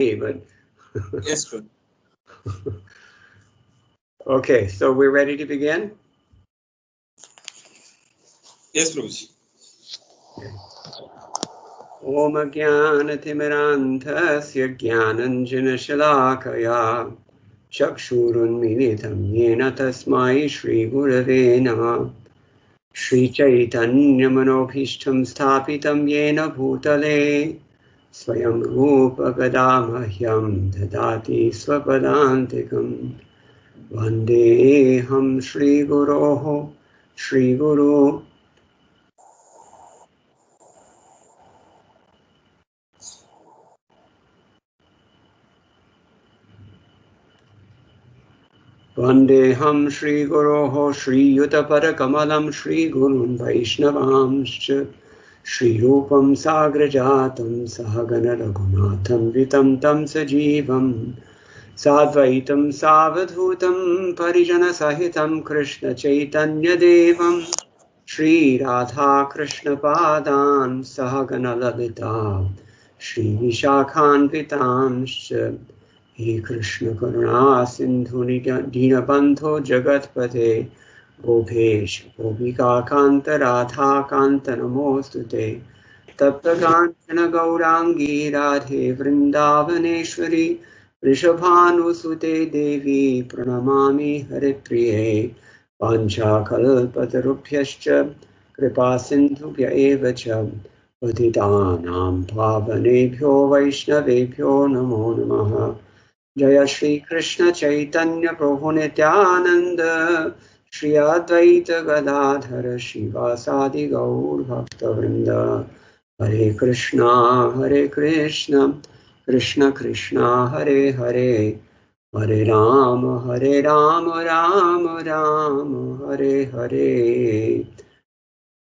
but yes, good. Okay, so we're ready to begin? Yes, Prabhuji. Om Jnanathimiranthasya Jnananjanashalakaya Chakshurunmilitam Yena Tasmai Shri Gurave Namah Shri Chaitanya Manobhishtam Sthapitam Yena Bhutale Swayam Rupa Gadamahyam Dadati Swapadantikam Vandeham Shri Guroho Shri Guru Vandeham Shri Guroho Shri Yutapadakamalam Shri Gurun Vaishnavamscha Shri Rupam Sagrajatam Sahagana Raghunatham Vitam Tam Sajivam Sadvaitam Savadhutam Parijana Sahitam Krishna Chaitanya Devam Shri Radha Krishna Padan Sahagana Lalita Shri Vishakhanvitamscha He Krishna Karuna Sindhu Dinabandho Jagatpate Gopesh Gopika Kanta Radha Kanta Namostute Tapta Kanchana Gaurangi Radhe Vrindavaneshwari Rishabhanusute Devi Pranamami Haripriye Pancha Kalpatarubhyascha Kripa Sindhubhya Evacha Patitanam Pavanebhyo Vaishnavebhyo Namo Namaha Jaya Shri Krishna Chaitanya Prabhu Nityananda Shri Advaita Gadadhara Shivasadi Gaur Bhakta Vrinda Hare Krishna Krishna Krishna Hare Hare Hare Rama Rama Rama Hare Hare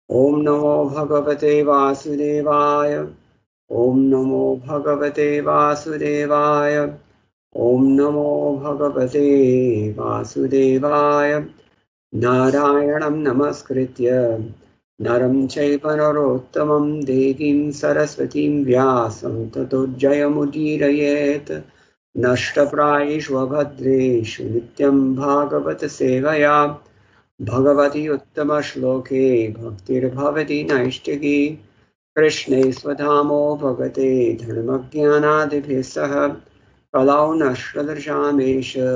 Om Namo Bhagavate Vasudevaya Om Namo Bhagavate Vasudevaya Om Namo Bhagavate Vasudevaya Narayanam Namaskritya Naram Chaiva Narottamam Devim Saraswatim Vyasam Tato Jayamudhirayet Nashtaprayeshva Bhadreshu Nityam Bhagavata Sevaya Bhagavati Uttama Shloke Bhaktir Bhavati Naishtaki Krishne Swadhamo Bhagate Dharmajnanadibhisaha Kalau Nashradharshamesha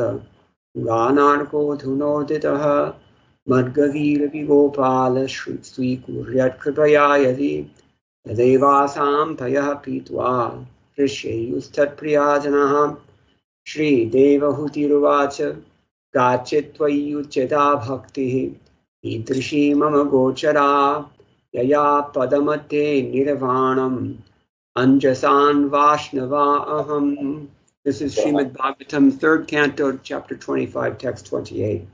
Ganarko Dhunoditaha Madgavir Vigopala Sri Kuryat Kripaya Yadi Tadevasam Payah Pitva Rishayustat Priyajanaha Shri Devahuti Gachitvayucheta Bhakti Idrishi Mama Gochara Yaya Padamate Nirvanam Anjasan Vashnava Aham. This is Srimad Bhagavatam, 3rd Canto, Chapter 25, Text 28.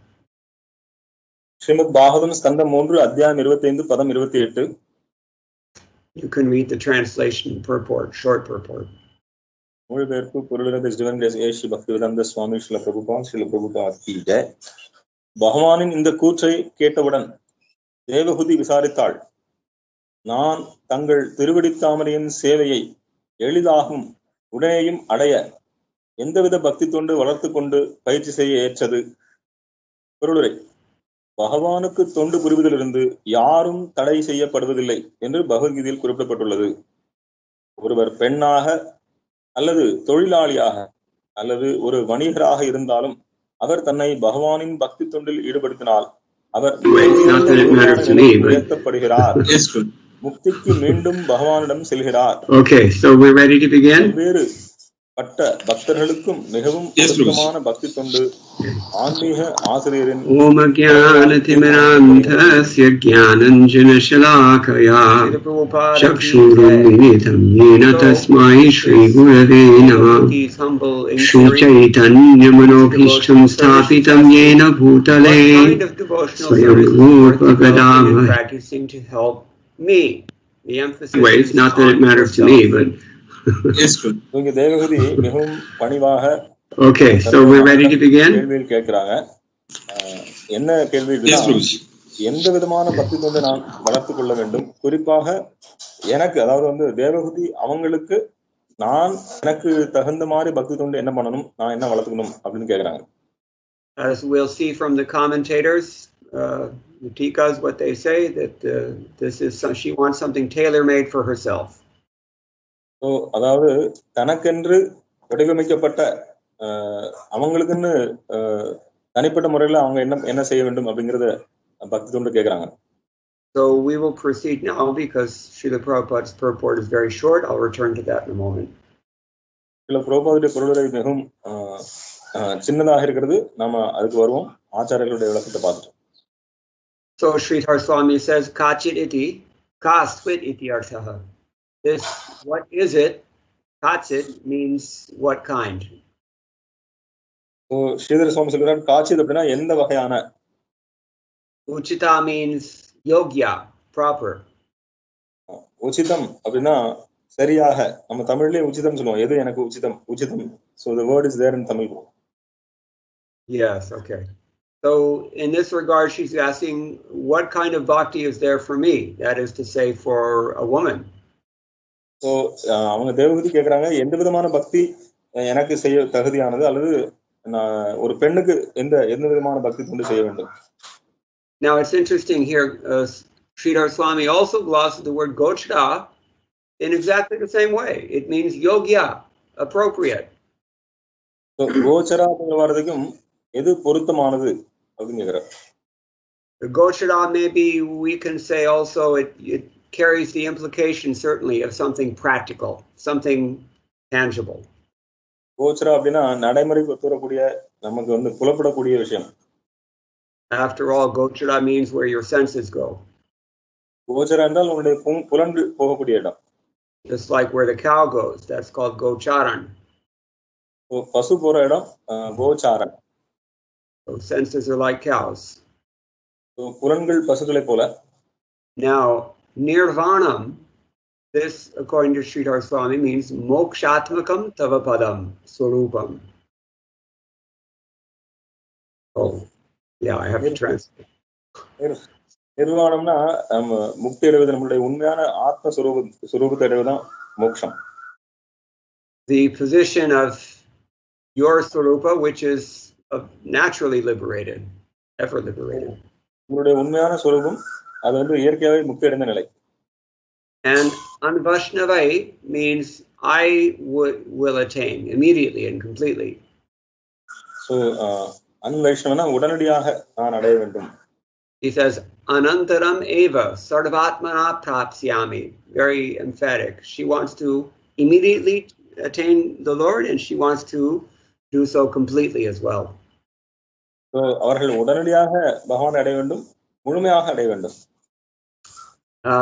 Srimad Bhagavatam, Skandam 3, Adhyayam 25, Padam 28. You can read the translation purport, short purport. மொழிபெயர்ப்பு பொருளுரை Divine Grace A. Shri Bhaktivedanta Swami Srila Prabhupada ki jai. பகவானின் இந்த கூற்றை கேட்டவுடன் தேவஹூதி விசாரித்தாள். நான் தங்கள் திருவடித்தாமரையின் சேவையை எளிதாகவும் உடனேயும் அடைய எந்தவித பக்தி தொண்டு வளர்த்து கொண்டு பயிற்சி செய்ய ஏற்றது? பொருளுரை: பகவானுக்கு தொண்டு புரிவதிலிருந்து யாரும் தடை செய்யப்படுவதில்லை என்று பகவத்கீதையில் குறிப்பிடப்பட்டுள்ளது. ஒருவர் பெண்ணாக அல்லது தொழிலாளியாக அல்லது ஒரு வணிகராக இருந்தாலும் அவர் தன்னை பகவானின் பக்தி தொண்டில் ஈடுபடுத்தினால் அவர் உயர்த்தப்படுகிறார். முக்திக்கு மீண்டும் பகவானிடம் செல்கிறார். வேறு பட்ட பக்தர்களுக்கும் மிகவும் பொருத்தமான பக்தி தொண்டு ஆன்மீக ஆசிரியரின் ஓமஜானதிமிராந்தஸ்ய ஞானஞ்சனசலாகயா சக்ஷுருன்மிலிதம் யேன தஸ்மை ஸ்ரீ குரவே நமः ஸ்ரீ சைதன்ய மனோபீஷ்டம் ஸ்தாபிதம் யேன பூதலே ஸ்வயம் ரூப கதாமஹ்யம். It's not that it matters to me, but தேவகதி மிகவும் பணிவாக. Okay, so we're ready to begin. கேள்வியில் கேட்கிறாங்க. என்ன கேள்வி? எந்த விதமான பக்தி தொண்டை நான் வளர்த்து கொள்ள வேண்டும்? குறிப்பாக எனக்கு, அதாவது தேவகதி அவங்களுக்கு நான் எனக்கு தகுந்த மாதிரி பக்தி தொண்டு என்ன பண்ணணும், நான் என்ன வளர்த்துக்கணும் அப்படின்னு கேக்குறாங்க. As we'll see from the commentators, the Tikas, what they say, that this is she wants something tailor-made for herself. So, அதாவது தனக்கென்று வடிவமைக்கப்பட்ட அவங்களுக்குன்னு தனிப்பட்ட முறையில் அவங்க என்ன செய்ய வேண்டும் அப்படிங்கறத பக்தி தொண்டு கேக்குறாங்க. So we will proceed now because Srila Prabhupada's purport is very short. I'll return to that in a moment. Srila Prabhupada பொருளுரை மிகவும் சின்னதாக இருக்கிறது. நாம அதுக்கு வருவோம். ஆச்சாரியர்களுடைய விளக்கத்தை பார்த்துட்டு. So Sridhar Swami says, Kachit iti, kastvit iti arthaha. This, what is it? Kachit means what kind? So Sridhar Swami சொல்றார், காச்சித் அப்படின்னா எந்த வகையான. Uchita means yogya, proper. உச்சிதம் அப்படின்னா சரியாக. நம்ம தமிழ்லயே உச்சிதம் சொல்லுவோம். எது எனக்கு உச்சிதம் உச்சிதம். So the word is there in Tamil. Yes, okay. So in this regard, she's asking, what kind of bhakti is there for me? That is to say, for a woman. So அவங்க தேவகுதி கேக்குறாங்க, எந்த விதமான பக்தி எனக்கு செய்ய தகுதியானது, அல்லது ஒரு பெண்ணுக்கு எந்த விதமான பக்தி தொண்டு செய்ய வேண்டும். Now it's interesting here, Sridhar Swami also glosses the word gochra in exactly the same way. It means yogya, appropriate. So gochara அப்படிங்கிற வார்த்தைக்கும் எது பொருத்தமானது அப்படின்னு கேக்குறார். The gochara, maybe we can say also it carries the implication certainly of something practical, something tangible. கோச்சரா அப்படின்னா நடைமுறைக்கு ஒத்துவரக்கூடிய, நமக்கு புலப்படக்கூடிய விஷயம். After all, gochara means where your senses go. கோச்சரா என்றால் உங்களுடைய புலன்கள் போகக்கூடிய இடம். Just like where the cow goes, that's called gocharan. பசு போற இடம் கோச்சாரன். So senses are like cows. புலன்கள் பசுக்களை போல. Now, nirvanam, this, according to Sridhar Swami, means mokshatmakam tavapadam swarupam. Oh, yeah, I have to translate. நிர்வாணம்னா முக்தி அடைவது, நம்மளுடைய உண்மையான ஆத்ம சுரூபத்தை அடைவதுதான் மோட்சம். The position of your swarupa, which is naturally liberated, ever liberated. உங்களுடைய உண்மையான சுரூபம் அது இயற்கையாகவே முக்தி அடைந்த நிலை. And anvaishnavai means I will attain immediately and completely. So anvaishnavana உடனடியாக நான் அடைய வேண்டும். He says anantaram eva sarvatmana prapsyami. Very emphatic. She wants to immediately attain the Lord, and she wants to do so completely as well. So அவர்கள் உடனடியாக பகவானை அடைய வேண்டும், முழுமையாக அடைய வேண்டும்.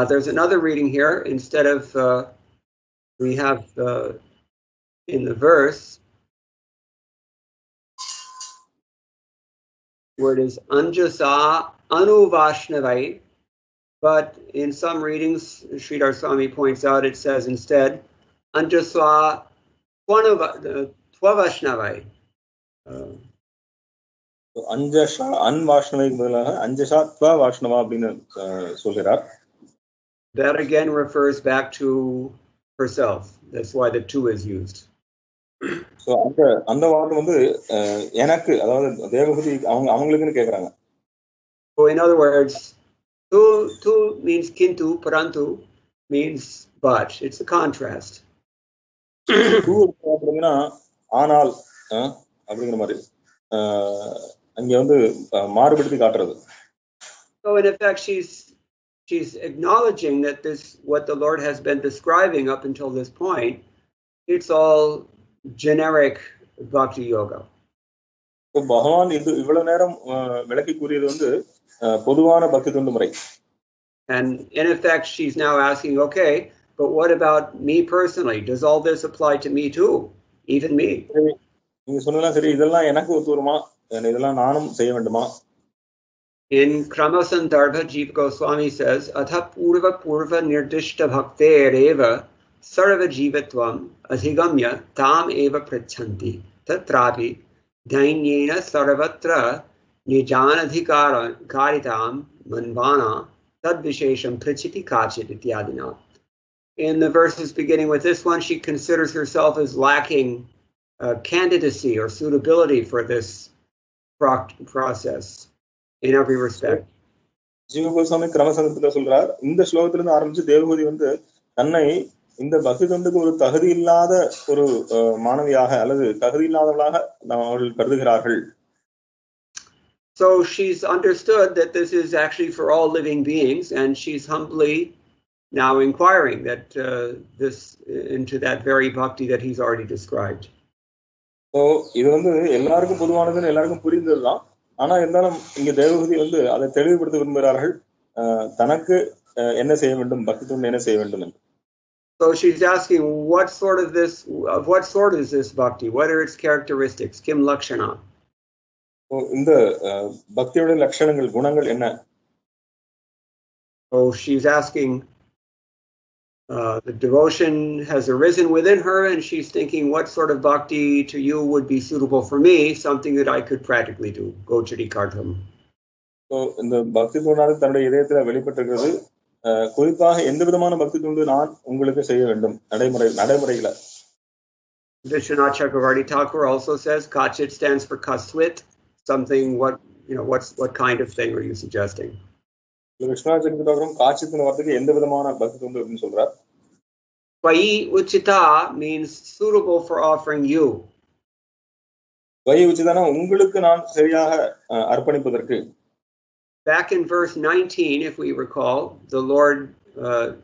There's another reading here. Instead of we have in the verse where it is anjasa anuvashnavai, but in some readings, Sridhar Swami points out, it says instead anjasa tvavashnavai. அஞ்சஷா அன்வாஷ்ணவைக்கு பதிலாக அஞ்சஷா த்வவாஷ்ணவா அப்படின்னு சொல்கிறார். That again refers back to herself. That's why the two is used. So அந்த வார்த்தை எனக்கு, அதாவது தேவகுதி அவங்களுக்குன்னு கேக்குறாங்க. So in other words, tu means kintu, parantu means but. It's a contrast. tu அப்படின்னா ஆனால் அப்படிங்கிற மாதிரி அங்க மாறுபடுத்தி காட்டுறது. So in effect, she's acknowledging that this, what the Lord has been describing up until this point, it's all generic bhakti yoga. So பகவான் இவ்வளவு நேரம் விளக்கி கூறியது பொதுவான பக்தி தொண்டு முறை. And in effect, she's now asking, okay, but what about me personally? Does all this apply to me too? Even me? நீங்க சொன்னதெல்லாம் சரி, இதெல்லாம் எனக்கு ஒத்து வருமா, இதெல்லாம் நானும் செய்ய வேண்டுமா? In Kramasandarbha, Jiva Goswami says, Atha purva nirdishta bhaktereva sarva jivatvam adhigamya tam eva prachanti tatrapi dainyena sarvatra nijanadhikaritam manvana tad vishesham prachiti kachit ityadina. in the verses beginning with this one, she considers herself as lacking candidacy or suitability for this process in every respect. Jiva Goswami கிரமசங்கத்துல சொல்றார், இந்த ஸ்லோகத்துல இருந்து ஆரம்பிச்சு தேவகூதி வந்து தன்னை இந்த பக்தி தொண்டுக்கு ஒரு தகுதி இல்லாத ஒரு மாணவியாக அல்லது தகுதி இல்லாதவளாக அவர்கள் கருதுகிறார்கள். So she's understood that this is actually for all living beings, and she's humbly now inquiring that this into that very bhakti that he's already described. So இது வந்து எல்லாருக்கும் பொதுவானதுன்னு எல்லாருக்கும் புரிந்ததுதான். ஆனா இருந்தாலும் இங்க தேவகூதி வந்து அதை தெளிவுபடுத்த விரும்புகிறார்கள், தனக்கு என்ன செய்ய வேண்டும், பக்தி தொண்டு என்ன செய்ய வேண்டும் என்று. So she's asking what sort is this bhakti, what are its characteristics, kim lakshana. இந்த பக்தியோட லட்சணங்கள் குணங்கள் என்ன? So she's asking the devotion has arisen within her, and she's thinking what sort of bhakti to you would be suitable for me, something that I could practically do. Gochari kartam. So இந்த பக்தி தொண்டானது தன்னுடைய இதயத்துல வெளிப்பட்டிருக்கிறது. குறிப்பாக எந்த விதமான பக்தி தொண்டு நான் உங்களுக்கு செய்ய வேண்டும் நடைமுறையில. Vishwanath Chakravarti Thakur also says Kachit stands for kaswit, something what kind of thing are you suggesting? Viswanath சக்கரவர்த்தி தாக்கூரும் காட்சித்தின் வார்த்தைக்கு எந்த விதமான பக்தி தொண்டு அப்படின்னு சொல்றார். Vai uchita means suitable for offering you. வை உச்சிதானா உங்களுக்கு நான் சரியாக அர்ப்பணிப்பதற்கு. Back in verse 19, if we recall, the Lord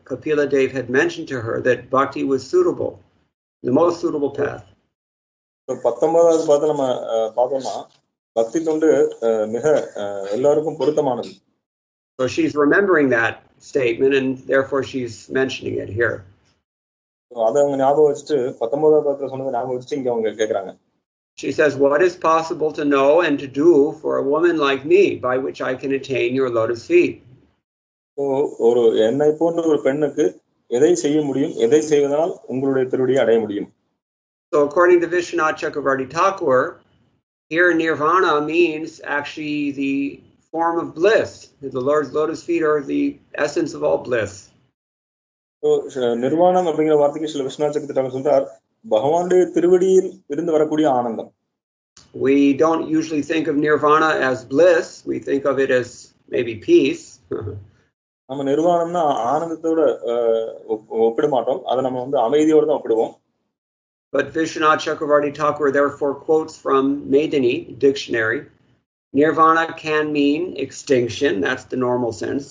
Kapila Dev had mentioned to her that bhakti was suitable, the most suitable path. 19வது பாதத்துல நம்ம பார்த்தோம்னா பக்தி தொண்டு மிக எல்லாருக்கும் பொருத்தமானது. So she's remembering that statement, and therefore she's mentioning it here. அதை அவங்க ஞாபகம் வச்சுட்டு 19வது பாதத்துல சொன்னதை ஞாபகம் வச்சுட்டு இங்க அவங்க கேட்கறாங்க. She says, what is possible to know and to do for a woman like me, by which I can attain your lotus feet? ஒரு என்னை போன்ற ஒரு பெண்ணுக்கு எதை செய்ய முடியும், எதை செய்வதால் உங்களுடைய திருவடியை அடைய முடியும்? So according to Vishwanath Chakravarti Thakur, here nirvana means actually the form of bliss. The Lord's lotus feet are the essence of all bliss. So nirvana அப்படிங்கிற வார்த்தைக்கு சில விஸ்வநாத் சக்கரவர்த்தி தாக்கூர் சொல்றார், பகவானுடைய திருவடியில் இருந்து வரக்கூடிய ஆனந்தம். We don't usually think of nirvana as bliss. We think of it as maybe peace. நம்ம நிர்வாணம்னா ஆனந்தத்தோட ஒப்பிட மாட்டோம், அதை நம்ம வந்து அமைதியோட தான் ஒப்பிடுவோம். But Vishwanath Chakravarti Thakur therefore quotes from Medini dictionary. Nirvana can mean extinction. That's the normal sense.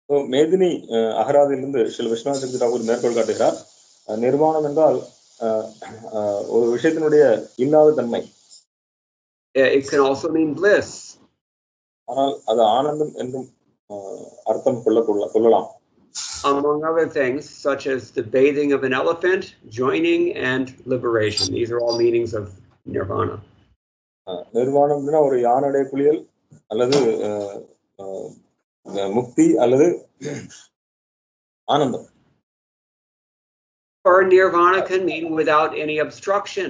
So மேதினி அகராதியிலிருந்து சில விஸ்வநாத் சக்கரவர்த்தி தாக்கூர் மேற்கோள் காட்டுகிறார், நிர்வாணம் என்றால் ஒரு விஷயத்தினுடைய இல்லாத தன்மை. It can also mean bliss. ஆனால் அது ஆனந்தம் என்றும் அர்த்தம் கொள்ளலாம். Among other things, such as the bathing of an elephant, joining, and liberation. These are all meanings of nirvana. நிர்வாணம்னா ஒரு யானடை குளியல் அல்லது முக்தி அல்லது ஆனந்தம். Or nirvana can mean without any obstruction.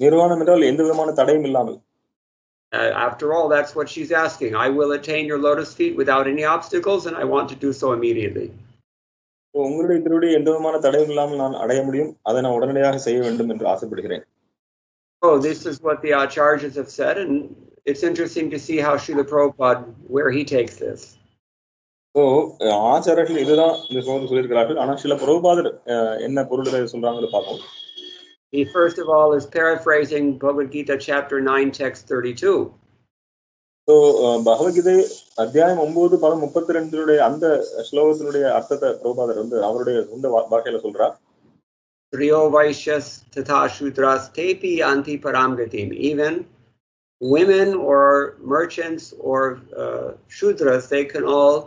நிர்வாணம் என்றால் எந்த விதமான தடையும் இல்லாமல். After all, that's what she's asking. I will attain your lotus feet without any obstacles, and I want to do so immediately. உங்களுடைய திருவடி எந்த விதமான தடையும் இல்லாமல் நான் அடைய முடியும், அதை நான் உடனடியாக செய்ய வேண்டும் என்று ஆசைப்படுகிறேன். Oh, this is what the acharyas have said, and it's interesting to see how Srila Prabhupada, where he takes this. So ஆச்சாரியர்கள் இதுதான் இந்த ஸ்லோகத்தில் சொல்லியிருக்கிறார்கள், ஆனால் சில பிரபுபாதர் என்ன பொருளை சொல்றாங்கன்னு பார்ப்போம். He first of all is paraphrasing Bhagavad Gita chapter 9 text 32. So Bhagavad Gita அத்தியாயம் 9 பதம் 32 அந்த ஸ்லோகத்தினுடைய அர்த்தத்தை பிரபுபாதர் வந்து அவருடைய சொந்த பாஷையில சொல்றார். Triyo Vaishyas Tatha Shudras Tepi Anti Paramgatim. Even women or merchants or Shudras, they can all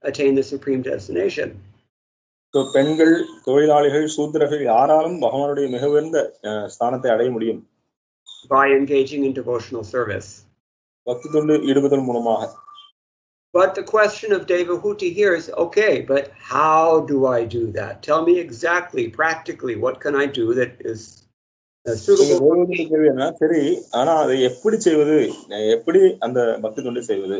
attain the supreme destination. So பெண்கள், தொழிலாளிகள், சூத்திரர்கள் யாராலும் பகவானுடைய மிக உயர்ந்த ஸ்தானத்தை அடைய முடியும். By engaging in devotional service. பக்தி தொண்டு ஈடுபதல் மூலமாக. But the question of Devahuti here is, okay, but how do I do that? Tell me exactly, practically, what can I do that is suitable for me? சரி, ஆனா அதை எப்படி செய்வது, எப்படி அந்த பக்தி தொண்டு செய்வது?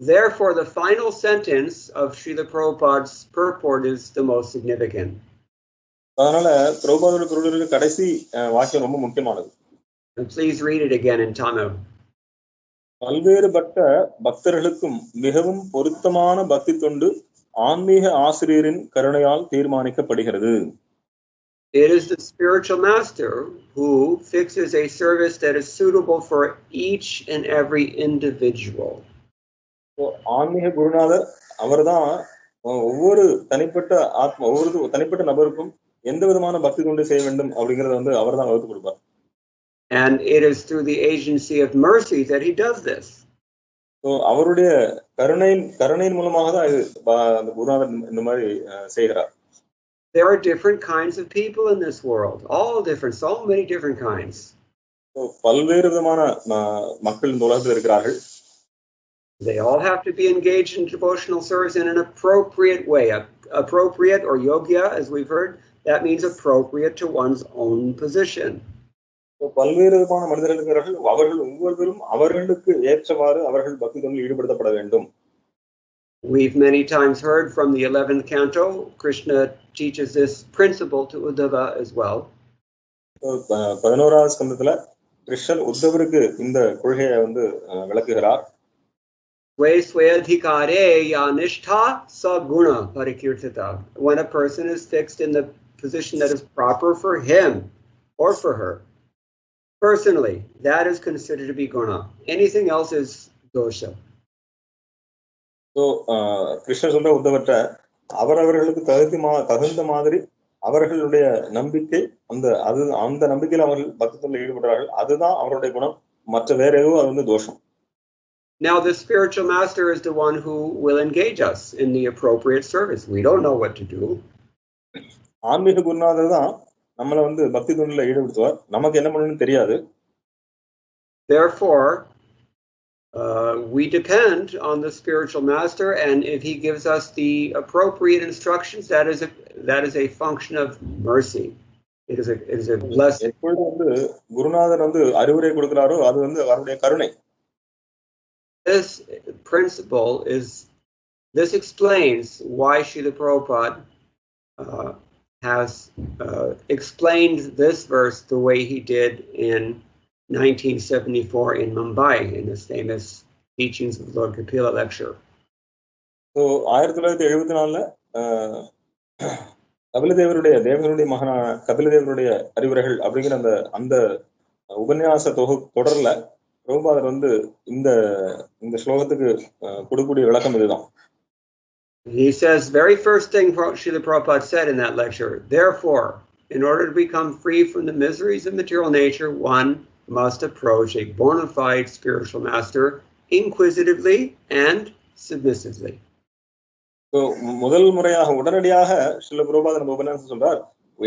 Therefore, the final sentence of Srila Prabhupada's purport is the most significant. அதனால பிரபுபாதோட குருவிற்கு கடைசி வாக்கியம் ரொம்ப முக்கியமானது. And please read it again in Tamil. பல்வேறுபட்ட பக்தர்களுக்கும் மிகவும் பொருத்தமான பக்தி தொண்டு ஆன்மீக ஆசிரியரின் கருணையால் தீர்மானிக்கப்படுகிறது. It is the spiritual master who fixes a service that is suitable for each and every individual. ஆன்மீக குருநாதர் அவர்தான் ஒவ்வொரு தனிப்பட்ட நபருக்கும் எந்த விதமான பக்தி தொண்டு செய்ய வேண்டும் அப்படிங்கறத அவர்தான் வகுத்து கொடுப்பார். And it is through the agency of mercy that he does this. So அவருடைய கருணையின் மூலமாக தான் அந்த குருநாதர் இந்த மாதிரி செய்கிறார். There are different kinds of people in this world, all different, so many different kinds. So பல்வேறு விதமான மக்கள் இந்த உலகத்தில் இருக்கிறார்கள். They all have to be engaged in devotional service in an appropriate way. Appropriate or yogya, as we've heard, that means appropriate to one's own position. பல்வேறு விதமான மனிதர்கள் இருக்கிறார்கள். அவர்கள் ஒவ்வொருவரும் அவர்களுக்கு ஏற்றவாறு அவர்கள் பக்தி தொண்டில் ஈடுபடுத்தப்பட வேண்டும். We've many times heard from the 11th canto, Krishna teaches this principle to Uddhava as well. 11வது ஸ்கந்தத்துல கிருஷ்ணர் உத்தவருக்கு இந்த கொள்கையை விளக்குகிறார். Swayadhikare ya nishtha sa guna parikirtita. When a person is fixed in the position that is proper for him or for her, personally, that is considered to be guna. Anything else is dosha. So, கிருஷ்ணர் சொல்ற உத்தவற்ற அவரவர்களுக்கு தகுந்த மாதிரி அவர்களுடைய நம்பிக்கை அந்த நம்பிக்கையில் அவர்கள் பக்தி தொண்டில் ஈடுபடுறார்கள். அதுதான் அவருடைய குணம். மற்ற வேற எதுவும் அது தோஷம். Now, the spiritual master is the one who will engage us in the appropriate service. We don't know what to do. ஆன்மீக குருநாதர் தான் நம்மள பக்தி தொண்டில் ஈடுபடுத்துவார். நமக்கு என்ன பண்ணணும்னு தெரியாது. Therefore, we depend on the spiritual master, and if he gives us the appropriate instructions, that is a function of mercy. It is a blessing. எப்பொழுது குருநாதர் அறிவுரை கொடுக்கிறாரோ அது அவருடைய கருணை. This principle this explains why Srila Prabhupada has explained this verse the way he did in 1974 in Mumbai in this famous Teachings of Lord Kapila lecture. So 1974 தேவனுடைய மகனான கபிலதேவருடைய அறிவுரைகள் அப்படிங்கிற அந்த உபன்யாச தொடர்ல பிரபுபாதர் இந்த ஸ்லோகத்துக்கு கொடுக்கக்கூடிய விளக்கம் இதுதான். He says, very first thing Srila Prabhupada said in that lecture, therefore, in order to become free from the miseries of material nature, one must approach a bona fide spiritual master inquisitively and submissively. So, முதல் முறையாக உடனடியாக ஸ்ரீல பிரபுபாதர் உபன்யாசம் சொல்றார்,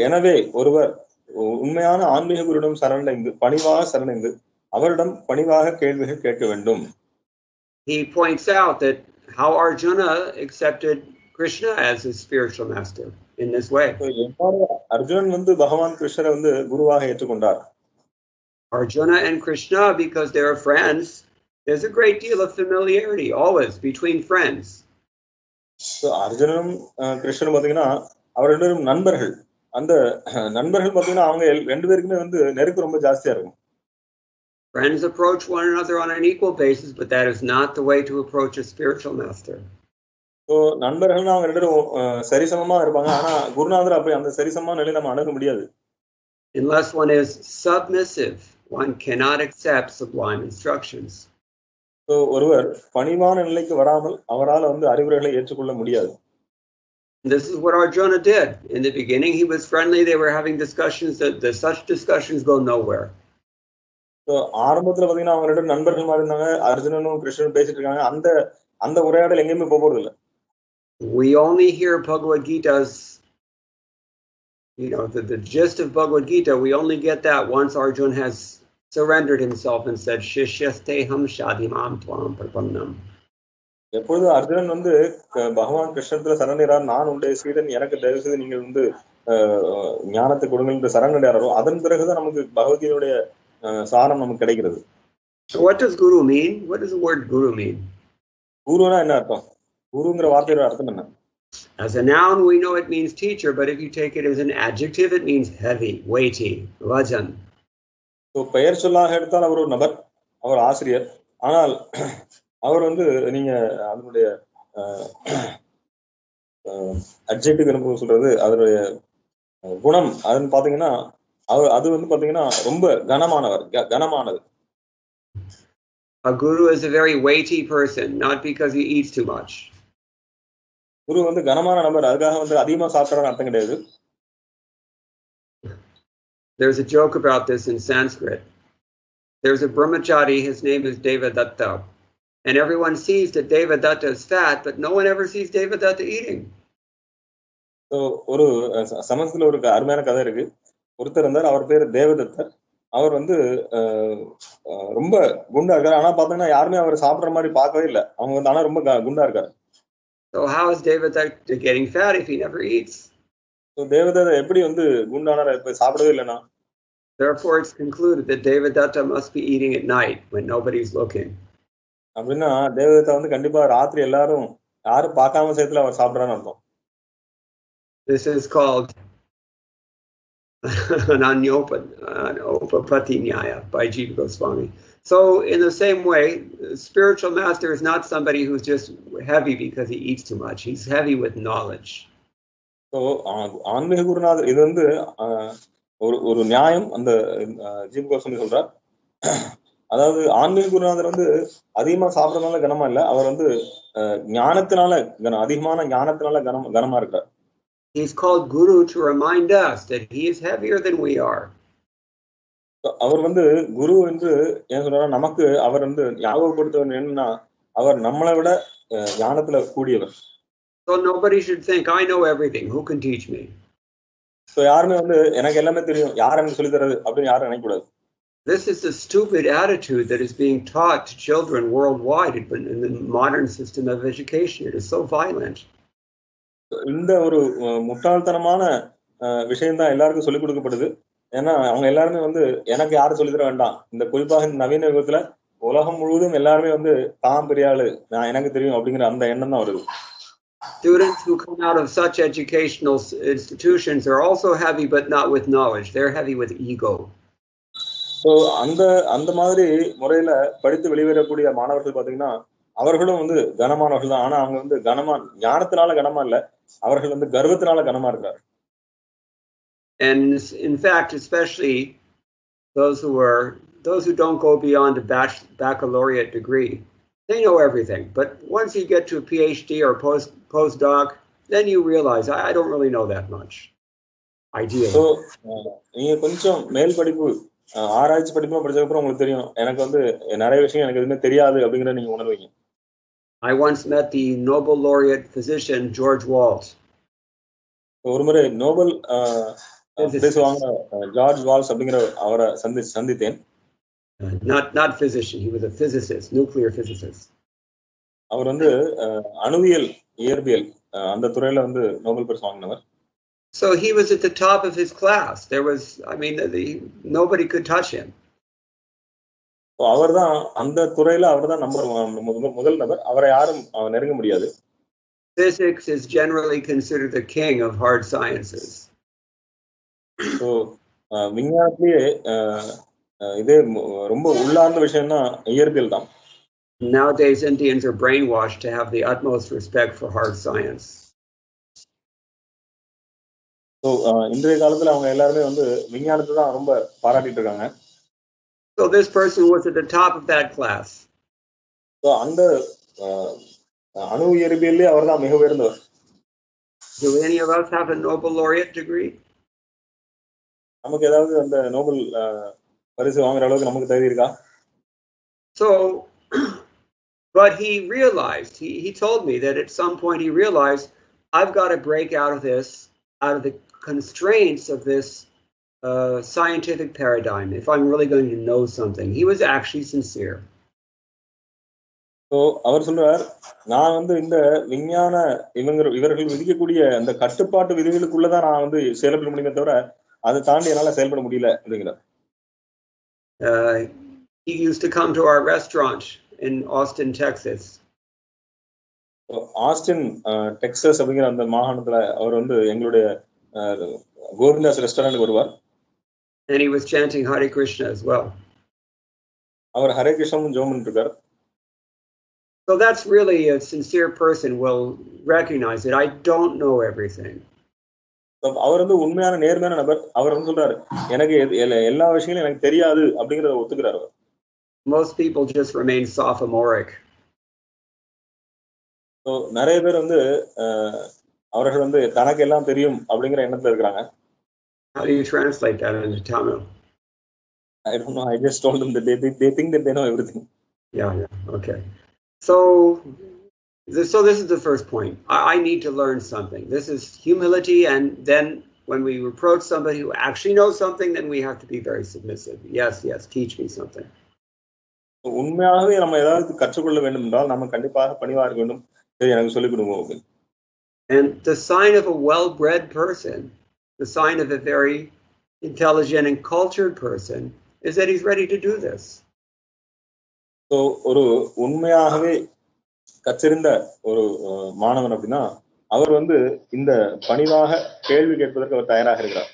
எனவே ஒருவர் உண்மையான ஆன்மீக குருவிடம் பணிவாக சரணடைந்து அவரிடம் பணிவாக கேள்விகள் கேட்க வேண்டும். He points out that how Arjuna accepted Krishna as his spiritual master in this way. Arjunan பகவான் கிருஷ்ணரை குருவாக ஏற்றுக்கொண்டார். Arjuna and Krishna, because they are friends, there's a great deal of familiarity always between friends. So அர்ஜுனனும் கிருஷ்ணனும் பாத்தீங்கன்னா அவர் ரெண்டு பேரும் நண்பர்கள். அந்த நண்பர்கள் பாத்தீங்கன்னா அவங்க ரெண்டு பேருக்குமே நெருக்கம் ரொம்ப ஜாஸ்தியா இருக்கும். Friends approach one another on an equal basis, but that is not the way to approach a spiritual master. So நண்பர்கள்னா அவங்க ரெண்டு பேரும் சரிசமமா இருப்பாங்க. ஆனா குருநாதர் அப்படி அந்த சரிசமமான நிலையை நம்ம அணுக முடியாது. Unless one is submissive, one cannot accept sublime instructions. So ஒருவர் பணிவான நிலைக்கு வராமல் அவரால் அறிவுரைகளை ஏற்றுக்கொள்ள முடியாது. This is what Arjuna did. In the beginning, he was friendly. They were having discussions. Such discussions go nowhere. So ஆரம்பத்துல பாத்தீங்கன்னா அவங்க ரெண்டு நண்பர்கள் மாதிரி இருந்தாங்க. அர்ஜுனனும் கிருஷ்ணனும் பேசிட்டு இருக்காங்க. அந்த உரையாடல் எங்கேயுமே போறது இல்லை. We only hear Bhagavad Gita's, the gist of Bhagavad Gita. We only get that once Arjuna has surrendered himself and said, "Shishyasteham shadimam tvam prapannam." எப்பொழுது அர்ஜுனன் பகவான் கிருஷ்ணத்துல சரணடைறார், நான் உடைய சீடன், எனக்கு தயவு செய்து நீங்கள் ஞானத்தை கொடுங்கள் என்று சரணடைறாரோ அதன் பிறகுதான் நமக்கு பகவத்கீதையுடைய சாரம் நமக்கு கிடைக்கிறது. So what does guru mean? What does the word guru mean? குருனா என்ன அர்த்தம்? குருங்கிற வார்த்தையோட அர்த்தம் என்ன? As a noun, we know it means teacher, but if you take it as an adjective, it means heavy, weighty, vajan. So பெயர் சொல்லாக எடுத்தால் அவர் ஒரு நபர், அவர் ஆசிரியர். ஆனால் அவர் வந்து நீங்க அதனுடைய அட்ஜெக்டிவ் என்ன சொல்றது, அதனுடைய குணம் அதுன்னு பாத்தீங்கன்னா அது வந்து பாத்தீங்கன்னா ரொம்ப கனமானவர், கனமானது. A guru is a very weighty person, not because he eats too much. குரு வந்து கனமான நபர், அதுக்காக வந்து அதிகமா சாப்பிட்றான்னு அர்த்தம் கிடையாது. There's a joke about this in Sanskrit. There's a brahmachari, his name is Devadatta, and everyone sees that Devadatta is fat, but no one ever sees Devadatta eating. So ஒரு சமஸ்கிருதத்துல ஒரு அருமையான கதை இருக்கு. ஒருத்தர் இருந்தார், அவர் பேர் தேவதத்தர். அவர் வந்து ரொம்ப குண்டா இருக்காரு. ஆனா பாத்தீங்கன்னா யாருமே அவர் சாப்பிடுற மாதிரி பார்க்கவே இல்லை. அவங்க வந்து ஆனா ரொம்ப குண்டா இருக்காரு. So how is Devadatta getting fat if he never eats? So Devadatta எப்படி வந்து குண்டானார், இப்ப சாப்பிடவே இல்லைனா? Therefore it's concluded that Devadatta must be eating at night when nobody's looking. அப்படின்னா தேவதத்தா வந்து கண்டிப்பா ராத்திரி எல்லாரும் யாரும் பார்க்காம சேர்த்துல அவர் சாப்பிடுறான்னு அர்த்தம். This is called an Anopapati Nyaya by Jiva Goswami. So in the same way, spiritual master is not somebody who's just heavy because he eats too much. He's heavy with knowledge. So ஆன்மீக குருநாதர் இது வந்து ஒரு நியாயம் அந்த ஜீவ கோஸ்வாமி சொல்றார். அதாவது ஆன்மீக குருநாதர் வந்து அதிகமா சாப்பிடறதுனால கனமா இல்ல, அவர் வந்து ஞானத்தினால அதிகமான ஞானத்தினால கனமா இருக்கார். He's called Guru to remind us that he is heavier than we are. அவர் வந்து குரு என்று ஏன் சொல்றாரு, நமக்கு அவர் வந்து ஞாபகப்படுத்துவது என்னன்னா அவர் நம்மளை விட ஞானத்துல கூடியவர். So nobody should think I know everything, who can teach me? So யாருமே வந்து எனக்கு எல்லாமே தெரியும், யார் எனக்கு சொல்லி தரது அப்படின்னு யாரும் நினைக்க கூடாது. This is the stupid attitude that is being taught to children worldwide in the modern system of education. It is so violent. இந்த ஒரு முட்டாள்தனமான விஷயம் தான் எல்லாருக்கும் சொல்லிக் கொடுக்கப்படுது. ஏன்னா அவங்க எல்லாருமே வந்து எனக்கு யாரும் சொல்லி தர வேண்டாம். இந்த குறிப்பாக நவீன யுகத்துல உலகம் முழுவதும் எல்லாருமே வந்து தான் பெரிய ஆளு, நான் எனக்கு தெரியும் அப்படிங்கிற அந்த எண்ணம் தான் வருது. Students who come out of such educational institutions are also heavy, but not with knowledge. They're heavy with ego. So அந்த மாதிரி முறையில படித்து வெளிவரக்கூடிய மாணவர்கள் பாத்தீங்கன்னா அவர்களும் வந்து கனமானவர்கள் தான். ஆனா அவங்க வந்து ஞானத்தினால கனமா இல்ல, அவர்கள் வந்து கர்வத்தினால கனமா இருக்காரு. And in fact, especially those who don't go beyond a baccalaureate degree, they know everything. But once you get to a PhD or postdoc, then you realize I don't really know that much. Ideally. So நீங்க கொஞ்சம் மேல் படிப்பு ஆராய்ச்சி படிப்பு படிச்சதுக்கு அப்புறம் உங்களுக்கு தெரியும் எனக்கு வந்து நிறைய விஷயம் எனக்கு எதுவுமே தெரியாது அப்படிங்கிற நீங்க உணர்வீங்க. I once met the Nobel laureate physician George Walt. ஒரு முறை நோபல் பரிசு வாங்கின ஜார்ஜ் வால்ஸ் அப்படிங்கிற அவரை சந்தித்தேன். Not physician, he was a physicist, nuclear physicist. அவர் வந்து அணுவியல் இயற்பியல் அந்த துறையில வந்து நோபல் பரிசு வாங்கினவர். So he was at the top of his class. There was, nobody could touch him. அவர்தான் அந்த துறையில அவர்தான் முதல் நபர், அவரை யாரும் நெருங்க முடியாது. Physics is generally considered the king of hard sciences. So விஞ்ஞானத்திலேயே இதே ரொம்ப உள்ளார்ந்த விஷயம்னா இயற்பியல் தான். Nowadays Indians are brainwashed to have the utmost respect for hard science. So இன்றைய காலத்துல அவங்க எல்லாருமே வந்து விஞ்ஞானத்தை தான் ரொம்ப பாராட்டிட்டு இருக்காங்க. So this person was at the top of that class. So அந்த அணு இயற்பியல்லே அவர்தான் மிக உயர்ந்தவர். Do any of us have a Nobel laureate degree? நமக்கு ஏதாவது அந்த நோபல் பரிசு வாங்குற அளவுக்கு நமக்கு தகுதி இருக்கா? So but he realized, he told me that at some point he realized I've got to break out of the constraints of this scientific paradigm if I'm really going to know something. He was actually sincere. So அவர் சொல்றார், நான் வந்து இந்த விஞ்ஞான இவர்கள் விதிக்கக்கூடிய அந்த கட்டுப்பாட்டு விதிகளுக்குள்ளதான் நான் வந்து செயல்பட முடியுமே தவிர அதை தாண்டி என்னால செயல்பட முடியல அப்படிங்கிறார். He used to come to our restaurant in Austin, Texas. Austin Texas அப்படிங்கிற அந்த மாகாணத்துல அவர் வந்து எங்களுடைய கோவிந்தாஸ் ரெஸ்டாரண்ட் வருவார். And he was chanting Hare Krishna as well. அவர் ஹரே கிருஷ்ணமும் ஜெபம் பண்ணிட்டு இருக்கார். So that's really a sincere person will recognize it. I don't know everything. அவர் வந்து உண்மையான நேர்மையான நபர். அவர் வந்து சொல்றாரு எனக்கு எல்லா விஷயங்களும் எனக்கு தெரியாது அப்படிங்கறத ஒத்துக்கிறாரு. Most people just remain sophomoric. So நிறைய பேர் வந்து அவர்கள் வந்து தனக்கு எல்லாம் தெரியும் அப்படிங்கிற எண்ணத்துல இருக்காங்க. How do you translate that into Tamil? I don't know. I just told them that they think that they know everything. Yeah. Okay. So this is the first point. I need to learn something. This is humility, and then when we approach somebody who actually knows something, then we have to be very submissive. Yes, teach me something. உண்மையாகவே நம்ம ஏதாவது கற்றுக்கொள்ள வேண்டும் என்றால் நம்ம கண்டிப்பாக பணிவா இருக்க வேண்டும். எனக்கு சொல்லிக் கொடுங்க. And the sign of a well-bred person, the sign of a very intelligent and cultured person, is that he's ready to do this. So ஒரு உண்மையாகவே கற்றிருந்த ஒரு மாணவன் அப்படின்னா அவர் வந்து இந்த பணிவாக கேள்வி கேட்பதற்கு அவர் தயாராக இருக்கிறார்.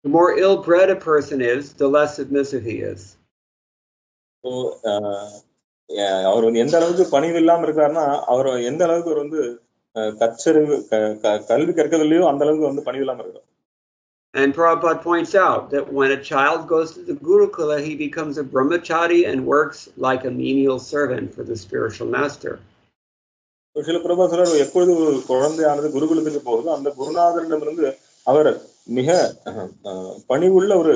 The more ill-bred a person is, the less submissive he is. So அவர் வந்து எந்த அளவுக்கு பணிவு இல்லாம இருக்காருன்னா அவர் எந்த அளவுக்கு அவர் வந்து கல்வி கற்கவில்லையோ அந்த அளவுக்கு வந்து பணிவு இல்லாம இருக்கார். And Prabhupada points out that when a child goes to the Gurukula, he becomes a brahmachari and works like a menial servant for the spiritual master. சில பிரபா சொல்றாரு எப்பொழுது ஒரு குழந்தையானது குருகுலத்துக்கு போகுதோ அந்த குருநாதரிடமிருந்து அவர் மிக பணிவுள்ள ஒரு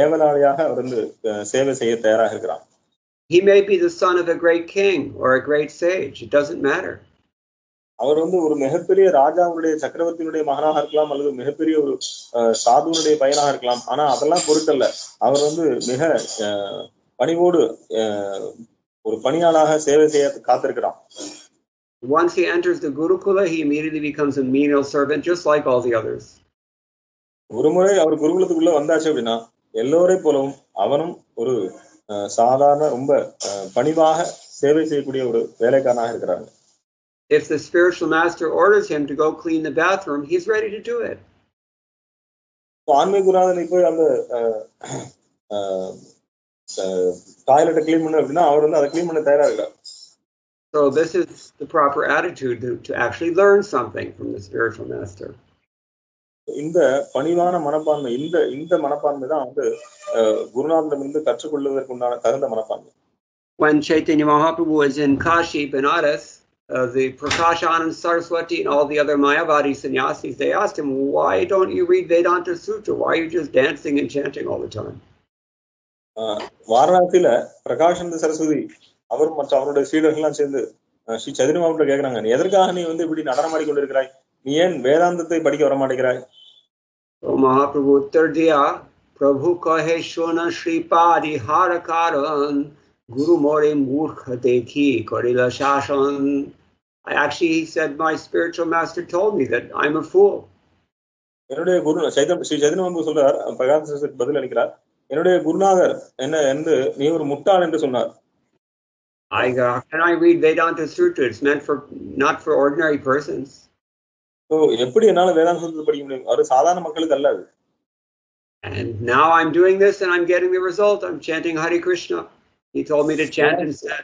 ஏவலாளியாக அவர் வந்து சேவை செய்ய தயாராக இருக்கிறார். He may be the son of a great king or a great sage. It doesn't matter. அவர் வந்து ஒரு மிகப்பெரிய ராஜாவுடைய சக்கரவர்த்தியினுடைய மகனாக இருக்கலாம் அல்லது மிகப்பெரிய ஒரு சாதுவனுடைய பையனாக இருக்கலாம். ஆனா அதெல்லாம் பொருட்டல்ல. அவர் வந்து மிக பணிவோடு ஒரு பணியாளாக சேவை செய்ய காத்திருக்கிறார். Once he enters the Gurukula, he immediately becomes a menial servant, just like all the others. ஒரு முறை அவர் குருகுலத்துக்குள்ள வந்தாச்சு அப்படின்னா எல்லோரையும் போலவும் அவனும் ஒரு சாதாரண ரொம்ப பணிவாக சேவை செய்யக்கூடிய ஒரு வேலைக்காரனாக இருக்கிறாங்க. If the spiritual master orders him to go clean the bathroom, he's ready to do it. ஆன்மீக குருநாதனை போய் அந்த டாய்லெட்டை கிளீன் பண்ண அப்படின்னா அவர் வந்து அதை கிளீன் பண்ண தயாரா இருக்கிறார். So this is the proper attitude to actually learn something from the spiritual master. இந்த பணிவான மனப்பான்மை இந்த மனப்பான்மை தான் வந்து குருநாதனிடமிருந்து கற்றுக்கொள்வதற்கு உண்டான தகுந்த மனப்பான்மை. When Chaitanya Mahaprabhu was in Kashi, Benares, the Prakashanand Saraswati and all the other Mayavadi sannyasis, they asked him, why don't you read Vedanta Sutra? Why are you just dancing and chanting all the time? வாரணாசியில பிரகாஷானந்த Saraswati அவர் மற்ற அவருடைய சீடர்கள்லாம் சேர்ந்து ஸ்ரீ சைதன்ய மகாபிரபு கேட்கிறாங்க, எதற்காக நீ வந்து இப்படி நடனமாடி கொண்டிருக்கிறாய், நீ ஏன் வேதாந்தத்தை படிக்க வர மாட்டேங்கிறாய்? Mahaprabhu uttar diya, Prabhu kahe shona Shripadi harakaran Guru more murkha dekhi korila shashan. Actually, he said, my spiritual master told me that I'm a fool. என்னுடைய குரு ஸ்ரீ சைதன்ய மகாபிரபு சொல்றார், பிரகாஷ் பதில் அளிக்கிறார், என்னுடைய குருநாதர் என்ன என்று நீ ஒரு முட்டாள் என்று சொன்னார். Can I read Vedanta Sutra? It's meant for not for ordinary persons. So எப்படி என்னால வேதாந்த சூத்திரத்தை படிக்க முடியும்? அது சாதாரண மக்களுக்கு அல்ல. And now I'm doing this and I'm getting the result. I'm chanting Hare Krishna. He told me to chant instead.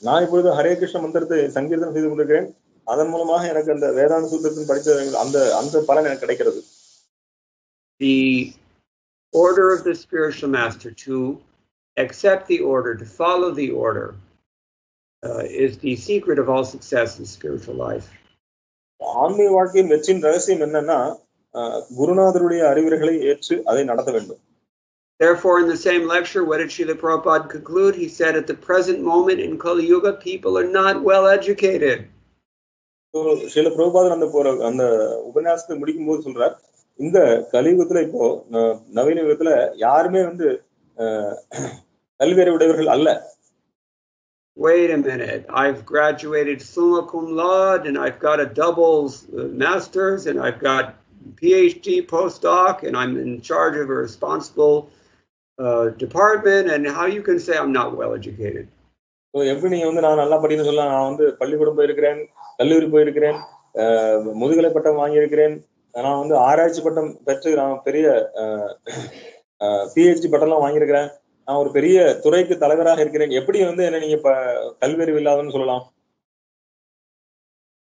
நான் இப்பொழுது ஹரே கிருஷ்ண மந்திரத்தை சங்கீர்த்தனம் செய்து கொண்டிருக்கிறேன். அதன் மூலமாக எனக்கு அந்த வேதாந்த சூத்திரத்தின் படித்த அந்த பலன் எனக்கு கிடைக்கிறது. The order of the spiritual master to accept the order, to follow the order, is the secret of all success in spiritual life. ஆன்மீக வாழ்க்கையின் வெற்றியின் ரகசியம் என்னன்னா குருநாதருடைய அறிவுரைகளை ஏற்று அதை நடத்த வேண்டும். Therefore, in the same lecture, what did Srila Prabhupada conclude? He said, at the present moment in Kali Yuga, people are not well educated. So, Srila Prabhupada அந்த உபன்யாசத்தை முடிக்கும் போது சொல்றார், இந்த கலியுகத்துல இப்போ நவீன யுகத்துல யாருமே வந்து கல்வியறிவு உடையவர்கள் அல்ல. Wait a minute, I've graduated summa cum laude and I've got a double master's and I've got PhD postdoc and I'm in charge of a responsible department, and how you can say I'm not well educated. So எப்படி நீங்க வந்து நான் நல்லா படின்னு சொல்லலாம்? நான் வந்து பள்ளிக்கூடம் போயிருக்கிறேன், கல்லூரி போயிருக்கிறேன், முதுகலை பட்டம் வாங்கியிருக்கிறேன், நான் வந்து ஆராய்ச்சி பட்டம் பெற்று நான் பெரிய PhD பட்டம்லாம் வாங்கியிருக்கிறேன், நான் ஒரு பெரிய துறைக்கு தலைவராக இருக்கிறேன், எப்படி வந்து என்ன நீங்க கல்வியறிவு இல்லாதன்னு சொல்லலாம்?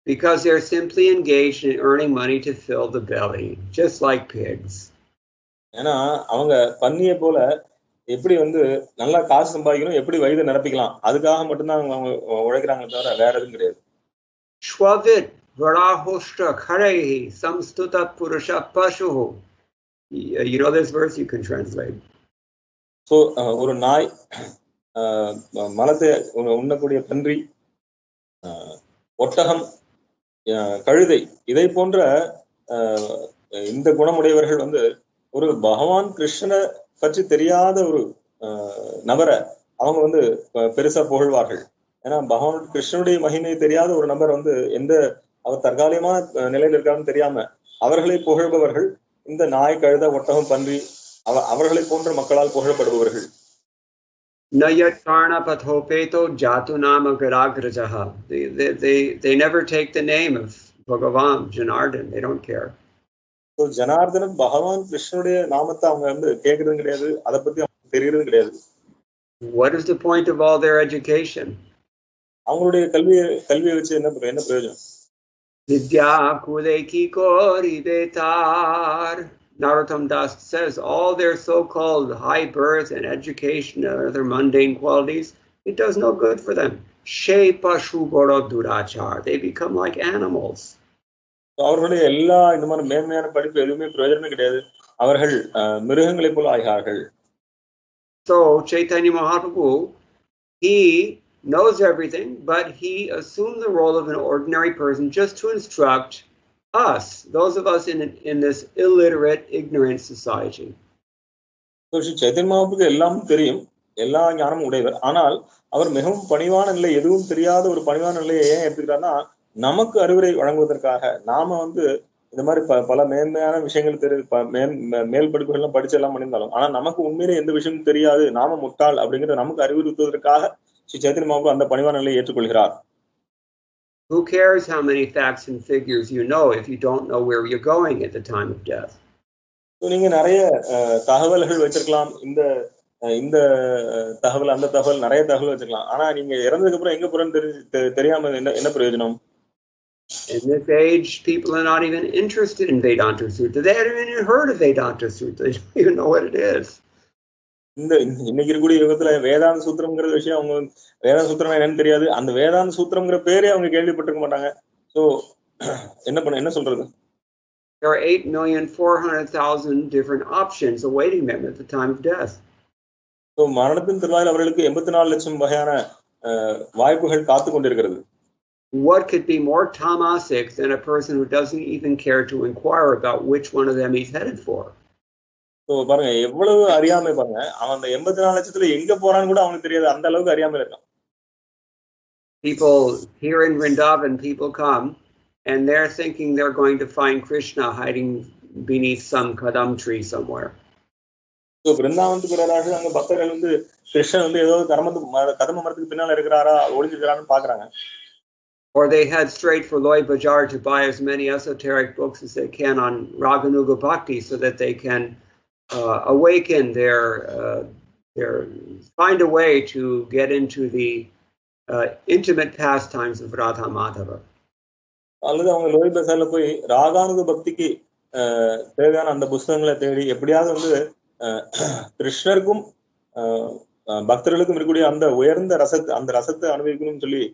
Because they're simply engaged in earning money to fill the belly, just like pigs. ஏன்னா அவங்க பன்னியை போல எப்படி வந்து நல்லா காசு சம்பாதிக்கணும், எப்படி வயிதை நிரப்பிக்கலாம், அதுக்காக மட்டும்தான் அவங்க உழைக்கிறாங்களே தவிர வேற எதுவும் கிடையாது. Shwavit varahoshtra karehi samstuta purusha pashuhu. You know this verse? You can translate. So ஒரு நாய், மலத்தை உண்ணக்கூடிய பன்றி, ஒட்டகம், கழுதை, இதை போன்ற இந்த குணமுடையவர்கள் வந்து ஒரு பகவான் கிருஷ்ணனை பற்றி தெரியாத ஒரு நபரை அவங்க வந்து பெருசா புகழ்வார்கள். ஏன்னா பகவான் கிருஷ்ணனுடைய மகிமை தெரியாத ஒரு நபர் வந்து எந்த அவர் தற்காலிகமான நிலையில் இருக்காருன்னு தெரியாம அவர்களை புகழ்பவர்கள் இந்த நாய், கழுத, ஒட்டகம், பன்றி, அவர்களை போன்ற மக்களால் புகழப்படுபவர்கள். Nayat karna pathopeto jatu nama garagrajaha. They never take the name of Bhagavan, Janardhan. They don't care. So Janardhan, Bhagavan, Krishnuடைய நாமத்தை அவங்க வந்து கேட்கறதும் கிடையாது, அதை பத்தி அவங்க தெரியறதும் கிடையாது. What is the point of all their education? அவங்களுடைய கல்வியை வச்சு என்ன பிரயோஜனம்? Vidya kuleki kori betar. Narottam Das says all their so-called high birth and education and other mundane qualities, it does no good for them. They become like animals. அவர்களுடைய எல்லா இந்த மாதிரி மேன்மையான படிப்பு எதுவுமே பிரயோஜனமே கிடையாது. அவர்கள் மிருகங்களை போல ஆகிறார்கள். So Chaitanya Mahaprabhu, he knows everything, but he assumed the role of an ordinary person just to instruct us, those of us in this illiterate, ignorant society. So Chaitanya Mahaprabhu எல்லாம் தெரியும், எல்லா ஞானமும் உடையவர். ஆனால் அவர் மிகவும் பணிவான நிலை, எதுவும் தெரியாத ஒரு பணிவான நிலையை ஏன் எடுத்துக்கிறார்னா, நமக்கு அறிவுரை வழங்குவதற்காக. நாம வந்து இந்த மாதிரி பல மேன்மையான விஷயங்கள் மேல் படிப்புகள்லாம் படிச்சு எல்லாம் பண்ணியிருந்தாலும், ஆனா நமக்கு உண்மையிலே எந்த விஷயமும் தெரியாது, நாம முட்டாள் அப்படிங்கிறத நமக்கு அறிவுறுத்துவதற்காக ஸ்ரீ சைத்தன்ய மகாபிரபு அந்த பணிவான நிலையை ஏற்றுக்கொள்கிறார். Who cares how many facts and figures you know if you don't know where you're going at the time of death? நீங்க நிறைய தகவல்கள் வச்சிருக்கலாம், இந்த தகவல் அந்த தகவல் நிறைய தகவல் வச்சிருக்கலாம், ஆனா நீங்க இறந்ததுக்கு அப்புறம் எங்க போறேன்னு தெரியாம என்ன பிரயோஜனம்? In this age, people are not even interested in Vedanta Sutra. They haven't even heard of Vedanta Sutra. They don't even know what it is. இன்னைக்கு இருக்கக்கூடிய யுகத்துல வேதாந்த சூத்திரம்ங்கிற விஷயம் அவங்க வேதாந்த சூத்திரம் என்னன்னு தெரியாது. அந்த வேதாந்த சூத்திரம்ங்கிற பேரே அவங்க கேள்விப்பட்டிருக்க மாட்டாங்க. சோ என்ன சொல்றது? There are 8,400,000 different options awaiting them at the time of death. So மரணத்தின் திருவாயில் அவர்களுக்கு 84 லட்சம் வகையான வாய்ப்புகள் காத்து கொண்டிருக்கிறது. What could be more tamasic than a person who doesn't even care to inquire about which one of them he's headed for? So பாருங்க எவ்வளவு அறியாமை பாருங்க. அவன் அந்த 84 லட்சத்துல எங்க போறான்னு கூட அவனுக்கு தெரியாது, அந்த அளவுக்கு அறியாமை இருக்கான். People here in Vrindavan, people come and they're thinking they're going to find Krishna hiding beneath some kadam tree somewhere. So பிருந்தாவனத்துக்கு வராங்க, அங்க பக்தர்கள் வந்து கிருஷ்ணன் வந்து ஏதோ கதம்ப மரத்துக்கு பின்னால இருக்கிறாரா, ஒளிஞ்சிருக்கிறான்னு பாக்குறாங்க. Or they head straight for Loy Bazaar to buy as many esoteric books as they can on Raganuga Bhakti so that they can awaken their find a way to get into the intimate pastimes of Radha Madhava. அல்லது அவங்க லோய் பசார்ல போய் ராகானுக பக்திக்கு தேவையான அந்த புஸ்தகங்களை தேடி எப்படியாவது வந்து கிருஷ்ணருக்கும் பக்தர்களுக்கும் இருக்கக்கூடிய அந்த உயர்ந்த அந்த ரசத்தை அனுபவிக்கணும்னு சொல்லி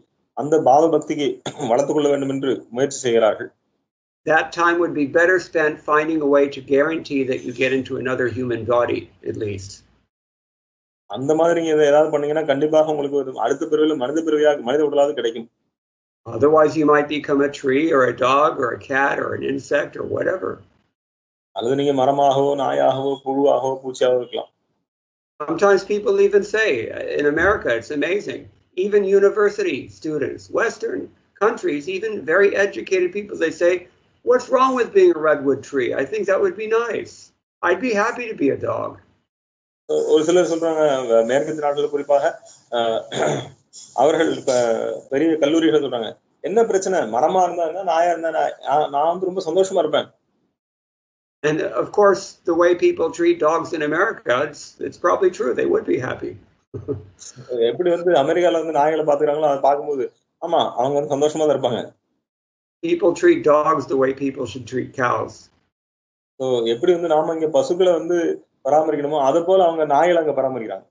அந்த பாவ பக்திக்கு வளர்த்துக் கொள்ள வேண்டும் என்று முயற்சி செய்கிறார்கள். That time would be better spent finding a way to guarantee that you get into another human body at least. அந்த மாதிரி நீங்க ஏதாவது பண்ணீங்கன்னா கண்டிப்பாக உங்களுக்கு ஒரு அடுத்த பிறவில மனித உடலாவது கிடைக்கும். Otherwise you might become a tree or a dog or a cat or an insect or whatever. அல்லது நீங்க மரமாகவோ நாயாகவோ புழுவாகவோ பூச்சியாகவோ இருக்கலாம். Sometimes people even say in America, it's amazing, even university students, Western countries, even very educated people, they say, what's wrong with being a redwood tree? I think that would be nice. I'd be happy to be a dog. ஒரு சிலர் சொல்றாங்க மேற்கத்திய நாடுகள் குறிப்பாக அவர்கள் பெரிய கல்லூரிகள் சொல்றாங்க, என்ன பிரச்சனை, மரமா இருந்தா என்ன, நாயா இருந்தா நான் வந்து ரொம்ப சந்தோஷமா இருப்பேன். And of course, the way people treat dogs in America, it's probably true. They would be happy. எப்படி வந்து அமெரிக்கால வந்து நாய்களை பாத்துக்கிறாங்களோ அதை பார்க்கும்போது ஆமா அவங்க வந்து சந்தோஷமா தான் இருப்பாங்க. People treat dogs the way people should treat cows. So எப்படி வந்து நாம இங்க பசுக்களை வந்து பராமரிக்கணுமோ அது போல அவங்க நாய்களை அங்க பராமரிக்கிறாங்க.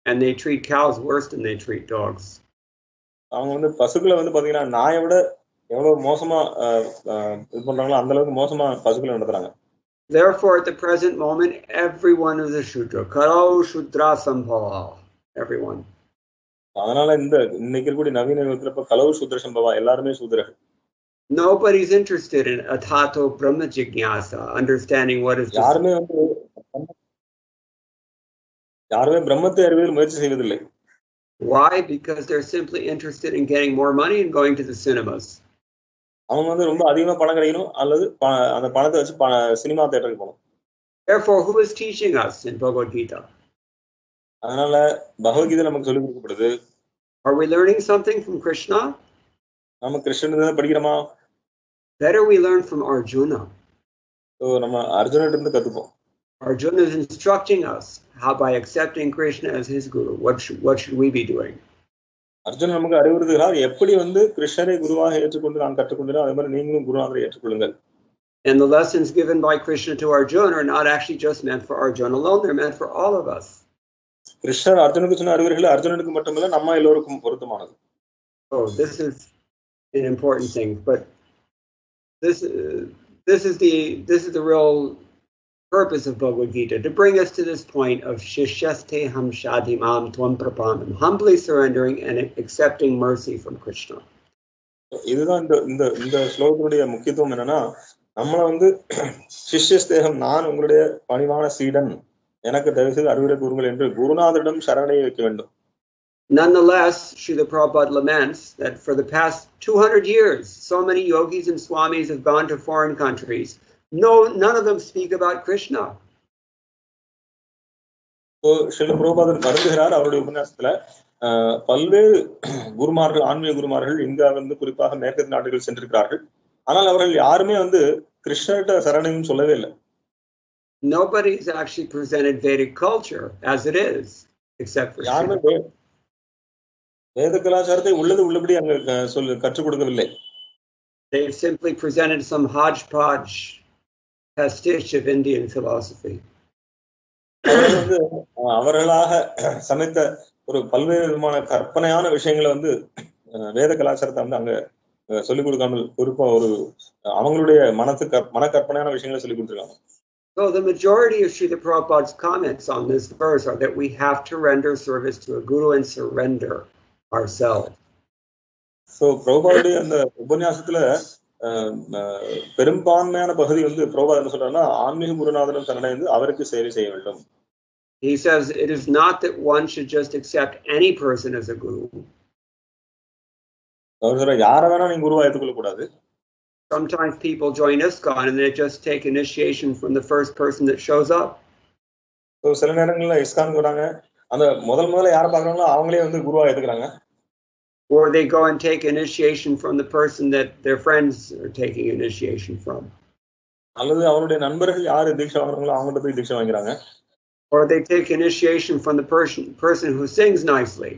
And they treat cows worse than they treat dogs. அவங்க வந்து பசுக்களை வந்து பாத்தீங்கன்னா நாயை விட எவ்வளவு மோசமா இது பண்றாங்களோ அந்த அளவுக்கு மோசமா பசுக்களை நடத்துறாங்க. Therefore, at the present moment, everyone is a Shudra. Karo Shudra Sambhava. Everyone. அதனால இந்த இன்னைக்கு இருக்கக்கூடிய நவீன யுகத்துல இப்ப கலவு சூத்ர சம்பவா எல்லாருமே சூத்ரர்கள். Nobody's interested in Atato Brahma Jignasa, understanding what is. யாருமே பிரம்மத்தை அறிவதில் முயற்சி செய்வதில்லை. Why? Because they're simply interested in getting more money and going to the cinemas. அவங்க வந்து ரொம்ப அதிகமா பணம் கிடைக்கணும் அல்லது அந்த பணத்தை வச்சு சினிமா தியேட்டருக்கு போகணும். Therefore, who is teaching us in Bhagavad Gita? அதனால பகவத்கீதை நமக்கு சொல்லிக் கொடுக்கப்படுது. Are we learning something from Krishna? நம்ம Krishnan படிக்கிறோமா? Better we learn from Arjuna. So நம்ம அர்ஜுனன் இருந்து கத்துப்போம். Arjuna is instructing us how by accepting Krishna as his guru, what should we be doing? Arjunan நமக்கு அறிவுறுத்துகிறார் எப்படி வந்து கிருஷ்ணரை குருவாக ஏற்றுக்கொண்டு நான் கற்றுக்கொண்டேனோ அதே மாதிரி நீங்களும் குருவாக ஏற்றுக்கொள்ளுங்கள். And the lessons given by Krishna to Arjuna are not actually just meant for Arjuna alone, they're meant for all of us. கிருஷ்ணர் அர்ஜுனுக்கு சொன்ன அறிவுரைகள் அர்ஜுனனுக்கு மட்டுமல்ல நம்ம எல்லோருக்கும் பொருத்தமானது. Oh, this is an important thing, but this is the real purpose of Bhagavad Gita, to bring us to this point of Shishyaste ham shadimam tvam prapannam, humbly surrendering and accepting mercy from Krishna. இதுதான் இந்த இந்த ஸ்லோகத்துடைய முக்கியத்துவம் என்னன்னா, நம்மளை வந்து சிஷ்யஸ்தேகம் நான் உங்களுடைய பணிவான சீடன், எனக்கு தயவு செய்து அறிவுரை கூறுங்கள் என்று குருநாதரிடம் சரணடைய வைக்க வேண்டும். Nonetheless, Srila Prabhupada laments that for the past 200 years, so many yogis and swamis have gone to foreign countries. None of them speak about Krishna. Srila பிரபுபாதர் வருந்துகிறார் அவருடைய உபன்யாசத்துல, பல்வேறு குருமார்கள் ஆன்மீக குருமார்கள் இந்தியா வந்து குறிப்பாக மேற்கத்திய நாடுகள் சென்றிருக்கிறார்கள். ஆனால் அவர்கள் யாருமே வந்து கிருஷ்ணர்கிட்ட சரணடையும் சொல்லவே இல்லை. Nobody has actually presented Vedic culture as it is, except for யாருமே வேத கலாச்சாரத்தை உள்ளது உள்ளபடி அங்க கற்றுக் கொடுக்கவில்லை. They've simply presented some hodgepodge pastiche of Indian philosophy. வந்து அவர்களாக சமைத்த ஒரு பல்வேறு விதமான கற்பனையான விஷயங்களை வந்து வேத கலாச்சாரத்தை வந்து அங்க சொல்லிக் கொடுக்காமல் குறிப்பா ஒரு அவங்களுடைய மனக்கற்பனையான விஷயங்களை சொல்லிக் கொடுத்துருக்காங்க. So the majority of Srila Prabhupada's comments on this verse are that we have to render service to a guru and surrender ourselves. So பிரபுபாதுடைய அந்த உபன்யாசத்துல பெரும்பான்மையான பகுதி வந்து பிரபுபாத் என்ன சொல்றாருன்னா, ஆன்மீக குருநாதனும் சரணடைந்து அவருக்கு சேவை செய்ய வேண்டும். He says it is not that one should just accept any person as a guru. அவர் சொல்ற யாரை வேணா நீங்க குருவா ஏற்றுக்கொள்ள கூடாது. Sometimes people join ISKCON and they just take initiation from the first person that shows up. So சில நேரங்கள்ல ISKCON போறாங்க, அந்த முதல்ல யாரை பார்க்கறாங்களோ அவங்களே வந்து குருவா ஏத்துக்கறாங்க. Or they go and take initiation from the person that their friends are taking initiation from. அல்லது அவருடைய நண்பர்கள் யார் தீட்சை வாங்குறாங்களோ அவங்கள்ட்ட போய் தீட்சை வாங்குறாங்க. Or they take initiation from the person who sings nicely.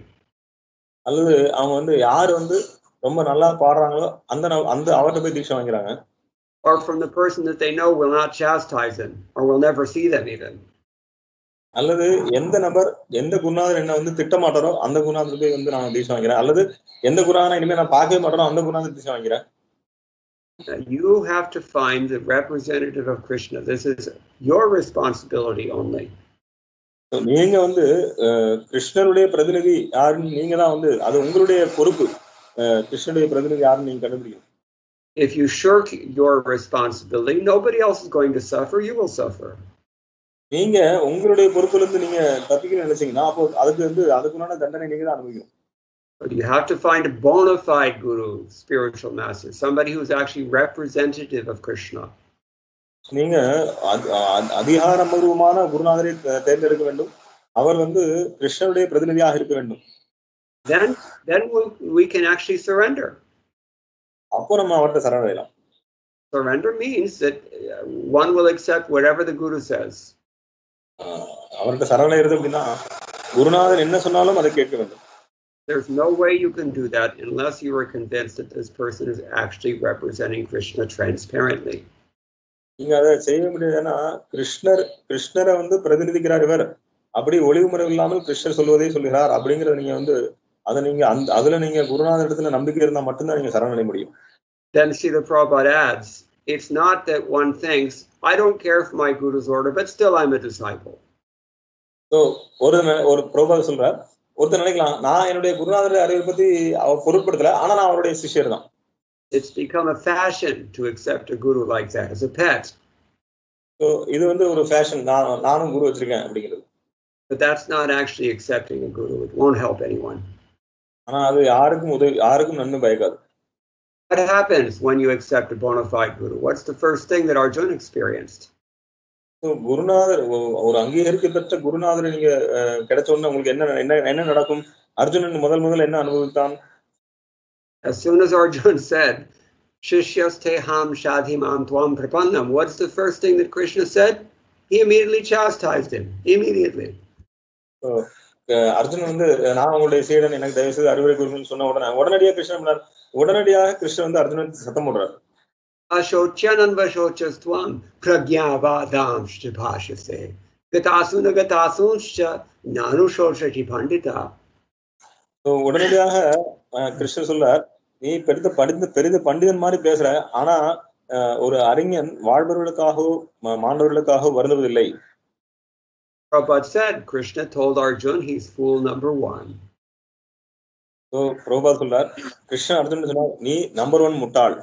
அல்லது அவங்க வந்து யார் வந்து ரொம்ப நல்லா பாடுறாங்களோ அந்த அவர்கிட்ட போய் தீட்சை வாங்குறாங்க. Or from the person that they know will not chastise them or will never see them even. அல்லது எந்த நபர் எந்த குருநாதர் என்ன வந்து திட்ட மாட்டாரோ அந்த குருநாதர் போய் வந்து நான் தீட்சை வாங்கிறேன், அல்லது எந்த குருநாதரை இனிமே நான் பார்க்கவே மாட்டேனோ அந்த குருநாதர் தீட்சை வாங்கிறேன். You have to find the representative of Krishna. This is your responsibility only. நீங்க வந்து கிருஷ்ணருடைய பிரதிநிதி யாருன்னு நீங்க தான் வந்து அது உங்களுடைய பொறுப்பு. கிருஷ்ணருடைய பிரதிநிதி யாருன்னு நீங்க கண்டுபிடிக்கணும். If you shirk your responsibility, nobody else is going to suffer. You will suffer. நீங்க உங்களுடைய பொறுப்புல இருந்து நீங்க தப்பிக்கணும்னு நினைச்சீங்கன்னா அப்போ அதுக்குண்டான தண்டனை நீங்க தான் அனுபவிக்கணும். But you have to find a bona fide guru, spiritual master, somebody who's actually representative of Krishna. நீங்க அதிகாரபூர்வமான குருநாதரை தேர்ந்தெடுக்க வேண்டும். அவர் கிருஷ்ணருடைய பிரதிநிதியாக இருக்க வேண்டும். Then we can actually surrender. அப்போ நம்ம அவர்கிட்ட சரணடையலாம். Surrender means that one will accept whatever the Guru says. அவர்கிட்ட சரணடைகிறது அப்படின்னா குருநாதர் என்ன சொன்னாலும் அதை கேட்க வேண்டும். There's no way you can do that unless you are convinced that this person is actually representing Krishna transparently. நீங்க அதை செய்ய முடியாதுன்னா கிருஷ்ணரை பிரதிநிதிக்கிறார் இவர், அப்படி ஒளிவுமுறை இல்லாமல் கிருஷ்ணர் சொல்வதை சொல்கிறார் அப்படிங்கறத நீங்க அதை நீங்க அதுல நீங்க குருநாதர் இடத்துல நம்பிக்கை இருந்தா மட்டும்தான் நீங்க சரணடைய முடியும். Then Srila Prabhupada adds, it's not that one thinks, I don't care for my Guru's order, but still I'm a disciple. So ஒரு பிரபுபாதர் சொல்றார், ஒருத்தர் நினைக்கலாம் நான் என்னுடைய குருநாதர் அறிவை பத்தி அவர் பொருட்படுத்தல, ஆனா நான் அவருடைய சிஷ்யர் தான். It's become a fashion to accept a guru like that as a pet. So இது ஒரு ஃபேஷன், நானும் குரு வச்சிருக்கேன் அப்படிங்கிறது. But that's not actually accepting a guru. It won't help anyone. ஆனா அது யாருக்கும் நன்மை பயக்காது. What happens when you accept a bona fide guru? What's the first thing that Arjuna experienced? So குருநாதர் ஒரு அங்கீகரிக்கப்பட்ட குருநாதரை நீங்க கிடைச்ச உடனே உங்களுக்கு என்ன நடக்கும்? அர்ஜுனன் முதல்ல என்ன அனுபவித்தான்? As soon as Arjuna said, Shishyaste ham shadhimam tvam prapannam, what's the first thing that Krishna said? He immediately chastised him. Immediately. So Arjunan நான் உங்களுடைய சீடன், எனக்கு தயவு செய்து அறிவுரை கூறுங்கன்னு சொன்ன உடனடியாக கிருஷ்ணன் அர்ஜுனன் சத்தம் போடுறார். Ashochanam vashocastvam pragyavadamshcha bhashase gatasuna gatasunshcha nanushoshachi pandita. So உடனடியாக கிருஷ்ணன் சொல்றார், நீ பெரித பண்டிதன் மாதிரி பேசுற, ஆனா ஒரு அறிஞன் வாழ்பவர்களுக்காகவோ மாண்டவர்களுக்காகவோ வருந்துவதில்லை. Prabhupada said, Krishna told Arjuna he's fool number one. So Prabhupada சொல்றார், கிருஷ்ணன் அர்ஜுனன் சொன்னார், நீ நம்பர் 1 முட்டாள்.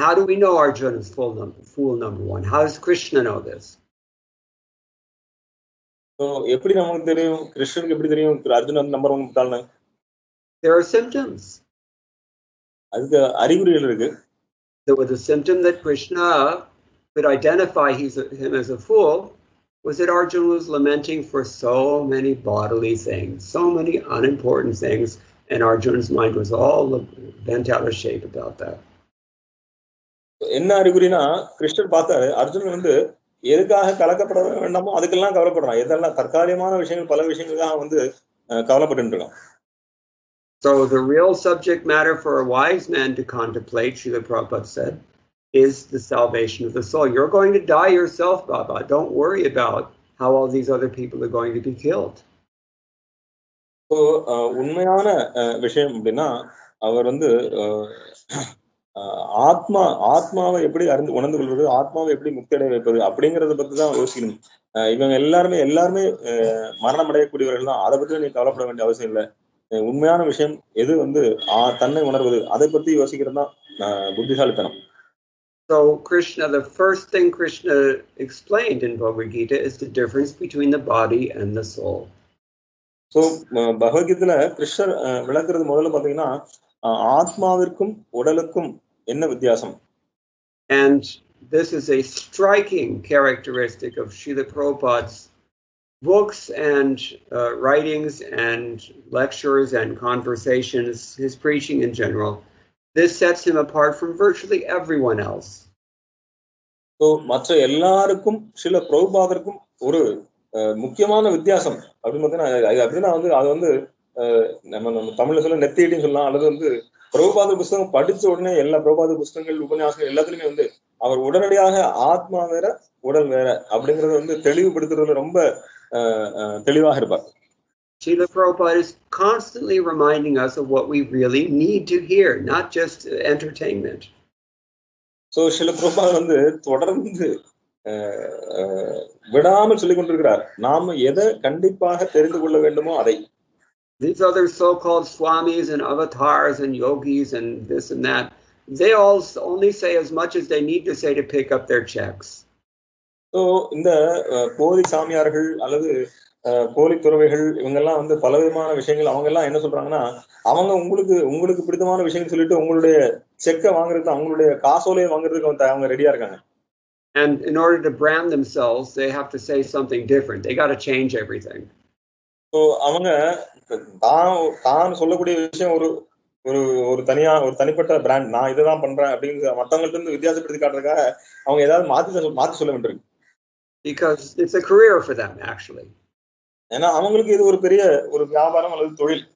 How do we know Arjuna is fool number one? How does Krishna know this? So எப்படி நமக்கு தெரியும், கிருஷ்ணனுக்கு எப்படி தெரியும் Arjunan number 1 முட்டாள்னு? There are symptoms. அதுக்கு அறிகுறிகள் இருக்கு. The symptom that Krishna could identify him as a fool was that Arjuna was lamenting for so many bodily things, so many unimportant things, and Arjuna's mind was all bent out of shape about that. என்ன அறிகுறினா, கிருஷ்ணர் பார்த்தாரு அர்ஜுனன் எதுக்காக கலக்கப்பட வேண்டாமோ அதுக்கெல்லாம் கவலைப்படுறான், எதெல்லாம் தற்காலிகமான விஷயங்கள் பல விஷயங்களுக்காக கவலைப்பட்டு இருக்கான். So the real subject matter for a wise man to contemplate, Srila Prabhupada said, is the salvation of the soul. You're going to die yourself, Baba. Don't worry about how all these other people are going to be killed. So உண்மையான விஷயம் அப்படின்னா, அவர் ஆத்மாவை எப்படி உணர்ந்து கொள்வது, ஆத்மாவை எப்படி முக்தி அடைய வைப்பது அப்படிங்கறத பத்தி தான் யோசிக்கணும். இவங்க எல்லாருமே மரணம் அடையக்கூடியவர்கள் தான், அதை பத்தி நீ கவலைப்பட வேண்டிய அவசியம் இல்லை. உண்மையான விஷயம் எது தன்னை உணர்வது, அதை பத்தி யோசிக்கிறது தான் புத்திசாலித்தனம். So Krishna, the first thing Krishna explained in Bhagavad Gita is the difference between the body and the soul. So பகவத்கீதையில கிருஷ்ணர் விளக்குறது முதல்ல பாத்தீங்கன்னா, ஆத்மாவிற்கும் உடலுக்கும் என்ன வித்தியாசம். And this is a striking characteristic of Srila Prabhupada's books and writings and lectures and conversations, his preaching in general. This sets him apart from virtually everyone else. So மற்ற எல்லாருக்கும் ஸ்ரீல பிரபுபாதருக்கும் ஒரு முக்கியமான வித்தியாசம் அப்படின்னா அது நம்ம தமிழ்ல சொல்ல நெத்தியிட்டின்னு சொல்லலாம், அல்லது பிரபுபாதர் புஸ்தகம் படிச்ச உடனே எல்லா பிரபுபாதர் புஸ்தகங்கள் உபன்யாசங்கள் எல்லாத்துலயுமே அவர் உடனடியாக ஆத்மா வேற உடல் வேற அப்படிங்கறத தெளிவுபடுத்துறதுல ரொம்ப தெளிவாக இருப்பார். Srila Prabhupada is constantly reminding us of what we really need to hear, not just entertainment. So Srila Prabhupada தொடர்ந்து விடாமல் சொல்லிக் கொண்டிருக்கிறார், நாம எதை கண்டிப்பாக தெரிந்து கொள்ள வேண்டுமோ அதை. These other so-called swamis and avatars and yogis and this and that, they all only say as much as they need to say to pick up their checks. So இந்த போலி சாமியார்கள் அல்லது போலி துறவைகள் இவங்கெல்லாம் பலவிதமான விஷயங்கள் அவங்க எல்லாம் என்ன சொல்றாங்கன்னா, அவங்க உங்களுக்கு பிடித்தமான விஷயங்கள் சொல்லிட்டு உங்களுடைய செக்கை வாங்குறதுக்கு, அவங்களுடைய காசோலையை வாங்குறதுக்கு அவங்க ரெடியா இருக்காங்க. And in order to brand themselves, they have to say something different. They got to change everything. So அவங்க தான் தான் சொல்லக்கூடிய விஷயம் ஒரு ஒரு ஒரு தனிப்பட்ட பிராண்ட், நான் இதை தான் பண்றேன் அப்படின்னு மற்றவங்கள்ட்ட இருந்து வித்தியாசப்படுத்தி காட்டுறதுக்காக அவங்க ஏதாவது மாத்தி சொல்ல வேண்டியிருக்கு. Because it's a career for them, actually. ஏன்னா அவங்களுக்கு இது ஒரு பெரிய ஒரு வியாபாரம் அல்லது தொழில்.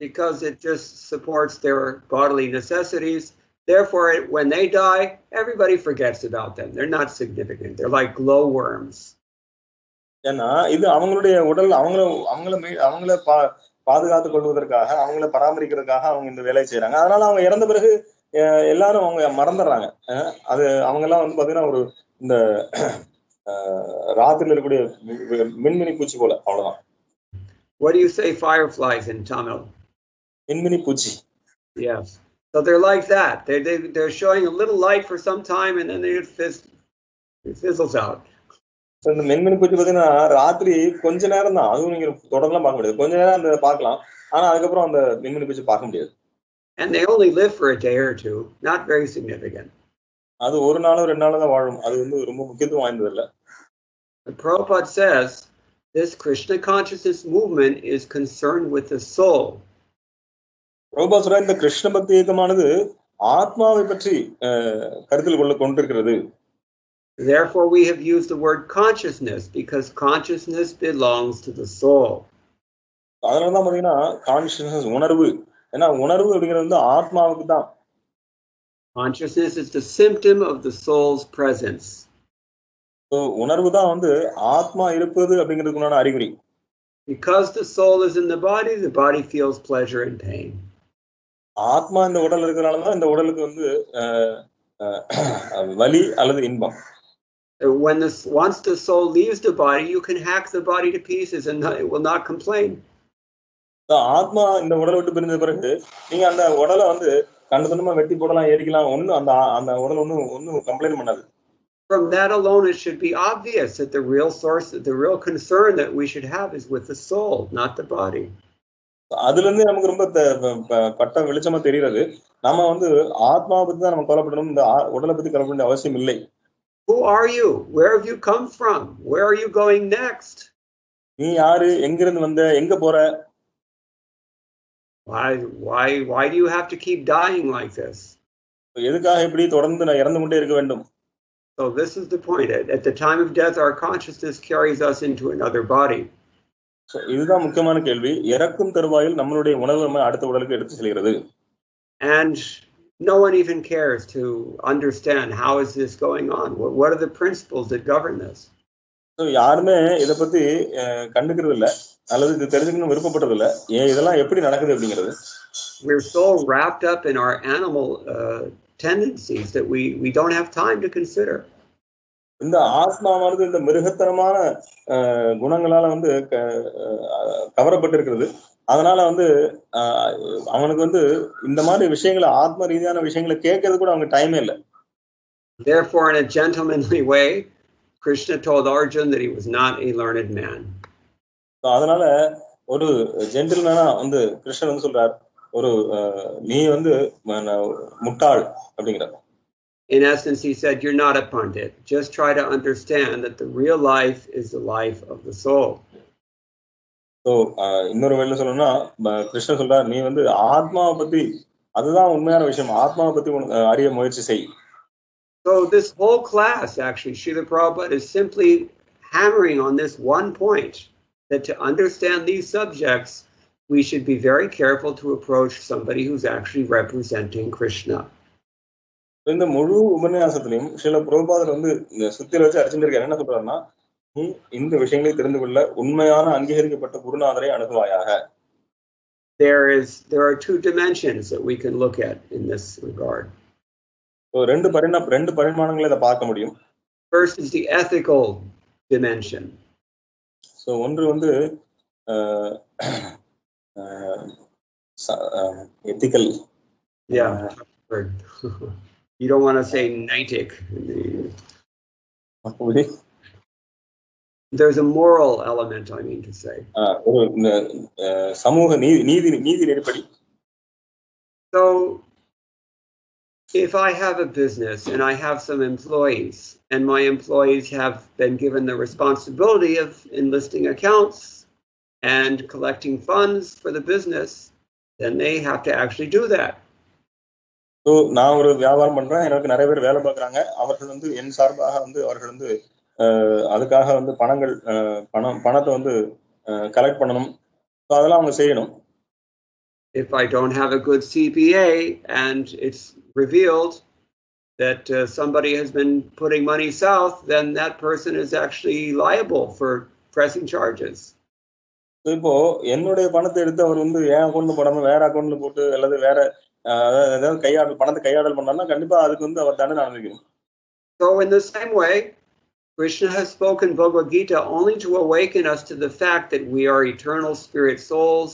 Because it just supports their bodily necessities. Therefore, when they die, everybody forgets about them. They're not significant. They're like glowworms. ஏன்னா இது அவங்களுடைய உடல் அவங்கள பாதுகாத்துக் கொள்வதற்காக, அவங்கள பராமரிக்கிறதுக்காக அவங்க இந்த வேலையை செய்யறாங்க. அதனால அவங்க இறந்த பிறகு எல்லாரும் அவங்க மறந்துடுறாங்க. அது அவங்க எல்லாம் வந்து பாத்தீங்கன்னா ஒரு இந்த ராத்திரில இருக்கக்கூடிய மின்மினி பூச்சி போல, அவ்வளவுதான். What do you say fireflies in Tamil? மின்மினி பூச்சி. Yes. So they're like that. They're showing a little light for some time and then it fizzles out. So இந்த மின்மினி பூச்சி பாத்தீங்கன்னா ராத்திரி கொஞ்ச நேரம் தான், அதுவும் நீங்க தொடர்ந்து பார்க்க முடியாது, கொஞ்ச நேரம் அந்த பார்க்கலாம். ஆனா அதுக்கப்புறம் அந்த மின்மினி பூச்சி பார்க்க முடியாது. And they only live for a day or two, not very significant. அது ஒரு நாளோ 2 நாளோ தான் வாழும். அது வந்து ரொம்ப முக்கியத்துவம் வாய்ந்தது இல்ல. Prabhupada says this Krishna consciousness movement is concerned with the soul. Prabhupad சொல்ற இந்த கிருஷ்ண பக்தி இயக்கமானது ஆத்மாவை பற்றி கருத்தில் கொண்டிருக்கிறது. Therefore we have used the word consciousness because consciousness belongs to the soul. அதனாலதான் பாத்தீங்கன்னா கான்ஷியஸ்னஸ், உணர்வு. ஏன்னா உணர்வு அப்படிங்கிறது வந்து ஆத்மாவுக்கு தான். Consciousness is the symptom of the soul's presence. So உணர்வு தான் வந்து ஆத்மா இருப்பது அப்படிங்கிறதுக்குண்டான அறிகுறி. Because the soul is in the body feels pleasure and pain. ஆத்மா இந்த உடல் இருக்கிறனால தான் இந்த உடலுக்கு வந்து வலி அல்லது இன்பம். Once the soul leaves the body, you can hack the body to pieces and it will not complain. ஆத்மா இந்த உடலை விட்டு பிரிஞ்ச பிறகு நீங்க அந்த உடலை வந்து கண்டதுமா வெட்டி போடலாம், எரிக்கலாம், ஒன்னும் அந்த உடல் ஒன்னும் கம்ப்ளைண்ட் பண்ணாது. From that alone, it should be obvious that the real source, the real concern that we should have is with the soul, not the body. அதுல இருந்து நமக்கு ரொம்ப பட்ட வெளிச்சமா தெரிகிறது, நாம வந்து ஆத்மாவை பத்தி தான் நம்ம கவலைப்படணும், இந்த உடலை பத்தி கவலைப்பட வேண்டிய அவசியம் இல்லை. Who are you? Where have you come from? Where are you going next? நீ யாரு, எங்கிருந்து வந்த, எங்க போற? Why do you have to keep dying like this? எதுக்காக இப்படி தொடர்ந்து நான் இறந்து கொண்டே இருக்க வேண்டும்? So this is the point. At the time of death, our consciousness carries us into another body. So இதுதான் முக்கியமான கேள்வி. இறக்கும் தருவாயில் நம்மளுடைய உணர்வு நம்ம அடுத்த உடலுக்கு எடுத்து செல்கிறது. And no one even cares to understand how is this going on. What are the principles that govern this? So யாருமே இத பத்தி கண்டுக்கிறது இல்ல, அல்லது இது தெரிஞ்சுக்கணும் விருப்பப்படுறது இல்ல. இதெல்லாம் எப்படி நடக்குது அப்படிங்கிறது. We're so wrapped up in our animal tendencies that we don't have time to consider. இந்த ஆத்மாவானது இந்த மிருகத்தனமான குணங்களால வந்து கவரப்பட்டிருக்கிறது. அதனால வந்து அவனுக்கு வந்து இந்த மாதிரி விஷயங்களை, ஆத்ம ரீதியான விஷயங்களை கேட்கறது கூட அவங்க டைமே இல்லை. Therefore, in a gentlemanly way, Krishna told Arjuna that he was not a learned man. அதனால ஒரு ஜென்டில்மேனா வந்து கிருஷ்ணன் வந்து சொல்றார், ஒரு நீ வந்து முட்டாள் அப்படிங்கிறார். In essence, he said, you're not a pandit. Just try to understand that the real life is the life of the soul. So, இன்னொரு வழியில சொல்லணும்னா கிருஷ்ணன் சொல்றார், நீ வந்து ஆத்மாவை பத்தி, அதுதான் உண்மையான விஷயம், ஆத்மாவை பத்தி அறிய முயற்சி செய். So this whole class, actually, Srila Prabhupada is simply hammering on this one point, that to understand these subjects, we should be very careful to approach somebody who's actually representing Krishna. இந்த முழு உபன்யாசத்திலையும் சில பிரபுபாதர் வந்து இந்த சுத்தியில வச்சு அடிச்சுருக்காரு. என்ன சொல்றாருன்னா, நீ இந்த விஷயங்களை தெரிந்து கொள்ள உண்மையான அங்கீகரிக்கப்பட்ட குருநாதரை அணுகுவாயாக. There are two dimensions that we can look at in this regard. ரெண்டு பரிமாணங்களை இதை பார்க்க முடியும். First is the ethical dimension. So ஒன்று வந்து ethical. Yeah. You don't want to say nitic. There's a moral element, I mean to say. சமூக நீதி நெறிப்படி. So if I have a business and I have some employees, and my employees have been given the responsibility of enlisting accounts and collecting funds for the business, then they have to actually do that. So நான் ஒரு வியாபாரம் பண்றேன், எனக்கு நிறைய பேர் வேலை பார்க்குறாங்க, அவர்கள் வந்து என் சார்பாக வந்து அவர்கள் வந்து அதுக்காக வந்து பணத்தை வந்து கலெக்ட் பண்ணணும். ஸோ அதெல்லாம் அவங்க செய்யணும். If I don't have a good CPA and it's revealed that somebody has been putting money south, then that person is actually liable for pressing charges. இப்போ என்னுடைய பணத்தை எடுத்து அவர் வந்து என் அக்கௌண்ட்ல போடாம வேற அக்கௌண்ட்ல போட்டு அல்லது வேற ஏதாவது பணத்தை கையாடல் பண்ணாருன்னா கண்டிப்பா அதுக்கு வந்து அவர் தண்டனை அனுபவிக்கணும். So in the same way, Krishna has spoken Bhagavad Gita only to awaken us to the fact that we are eternal spirit souls,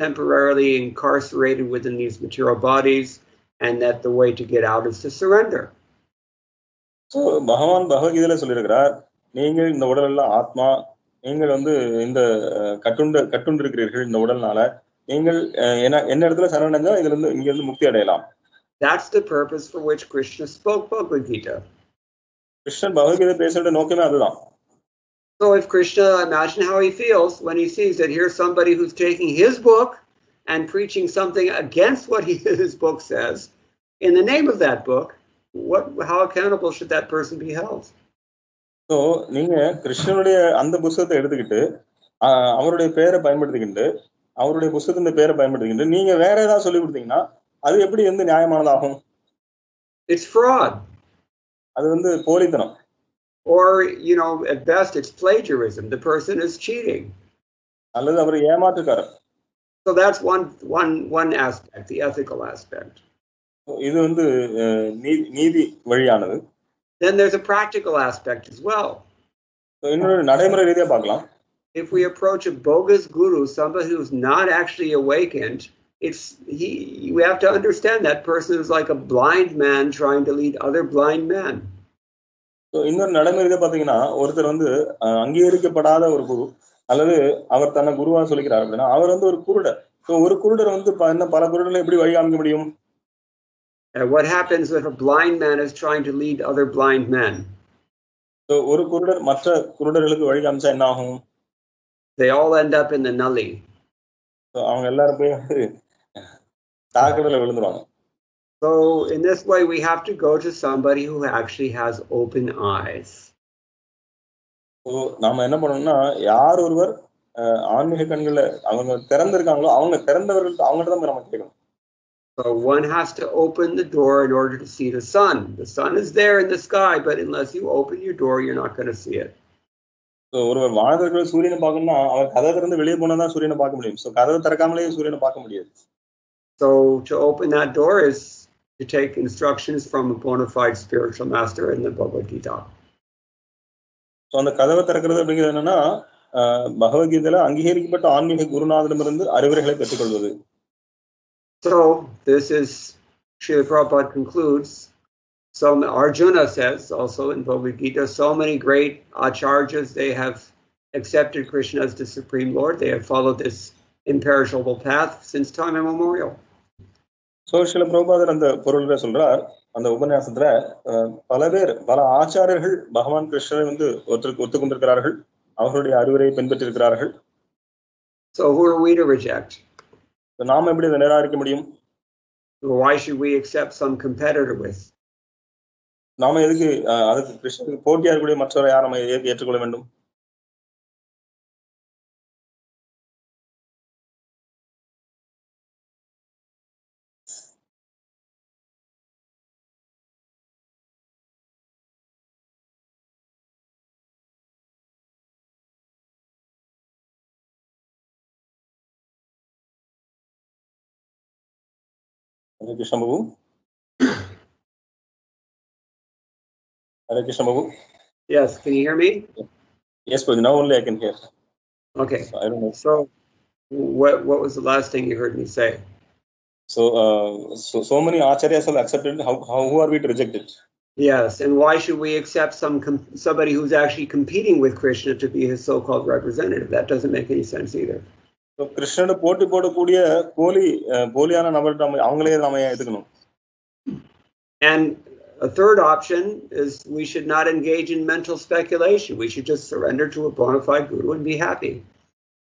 temporarily incarcerated within these material bodies, and that the way to get out is to surrender. So பகவான் பகவத்கீதையில சொல்லியிருக்கிறார், நீங்கள் இந்த உடல் எல்லாம் ஆத்மா, நீங்கள் வந்து இந்த கட்டுண்டு இருக்கிறீர்கள் இந்த உடல்னால, நீங்கள் என்ன இடத்துல சரணடைஞ்சா இங்க இருந்து முக்தி அடையலாம். That's the purpose for which Krishna spoke Bhagavad Gita. Krishnan Bhagavad Gita பேசுற நோக்கமே அதுதான். So if Krishna, imagine how he feels when he sees that here's somebody who's taking his book and preaching something against what his book says in the name of that book. How accountable should that person be held? So நீங்க கிருஷ்ணனுடைய அந்த புத்தகத்தை எடுத்துக்கிட்டு அவருடைய பேரை பயன்படுத்திக்கிட்டு அவருடைய புத்தகத்தின் பேரை பயன்படுத்திக்கிட்டு நீங்க வேற ஏதாவது சொல்லி கொடுத்தீங்கன்னா அது எப்படி வந்து நியாயமானதாகும்? It's fraud. அது வந்து போலித்தனம். Or, at best it's plagiarism. The person is cheating. அல்லது அவர் ஏமாற்றுக்காரர். So that's one aspect, the ethical aspect. இது வந்து நீதி வழியானது. Then there's a practical aspect as well. இன்னொரு நடைமுறை ரீதியா பார்க்கலாம். If we approach a bogus guru, somebody who's not actually awakened, we have to understand that person is like a blind man trying to lead other blind men. So இன்னொரு நடைமுறை பாத்தீங்கன்னா ஒருத்தர் வந்து அங்கீகரிக்கப்படாத ஒரு குரு அல்லது அவர் தன்னை குருவா சொல்லிக்கிறார் அப்படின்னா அவர் வந்து ஒரு குருடர். ஸோ ஒரு குருடர் வந்து பல குருடர்களை எப்படி வழி காமிக்க முடியும்? What happens if a blind man is trying to lead other blind men? So ஒரு குருடர் மற்ற குருடர்களுக்கு வழி காமிச்சா என்ன ஆகும்? They all end up in the nulli. So அவங்க எல்லாரும் போய் தாக்கடல விழுந்துருவாங்க. So in this way we have to go to somebody who actually has open eyes. So நாம என்ன பண்ணணும்னா யார் ஒருவர் ஆன்மீக கண்களை அவங்க திறந்திருக்காங்களோ அவங்க திறந்தவர்கள் அவங்கள்ட்ட தான் நம்ம கேட்கணும். So one has to open the door in order to see the sun. The sun is there in the sky, but unless you open your door, you're not going to see it. So ஒருவர் வானத்துல சூரியனை பார்க்கணும்னா அவர் கதவை திறந்து வெளியே போனா தான் சூரியனை பார்க்க முடியும். So கதவை திறக்காமலே சூரியனை பார்க்க முடியாது. So to open that door is to take instructions from a bona fide spiritual master in the Bhagavad Gita. So அந்த கதவை திறக்கிறது அப்படிங்கிறது என்னன்னா பகவத்கீதையில அங்கீகரிக்கப்பட்ட ஆன்மீக குருநாதரிடமிருந்து அறிவுரைகளை பெற்றுக்கொள்வது. So this is, Srila Prabhupada concludes, so Arjuna says also in Bhagavad Gita, so many great acharyas, they have accepted Krishna as the Supreme Lord. They have followed this imperishable path since time immemorial. So Srila Prabhupada அந்த பொருள்ல சொல்றார், அந்த உபன்யாசத்துல பல ஆச்சாரியர்கள் பகவான் கிருஷ்ணரை வந்து ஒத்துக்கொண்டிருக்கிறார்கள், அவர்களுடைய அறிவுரையை பின்பற்றிருக்கிறார்கள். So who are we to reject? நாம எப்படி இதை நிராகரிக்க முடியும்? Why should we accept some competitor with? நாம எதுக்கு அதுக்கு கிருஷ்ணருக்கு போட்டியா இருக்கக்கூடிய மற்றவரை யார் நம்ம ஏற்றுக்கொள்ள வேண்டும்? Hare Krishna Babu. Hare Krishna Babu. Yes, can you hear me? Yes, but now only I can hear. Okay. So, I don't know. So what was the last thing you heard me say? So many acharyas have accepted. Who are we to reject it? Yes, and why should we accept somebody who's actually competing with Krishna to be his so-called representative? That doesn't make any sense either. So கிருஷ்ணனோட போட்டி போடக்கூடிய போலியான நபர்கிட்ட அவங்களே நாம எதுக்கணும்? And a third option is we should not engage in mental speculation. We should just surrender to a bona fide guru and be happy.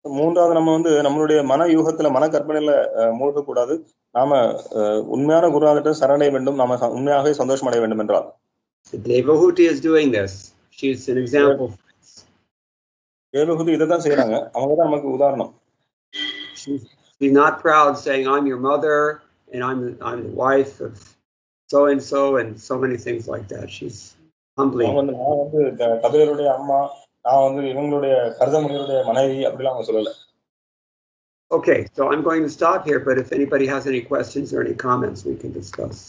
மூன்றாவது நம்ம வந்து நம்மளுடைய மன யூகத்துல மன கற்பனையில மூழ்கக்கூடாது. நாம உண்மையான குருநாதர்கிட்ட சரணடைய வேண்டும். நாம உண்மையாகவே சந்தோஷம் அடைய வேண்டும் என்றால். Devahuti is doing this. She's an example. Devahuti இதைதான் செய்யறாங்க. அவங்க தான் நமக்கு உதாரணம். She's not proud saying I'm your mother and I'm the wife of so and so many things like that. She's humbly. நான் வந்து கபிலருடைய அம்மா, நான் வந்து இவங்களுடைய கர்தமுனியுடைய மனைவி அப்படிலாம் அவங்க சொல்லல. Okay, so I'm going to stop here, but if anybody has any questions or any comments, we can discuss.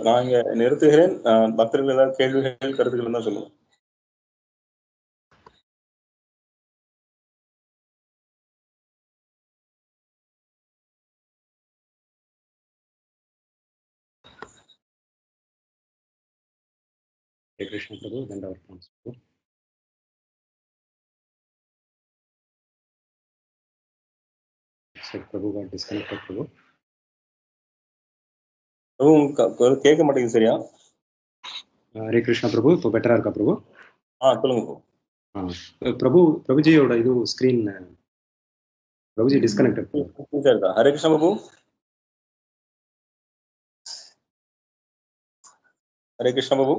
நான் இங்க நிறுத்துகிறேன். பக்தர்கள் ஏதாவது கேள்விகள் கருத்துக்கள் இருந்தா சொல்லுங்க. Krishna Prabhu, and our response. Prabhu got disconnected. Prabhu. கேட்க மாட்டேங்குது சரியா? ஹரே கிருஷ்ணா பிரபு, இப்போ பெட்டரா இருக்கா பிரபு? சொல்லுங்க பிரபுஜியோட இது ஸ்கிரீன் பிரபுஜி டிஸ்கனெக்டட். ஹரே கிருஷ்ணா பிரபு. ஹரே கிருஷ்ணா பிரபு.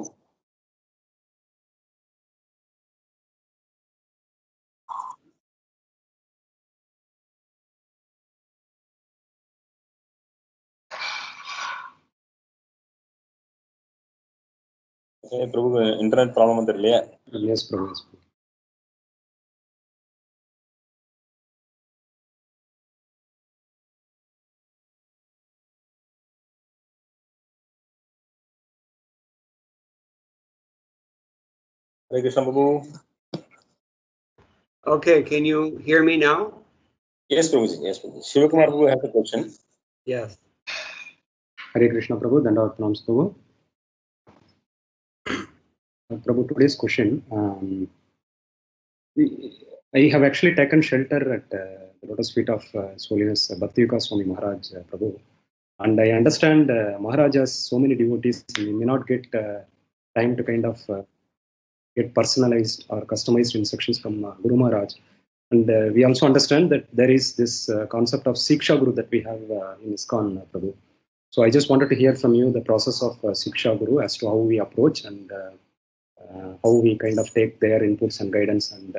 பிரபு இன்டர்நெட் ப்ராப்ளம் தெரியலையா? S Prabhu. Hare Krishna Prabhu. Okay, can you hear me now? Yes, Prabhuji. Yes, Prabhuji. Shivakumar Prabhu has a question. Yes. Hare Krishna Prabhu, Dandavat Pranams Prabhu. Prabhu, today's question. I have actually taken shelter at the lotus feet of His Holiness Bhakti Swami Maharaj Prabhu, and I understand Maharaj has so many devotees. He may not get time to kind of get personalized or customized instructions from Guru Maharaj. And we also understand that there is this concept of Siksha Guru that we have in ISKCON, Prabhu. So I just wanted to hear from you the process of Siksha Guru as to how we approach and how we kind of take their inputs and guidance and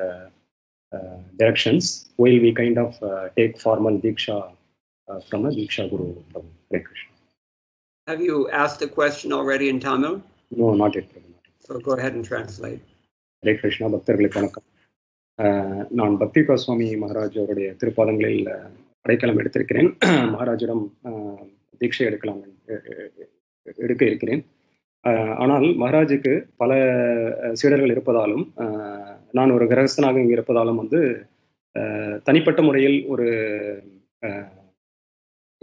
directions while we kind of take formal Diksha from a Diksha Guru, Prabhu. Hare Krishna. Have you asked the question already in Tamil? No, not yet, Prabhu. So go ahead and translate. Hare Krishna, பக்தர்களுக்கு வணக்கம். நான் பக்தி சுவாமி மகாராஜ் அவருடைய திருப்பாதங்களில் அடைக்கலம் எடுத்திருக்கிறேன். மகாராஜிடம் தீட்சை எடுக்க இருக்கிறேன். ஆனால் மகாராஜுக்கு பல சீடர்கள் இருப்பதாலும் நான் ஒரு கிரகஸ்தனாக இங்கே இருப்பதாலும் வந்து தனிப்பட்ட முறையில் ஒரு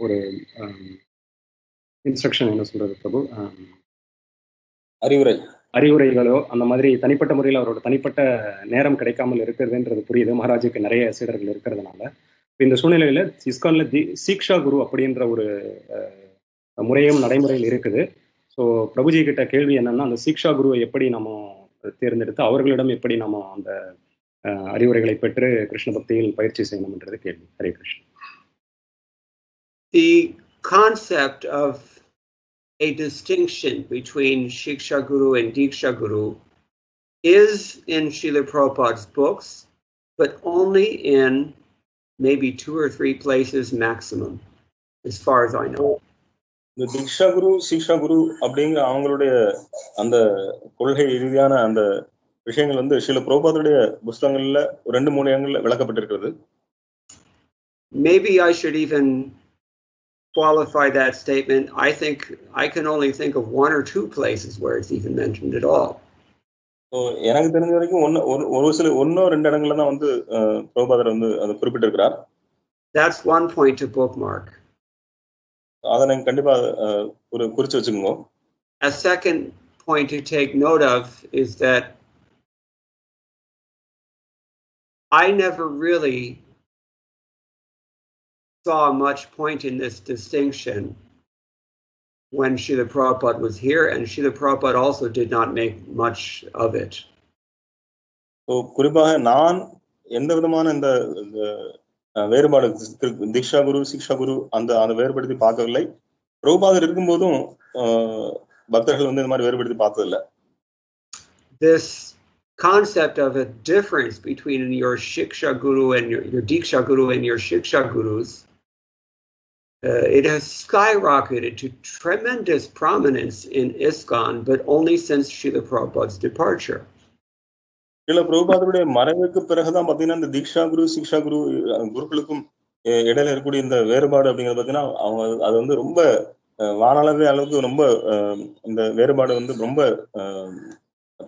ஒரு இன்ஸ்ட்ரக்ஷன் என்ன சொல்றது பிரபு, அறிவுரைகளோ அந்த மாதிரி தனிப்பட்ட முறையில் அவரோட தனிப்பட்ட நேரம் கிடைக்காமல் இருக்கிறதுன்றது புரியுது. மகாராஜுக்கு நிறைய சீடர்கள் இருக்கிறதுனால இந்த சூழ்நிலையில இஸ்கான்ல சீக்ஷா குரு அப்படின்ற ஒரு முறையும் நடைமுறையில் இருக்குது. ஸோ பிரபுஜி கிட்ட கேள்வி என்னன்னா, அந்த சீக்ஷா குருவை எப்படி நம்ம தேர்ந்தெடுத்து அவர்களிடம் எப்படி நம்ம அந்த அறிவுரைகளை பெற்று கிருஷ்ண பக்தியில் பயிற்சி செய்யணும்ன்றது கேள்வி. Hare Krishna. The concept of a distinction between Shiksha Guru and Diksha Guru is in Srila Prabhupada's books, but only in maybe 2 or 3 places maximum, as far as I know. இந்த தீக்ஷா குரு சீக்ஷா குரு அப்படிங்கிற அவங்களுடைய அந்த கொள்கை ரீதியான அந்த விஷயங்கள் வந்து ஸ்ரீல பிரபுபாதருடைய புஸ்தகங்கள்ல 2-3 இடங்கள்ல விளக்கப்பட்டிருக்கிறது. Maybe I should even qualify that statement. I think I can only think of 1 or 2 places where it's even mentioned at all. எனக்கு தெரிஞ்ச வரைக்கும் ஒரு சில 1-2 இடங்கள்ல தான் வந்து பிரபுபாதர் வந்து அதை குறிப்பிட்டிருக்கிறார். That's one point to bookmark. அதை நீங்க கண்டிப்பா ஒரு குறிச்சு வச்சுக்கோங்க. A second point to take note of is that I never really saw much point in this distinction when Srila Prabhupada was here, and Srila Prabhupada also did not make much of it. So குறிப்பாக நான் எந்த விதமான இந்த வேறுபாடு தீக்ஷா குரு சிக்ஷா குரு அந்த வேறுபடுத்தி பார்க்கவில்லை. பிரபுபாதர் இருக்கும்போதும் பக்தர்கள் வந்து இந்த மாதிரி வேறுபடுத்தி பார்த்ததில்லை. This concept of a difference between your shiksha guru and your diksha guru and your shiksha gurus, it has skyrocketed to tremendous prominence in ISKCON, but only since Srila Prabhupada's departure. Srila பிரபுபாதருடைய மறைவுக்கு பிறகுதான் பார்த்தீங்கன்னா இந்த தீக்ஷா குரு சிக்ஷா குரு குருக்களுக்கும் இடையில இருக்கக்கூடிய இந்த வேறுபாடு அப்படிங்கிறது பார்த்தீங்கன்னா அவங்க அது வந்து ரொம்ப வானளவு அளவுக்கு ரொம்ப இந்த வேறுபாடு வந்து ரொம்ப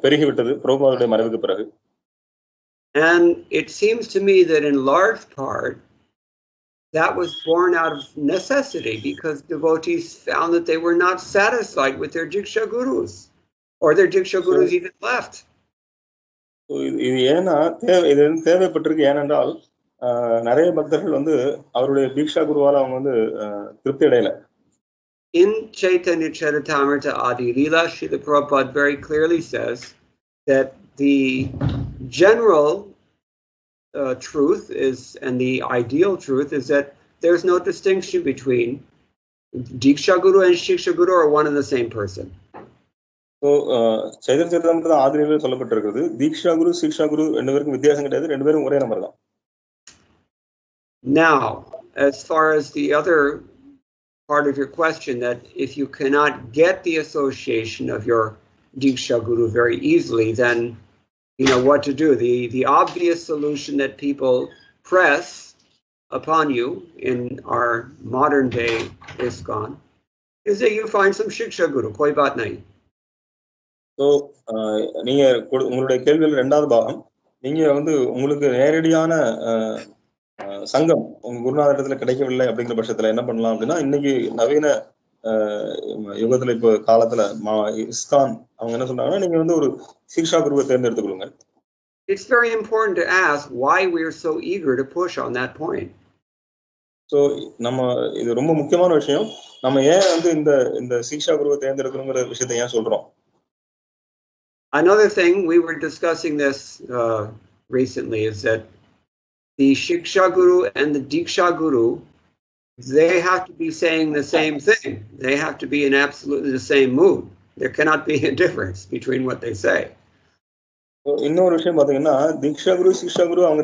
பெருகிவிட்டது பிரபுபாதருடைய மறைவுக்கு பிறகு. And it seems to me that in large part that was born out of necessity, because devotees found that they were not satisfied with their diksha gurus, or their diksha gurus even left. இது ஏன்னா இது தேவைப்பட்டிருக்கு. ஏனென்றால் நிறைய பக்தர்கள் வந்து அவருடைய தீக்ஷா குருவால அவங்க வந்து திருப்தி அடையல. In Chaitanya Charitamrita Adi Leela, Srila Prabhupada very clearly says that the general truth is, and the ideal truth is, that there's no distinction between Diksha Guru and Shiksha Guru are one and the same person. So, Chaitanya Charitamrita Adi Leela சொல்லப்பட்டிருக்கிறது Diksha Guru Shiksha Guru ரெண்டு பேருக்கும் வித்தியாசம் கிடையாது, ரெண்டு பேரும் ஒரே number தான். Now, as far as the other part of your question, that if you cannot get the association of your Diksha Guru very easily, then you know what to do. The obvious solution that people press upon you in our modern day ISKCON is that you find some Shiksha Guru. Koi baat nahi. So, நீங்க உங்களுடைய கேள்வியில் இரண்டாவது பாகம், நீங்க வந்து உங்களுக்கு நேரடியான சங்கம் உங்க குருநாதரிடத்துல கிடைக்கவில்லை அப்படிங்கிற பட்சத்துல என்ன பண்ணலாம் அப்படின்னா, இன்னைக்கு நவீன யுகத்துல இப்போ காலத்துல இஸ்கான் அவங்க என்ன சொல்றாங்கன்னா, நீங்க வந்து ஒரு சிக்ஷா குருவை தேர்ந்தெடுத்துக்கொள்ளுங்க. It's very important to ask why we're so eager to push on that point. So நம்ம இது ரொம்ப முக்கியமான விஷயம். நம்ம ஏன் வந்து இந்த சிக்ஷா குருவை தேர்ந்தெடுக்கணுங்கிற விஷயத்தை ஏன் சொல்றோம்? Another thing, we were discussing this recently, is that the Shiksha Guru and the Diksha Guru, they have to be saying the same thing. They have to be in absolutely the same mood. There cannot be a difference between what they say. இன்னொரு விஷயம் பாத்தீங்கன்னா, தீக்ஷா குரு சிக்ஷா குரு அவங்க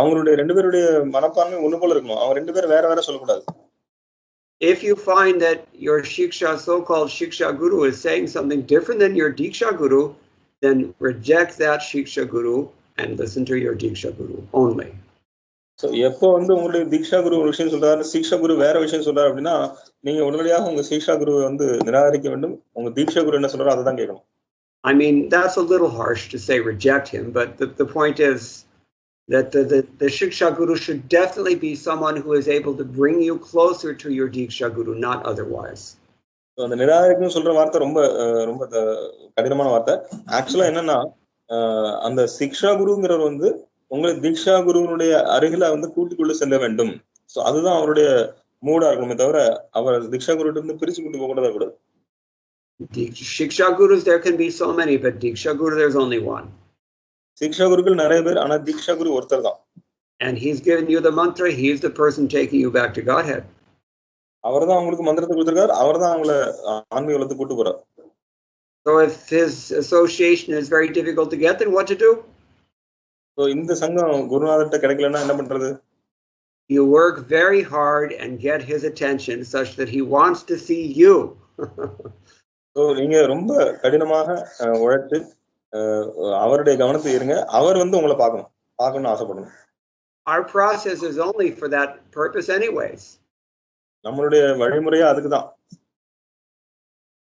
அவங்களுடைய ரெண்டு பேருடைய மனப்பான்மை ஒண்ணு போல இருக்கணும். அவங்க ரெண்டு பேரும் வேற வேற சொல்லக்கூடாது. If you find that your Shiksha, so-called Shiksha Guru, is saying something different than your Diksha Guru, then reject that Shiksha Guru and listen to your Diksha Guru only. So, எப்போ வந்து உங்களுடைய தீக்ஷா குரு ஒரு விஷயம் சொல்றாரு, சிக்ஷா குரு வேற விஷயம் சொல்றாரு அப்படின்னா, நீங்க உடனடியாக உங்க சிக்ஷா குருவை வந்து நிராகரிக்க வேண்டும். உங்க தீக்ஷா குரு என்ன சொல்றாரோ அதை தான் கேட்கணும். I mean, that's a little harsh to say reject him, but the point is that the Shiksha Guru should definitely be someone who is able to bring you closer to your Diksha Guru, not otherwise. அந்த நிராகரிக்கும் சொல்ற வார்த்தை ரொம்ப ரொம்ப கடினமான வார்த்தை. ஆக்சுவலா என்னன்னா, அந்த சிக்ஷா குருங்கிறவர் வந்து உங்களை தீக்ஷா குருவனுடைய அருகில வந்து கூட்டிக்கொண்டு செல்ல வேண்டும். ஸோ அதுதான் அவருடைய மூடா இருக்கணுமே தவிர அவர் தீக்ஷா குருட்ட இருந்து பிரிச்சு கூட்டு போக கூடாது. Shiksha Gurus there can be so many, but Diksha Guru there's only one. சிக்ஷா குருக்கள் நிறைய பேர், ஆனா தீக்ஷா குரு ஒருத்தர் தான். And he's given you the mantra. He's the person taking you back to Godhead. அவர் தான் உங்களுக்கு மந்திரத்தை கொடுத்திருக்காரு, அவர் தான் உங்களை ஆன்மீக உலகத்துக்கு கூட்டு போறார். So if his association is very difficult to get, then what to do? So இந்த சங்கம் குருநாதர்கிட்ட கிடைக்கலன்னா என்ன பண்றது? You work very hard and get his attention such that he wants to see you. So நீங்க ரொம்ப கடினமாக உழைத்து அவருடைய கவனத்தை ஈர்ங்க. அவர் வந்து உங்களை பார்க்கணும்னு ஆசைப்படணும். Our process is only for that purpose anyways. நம்மளுடைய வழிமுறையே அதுக்கு தான்.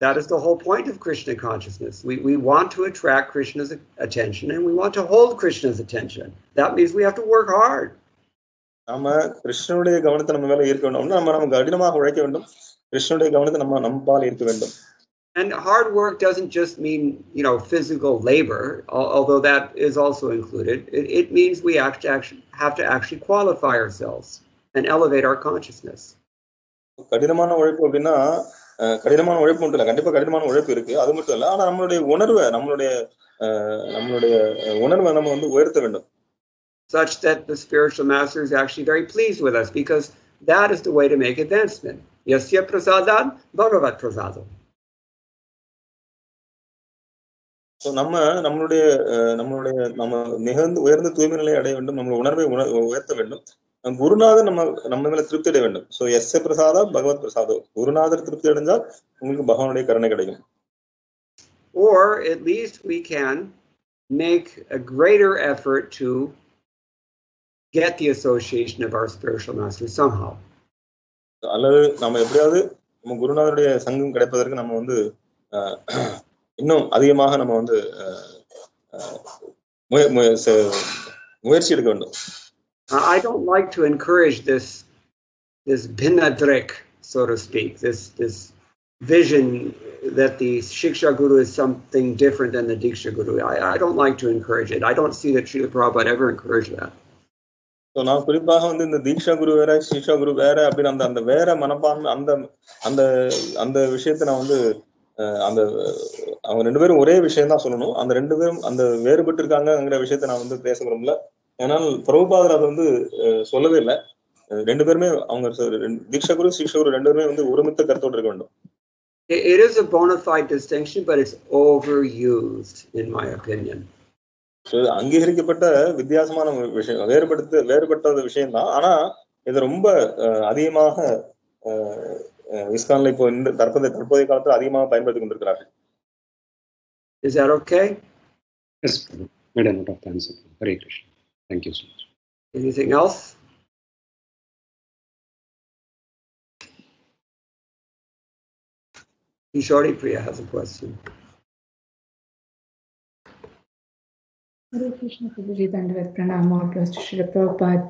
That is the whole point of Krishna consciousness. We want to attract Krishna's attention and we want to hold Krishna's attention. That means we have to work hard. நாம கிருஷ்ணனுடைய கவனத்தை நம்ம மேல ஈர்க்க வேண்டும்னா நம்ம கடினமாக உழைக்க வேண்டும். கிருஷ்ணனுடைய கவனத்தை நம்மால் ஈர்க்க வேண்டும். And hard work doesn't just mean, physical labor, although that is also included. It means we have to actually qualify ourselves and elevate our consciousness. கடினமான உழைப்பு அப்படின்னா கடினமான உழைப்பு மட்டும் இல்லை, கண்டிப்பா கடினமான உழைப்பு இருக்கு, அது மட்டும் இல்லை. ஆனா நம்மளுடைய உணர்வை நம்ம வந்து உயர்த்த வேண்டும், such that the spiritual master is actually very pleased with us, because that is the way to make advancement. Yasya prasadam bhagavat prasadam. So நம்ம மிகுந்த உயர்ந்த தூய்மை நிலையை அடைய வேண்டும், நம்ம உணர்வை உயர்த்த வேண்டும், குருநாதர் நம்ம மேல திருப்தி அடைய வேண்டும். ஸோ எஸ்ய பிரசாதா பகவத் பிரசாதோ, குருநாதர் திருப்தி அடைஞ்சால் உங்களுக்கு பகவானுடைய கருணை கிடைக்கும். Or at least we can make a greater effort to get the association of our spiritual master somehow. அல்லது நம்ம எப்படியாவது நம்ம குருநாதருடைய சங்கம் கிடைப்பதற்கு நம்ம வந்து இன்னும் அதிகமாக நம்ம வந்து முயற்சி எடுக்க வேண்டும். I don't like to encourage this bhinadrik, so to speak, this vision that the Shiksha Guru is something different than the Diksha Guru. I don't like to encourage it. I don't see that Srila Prabhupada ever encouraged that. So நான் குறிப்பாக வந்து இந்த தீக்ஷா குரு வேற சிக்ஷா குரு வேற அப்படின்னு அந்த வேற மனப்பான்மை அந்த அந்த விஷயத்தை நான் வந்து அவங்க ரெண்டு பேரும் ஒரே விஷயம் தான் சொல்லணும், அந்த ரெண்டு பேரும் அந்த வேறுபட்டு இருக்காங்கிற விஷயத்த நான் வந்து பேச விரும்பல. ஏன்னால் பிரபுபாதர் அதை வந்து சொல்லவே இல்லை. ரெண்டு பேருமே அவங்க தீக்ஷா குரு சிக்ஷா குரு ரெண்டு பேருமே வந்து ஒருமித்த கருத்தோடு இருக்க வேண்டும். It is a bona fide distinction, but it's overused in my opinion. அங்கீகரிக்கப்பட்ட வித்தியாசமான விஷயம், வேறுபட்ட விஷயம் தான். ஆனா இது ரொம்ப அதிகமாக இஸ்கான்ல இப்போ இந்த தற்போதைய காலத்தில் அதிகமாக பயன்படுத்திக் கொண்டிருக்கிறார்கள். Is that okay? Yes, made a note of the answer. Hare Krishna. Thank you so much. Anything else? Kishori Priya has a question. Hare Krishna, Prabhuji, Dandavat Pranam, all praise to Srila Prabhupada.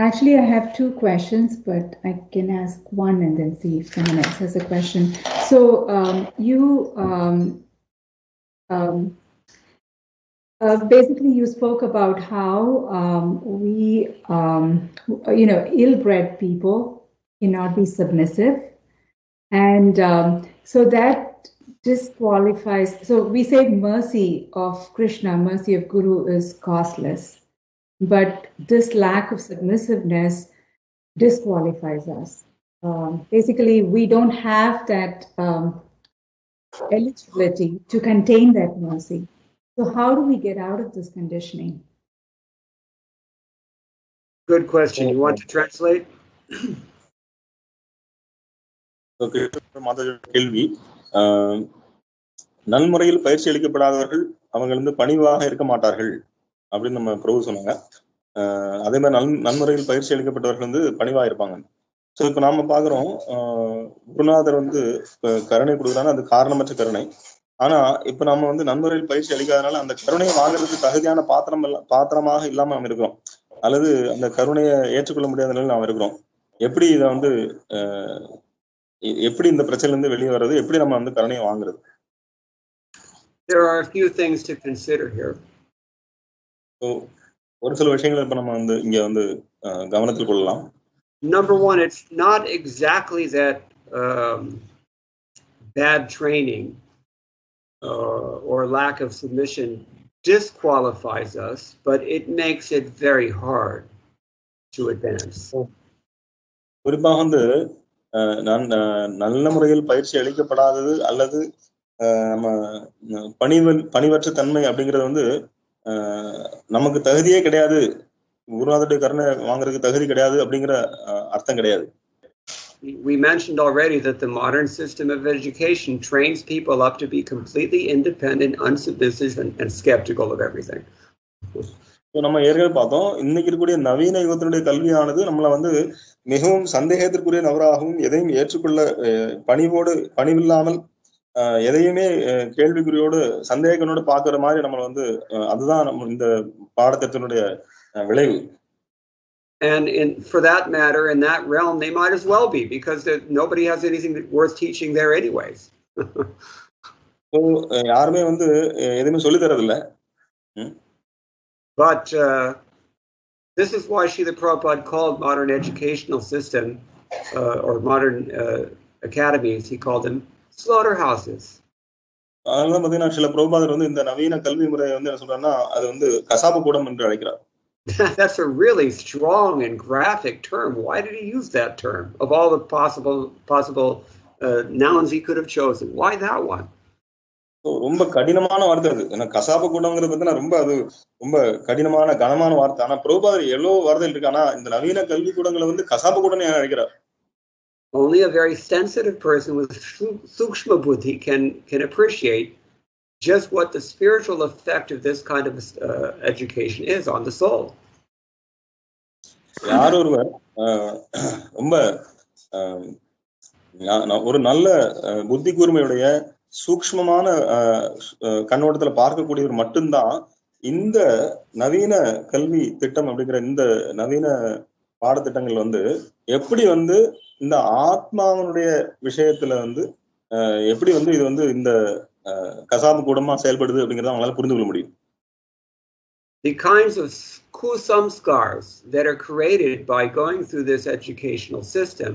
Actually, I have two questions, but I can ask one and then see if someone else has a question. So, basically, you spoke about how we, ill-bred people cannot be submissive, and so that disqualifies. So we say mercy of Krishna, mercy of Guru is costless, but this lack of submissiveness disqualifies us. Basically, we don't have that eligibility to contain that mercy. So how do we get out of this conditioning? Good question. You want to translate? Okay. கேள்வி, நன்முறையில் பயிற்சி அளிக்கப்படாதவர்கள் அவங்க வந்து பணிவாக இருக்க மாட்டார்கள் அப்படின்னு நம்ம பிரபு சொன்னாங்க. அதே மாதிரி நன்முறையில் பயிற்சி அளிக்கப்பட்டவர்கள் வந்து பணிவா இருப்பாங்க. ஸோ இப்போ நாம பாக்குறோம், குருநாதர் வந்து கருணை கொடுக்குறாங்க, அது காரணமற்ற கருணை. ஆனா இப்ப நம்ம வந்து நன்முறையில் பயிற்சி அளிக்காதனால அந்த கருணையை வாங்குறதுக்கு தகுதியான பாத்திரமாக இல்லாம நம்ம இருக்கிறோம், அல்லது அந்த கருணையை ஏற்றுக்கொள்ள முடியாத நிலையில் நாம் இருக்கிறோம். எப்படி இதை வந்து எப்படி இந்த பிரச்சனைல இருந்து வெளியே வர்றது, எப்படி நம்ம வந்து கருணையை வாங்குறது? There are a few things to consider here. So ஒரு சில விஷயங்களை இப்ப நம்ம வந்து இங்க வந்து கவனத்தில் கொள்ளலாம். Number one, it's not exactly that bad training or lack of submission disqualifies us, but it makes it very hard to advance. குறிப்பாக வந்து நல்ல முறையில் பயிற்சி அளிக்கப்படாதது அல்லது நம்ம பணிவற்ற தன்மை அப்படிங்கிறது வந்து நமக்கு தகுதியே கிடையாது, குருநாதருடைய கருணை வாங்குறதுக்கு தகுதி கிடையாது அப்படிங்கிற அர்த்தம் கிடையாது. We mentioned already that the modern system of education trains people up to be completely independent, unsubmissive, and skeptical of everything. நம்ம ஏற்கனவே பார்த்தோம், இன்னைக்கு இருக்கக்கூடிய நவீன யுகத்தினுடைய கல்வியானது நம்மளை வந்து மிகவும் சந்தேகத்திற்குரிய நபராகவும், எதையும் ஏற்றுக்கொள்ள பணிவில்லாமல் எதையுமே கேள்விக்குறியோடு சந்தேகனோடு பாக்குற மாதிரி நம்மளை வந்து, அதுதான் நம்ம இந்த பாடத்திட்டத்தினுடைய விளைவு. And for that matter, in that realm, they might as well be, because nobody has anything worth teaching there anyways. So யாருமே வந்து எதுவுமே சொல்லி தரதில்லை. But this is why Srila Prabhupada called modern educational system or modern academies, he called them slaughterhouses. அதனால பாத்தீங்கன்னா சில பிரபுபாதர் வந்து இந்த நவீன கல்வி முறையை வந்து என்ன சொல்றாருன்னா அது வந்து கசாப்பு கூடம் என்று அழைக்கிறார். That's a really strong and graphic term. Why did he use that term? Of all the possible nouns he could have chosen, why that one? ரொம்ப கடினமான வார்த்தை அது. ஏன்னா கசாப்பு கூடம்ங்கிறது பார்த்தீங்கன்னா ரொம்ப அது ரொம்ப கடினமான கனமான வார்த்தை. ஆனா பிரபுபாதர் எவ்வளவு வார்த்தை இருக்கு. ஆனா இந்த நவீன கல்வி கூடங்களை வந்து கசாப்பு கூடம்னு அழைக்கிறார். Only a very sensitive person with sukshma buddhi can appreciate just what the spiritual effect of this kind of education is on the soul. யார் ஒருவர் ரொம்ப ஒரு நல்ல புத்தி கூர்மையுடைய சூக்ஷ்மமான கண்ணோட்டத்துல பார்க்கக்கூடியவர் மட்டும்தான் இந்த நவீன கல்வி திட்டம் அப்படிங்கிற இந்த நவீன பாடத்திட்டங்கள் வந்து எப்படி வந்து இந்த ஆத்மாவனுடைய விஷயத்துல வந்து எப்படி வந்து இது வந்து இந்த கசாப்பு கூடமா செயல்படுது அப்படிங்கறத அவங்களால புரிந்து கொள்ள முடியும். The kinds of kusamskars that are created by going through this educational system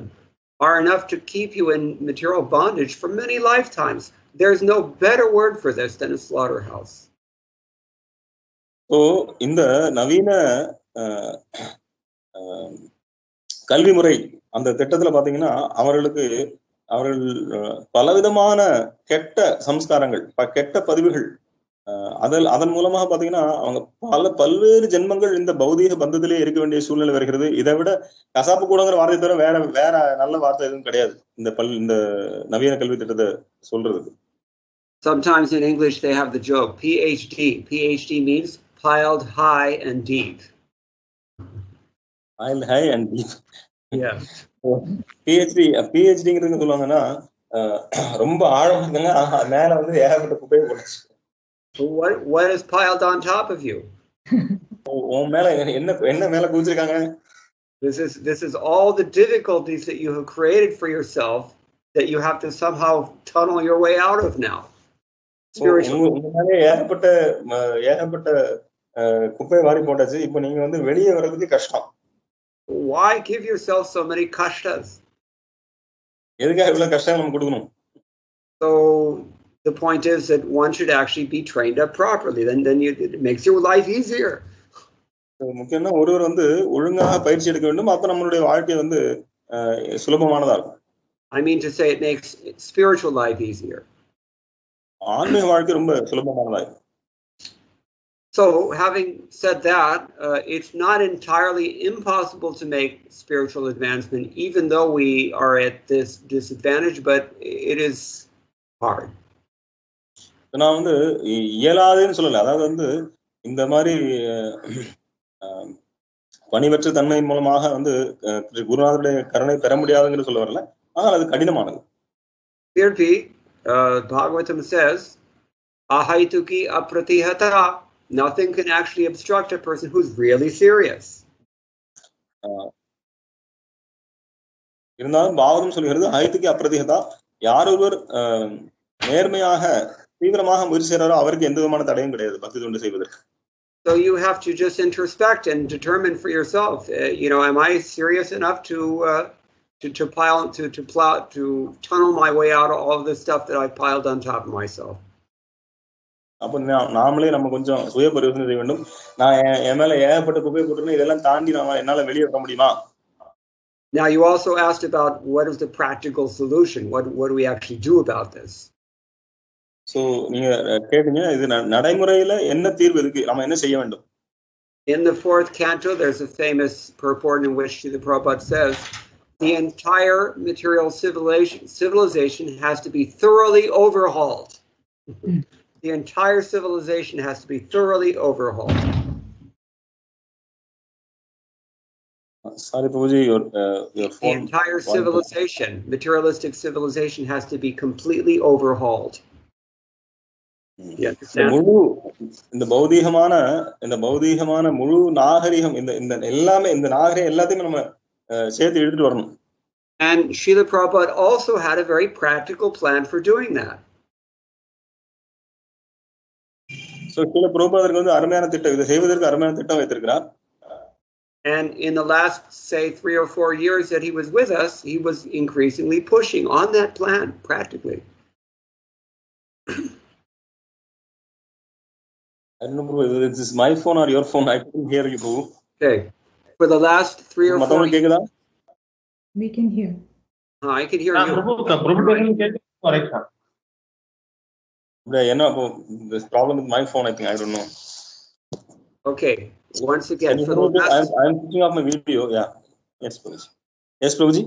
are enough to keep you in material bondage for many lifetimes. There's no better word for this than a slaughterhouse. So இந்த நவீன கல்வி முறை அந்த திட்டத்துல பாத்தீங்கன்னா அவர்கள் பலவிதமான கெட்ட சம்ஸ்காரங்கள் கெட்ட பதிவுகள் அதன் மூலமாக பாத்தீங்கன்னா அவங்க பல்வேறு ஜென்மங்கள் இந்த பௌதீக பந்தத்திலே இருக்க வேண்டிய சூழ்நிலை வருகிறது. இதை விட கசாப்பு கூடங்கிற வார்த்தை தவிர வேற நல்ல வார்த்தை எதுவும் கிடையாது இந்த நவீன கல்வி திட்டத்தை சொல்றதுக்கு. Sometimes in English they have the joke PhD. PhD means piled high and deep. Piled high and deep. Yeah. PhDங்கிறது சொல்லுவாங்கன்னா ரொம்ப ஆழமா மேல வந்து ஏகப்பட்ட குப்பையை போட்டுச்சு. What is piled on top of you? This is all the difficulties that you have created for yourself that you have to somehow tunnel your way out of now. Spiritually. Why give yourself so many kashtas? So the point is that one should actually be trained up properly. Then it makes your life easier. முக்கியமா ஒருவர் வந்து ஒழுங்காக பயிற்சி எடுக்க வேண்டும். அப்ப நம்மளுடைய வாழ்க்கை வந்து சுலபமானதா இருக்கும். I mean to say it makes spiritual life easier. ஆன்மீக வாழ்க்கை ரொம்ப சுலபமானதா இருக்கும். So having said that, it's not entirely impossible to make spiritual advancement, even though we are at this disadvantage, but it is hard. நான் வந்து இயலாதுன்னு சொல்லல. அதாவது வந்து இந்த மாதிரி பணிவற்ற தன்மையின் மூலமாக வந்து குருநாதருடைய கருணை பெற முடியாதுன்னு சொல்ல வரல. ஆனால் அது கடினமானது. Bhagavatam says, ahaituki apratihata. Nothing can actually obstruct a person who's really serious. இருந்தாலும் பாவகம் சொல்கிறது அஹைத்துக்கி அப்ரதிஹதா. யாரொருவர் நேர்மையாக தீவிரமாக முயற்சி செய்கிறாரோ அவருக்கு எந்த விதமான தடையும் கிடையாது பக்தி தொண்டு செய்வதற்கு. So you have to just introspect and determine for yourself, am I serious enough to tunnel my way out of all of this stuff that I've piled on top of myself. அப்ப நாமளே நம்ம கொஞ்சம் சுய பரிசோதனை செய்ய வேண்டும். நான் என் மேல ஏகப்பட்ட குப்பையை போட்டுன்னு இதெல்லாம் தாண்டி என்னால வெளியே வர முடியுமா? Now you also asked about what is the practical solution. What do we actually do about this? So நீங்க கேட்டீங்க இது நடைமுறையில என்ன தீர்வு இருக்கு, நாம என்ன செய்ய வேண்டும்? In the 4th canto there's a famous purport in which the Prabhupada says the entire material civilization has to be thoroughly overhauled. The entire civilization has to be thoroughly overhauled. Sorry, Prabhuji, your phone. The entire civilization, materialistic civilization, has to be completely overhauled. இந்த பௌதீகமான முழு நாகரிகம் இந்த எல்லாமே இந்த நாகரிகம் எல்லாத்தையும் நம்ம சேர்த்து எடுத்துட்டு வரணும். And Srila Prabhupada also had a very practical plan for doing that. So Srila Prabhupada வந்து அருமையான திட்டம், இதை செய்வதற்கு அருமையான திட்டம் வைத்திருக்கிறார். And in the last, say, 3 or 4 years that he was with us, he was increasingly pushing on that plan, practically. I don't know, bro, whether this is my phone or your phone. I couldn't hear you, bro. Okay. For the last 3 or 4 years. We can hear. I can hear you. There's problem with my phone, I think. I don't know. Okay. Once again, for the last... I'm switching off my video. Yeah. Yes, Prabhuji. Yes, Prabhuji.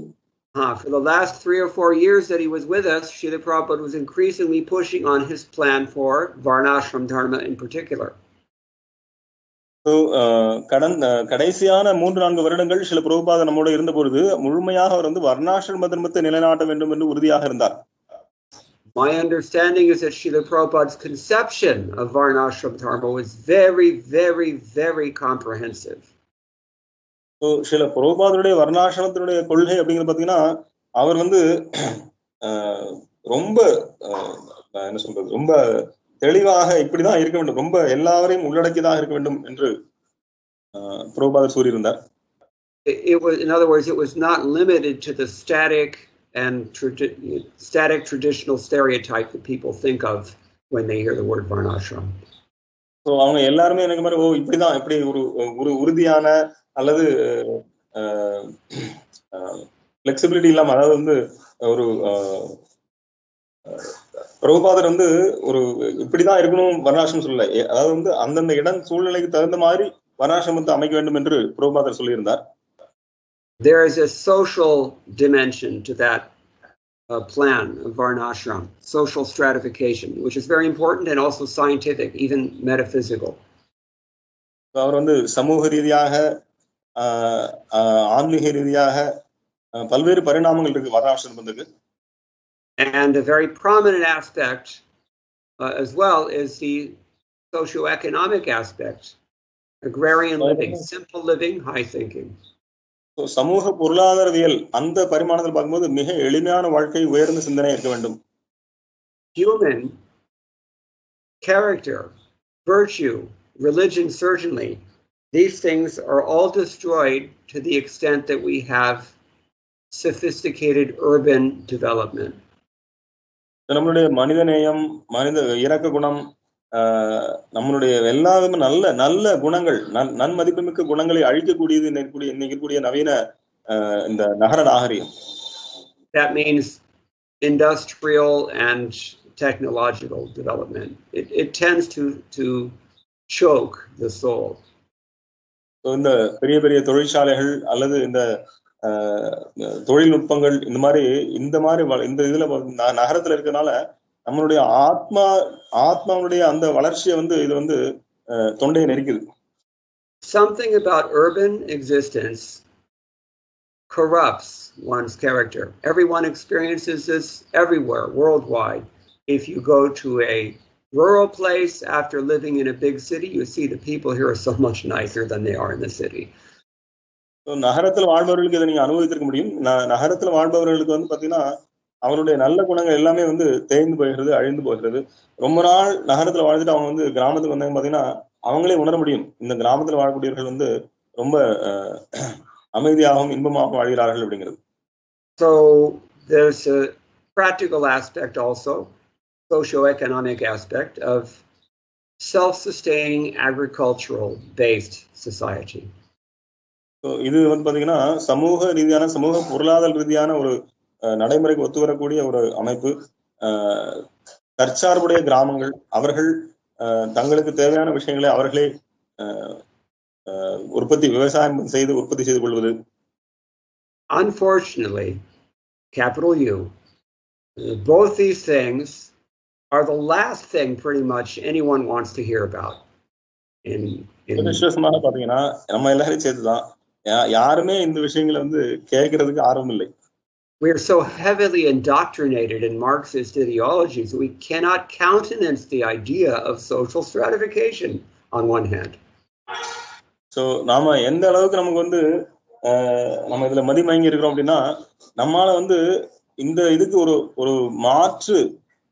For the last 3 or 4 years that he was with us, Srila Prabhupada was increasingly pushing on his plan for Varnashram Dharma in particular. So, கடைசியான 3-4 வருடங்கள் சில பிரபுபாத நம்மோட இருந்த பொழுது முழுமையாக அவர் வந்து வர்ணாசிரம தர்மத்தை நிலைநாட்ட வேண்டும் என்று உறுதியாக இருந்தார். My understanding is that Srila Prabhupada's conception of Varnashram Dharma was very, very, very comprehensive. So, Srila Prabhupada வர்ணாசிரமத்தினுடைய கொள்கை அப்படிங்கிறது பார்த்தீங்கன்னா அவர் வந்து ரொம்ப என்ன சொல்றது ரொம்ப தெளிவாக இப்படிதான் இருக்க வேண்டும், ரொம்ப எல்லாரையும் உள்ளடக்கியதாக இருக்க வேண்டும் என்று பிரபுபாதர் கூறியிருந்தார். It was, in other words, it was not limited to the static traditional stereotype that people think of when they hear the word varnashram. So அவங்க எல்லாருமே எனக்கு மாதிரி இப்படிதான் இப்படி ஒரு உறுதியான அல்லது ஃபிளெக்சிபிலிட்டி இல்லாம, அதாவது வந்து ஒரு பிரபுபாதர் வந்து ஒரு இப்படிதான் இருக்கணும் வர்ணாசிரமம் சொல்லல, அதாவது வந்து அந்தந்த இடம் சூழ்நிலைக்கு தகுந்த மாதிரி வர்ணாசிரமத்தை அமைக்க வேண்டும் என்று பிரபுபாதர் சொல்லியிருந்தார். There is a social dimension to that plan of Varnashram, social stratification, which is very important and also scientific, even metaphysical. அவர் வந்து சமூக ரீதியாக ஆன்மீக ரீதியாக பல்வேறு பரிணாமங்கள் இருக்கு வர்ணாசிரமத்துக்கு. And a very prominent aspect as well is the socioeconomic aspect, agrarian living, simple living, high thinking. சமூக பொருளாதாரவியல் அந்த பரிமாணத்தில் பார்க்கும்போது மிக எளிமையான வாழ்க்கை, உயர்ந்த சிந்தனை இருக்க வேண்டும். Human character, virtue, religion, certainly, these things are all destroyed to the extent that we have sophisticated urban development. நம்மளுடைய மனித நேயம், மனித இரக்க குணம், நம்மளுடைய எல்லாருமே நல்ல நல்ல குணங்கள், நன்மதிப்புமிக்க குணங்களை அழிக்கக்கூடியது இன்னைக்கு கூடிய நவீன இந்த நகர நாகரிகம். That means industrial and technological development. It tends to choke the soul. இந்த பெரிய பெரிய தொழிற்சாலைகள் அல்லது இந்த தொழில்நுட்பங்கள் இந்த மாதிரி இந்த இதுல நகரத்துல இருக்கனால நம்மளுடைய ஆத்மாவுடைய அந்த வளர்ச்சியை வந்து இது வந்து தொண்டையை நெருக்குது. Something about urban existence corrupts one's character. Everyone experiences this everywhere, worldwide. If you go to a rural place after living in a big city, you see the people here are so much nicer than they are in the city. நகரத்தில் வாழ்பவர்களுக்கு இதை நீங்க அனுபவித்திருக்க முடியும். நகரத்தில் வாழ்பவர்களுக்கு வந்து பாத்தீங்கன்னா அவருடைய நல்ல குணங்கள் எல்லாமே வந்து தேய்ந்து போகிறது, அழிந்து போகிறது. ரொம்ப நாள் நகரத்துல வாழ்ந்துட்டு அவங்க வந்து கிராமத்துக்கு வந்தாங்க பாத்தீங்கன்னா அவங்களே உணர முடியும் இந்த கிராமத்துல வாழக்கூடியவர்கள் வந்து ரொம்ப அமைதியாகவும் இன்பமாகவும் வாழ்கிறார்கள் அப்படிங்கிறது. So there's a practical aspect also, socio-economic aspect of self-sustaining agricultural based society. இது வந்து பாத்தீங்கன்னா சமூக ரீதியான சமூக பொருளாதார ரீதியான ஒரு நடைமுறைக்கு ஒத்து வரக்கூடிய ஒரு அமைப்பு. தற்சார்புடைய கிராமங்கள், அவர்கள் தங்களுக்கு தேவையான விஷயங்களை அவர்களே விவசாயம் செய்து உற்பத்தி செய்து கொள்வது. Unfortunately, capital U, both these things are the last thing pretty much anyone wants to hear about. விசேஷமாக பாத்தீங்கன்னா நம்ம எல்லாரும் சேர்த்துதான், யாருமே இந்த விஷயங்களை வந்து கேட்கறதுக்கு ஆர்வம் இல்லை. We are so heavily indoctrinated in Marxist ideologies that we cannot countenance the idea of social stratification on one hand. So நாம எந்த அளவுக்கு நமக்கு வந்து நம்ம இதுல மதிமயங்கி இருக்கிறோம் அப்படின்னா நம்மால வந்து இந்த இதுக்கு ஒரு மாற்று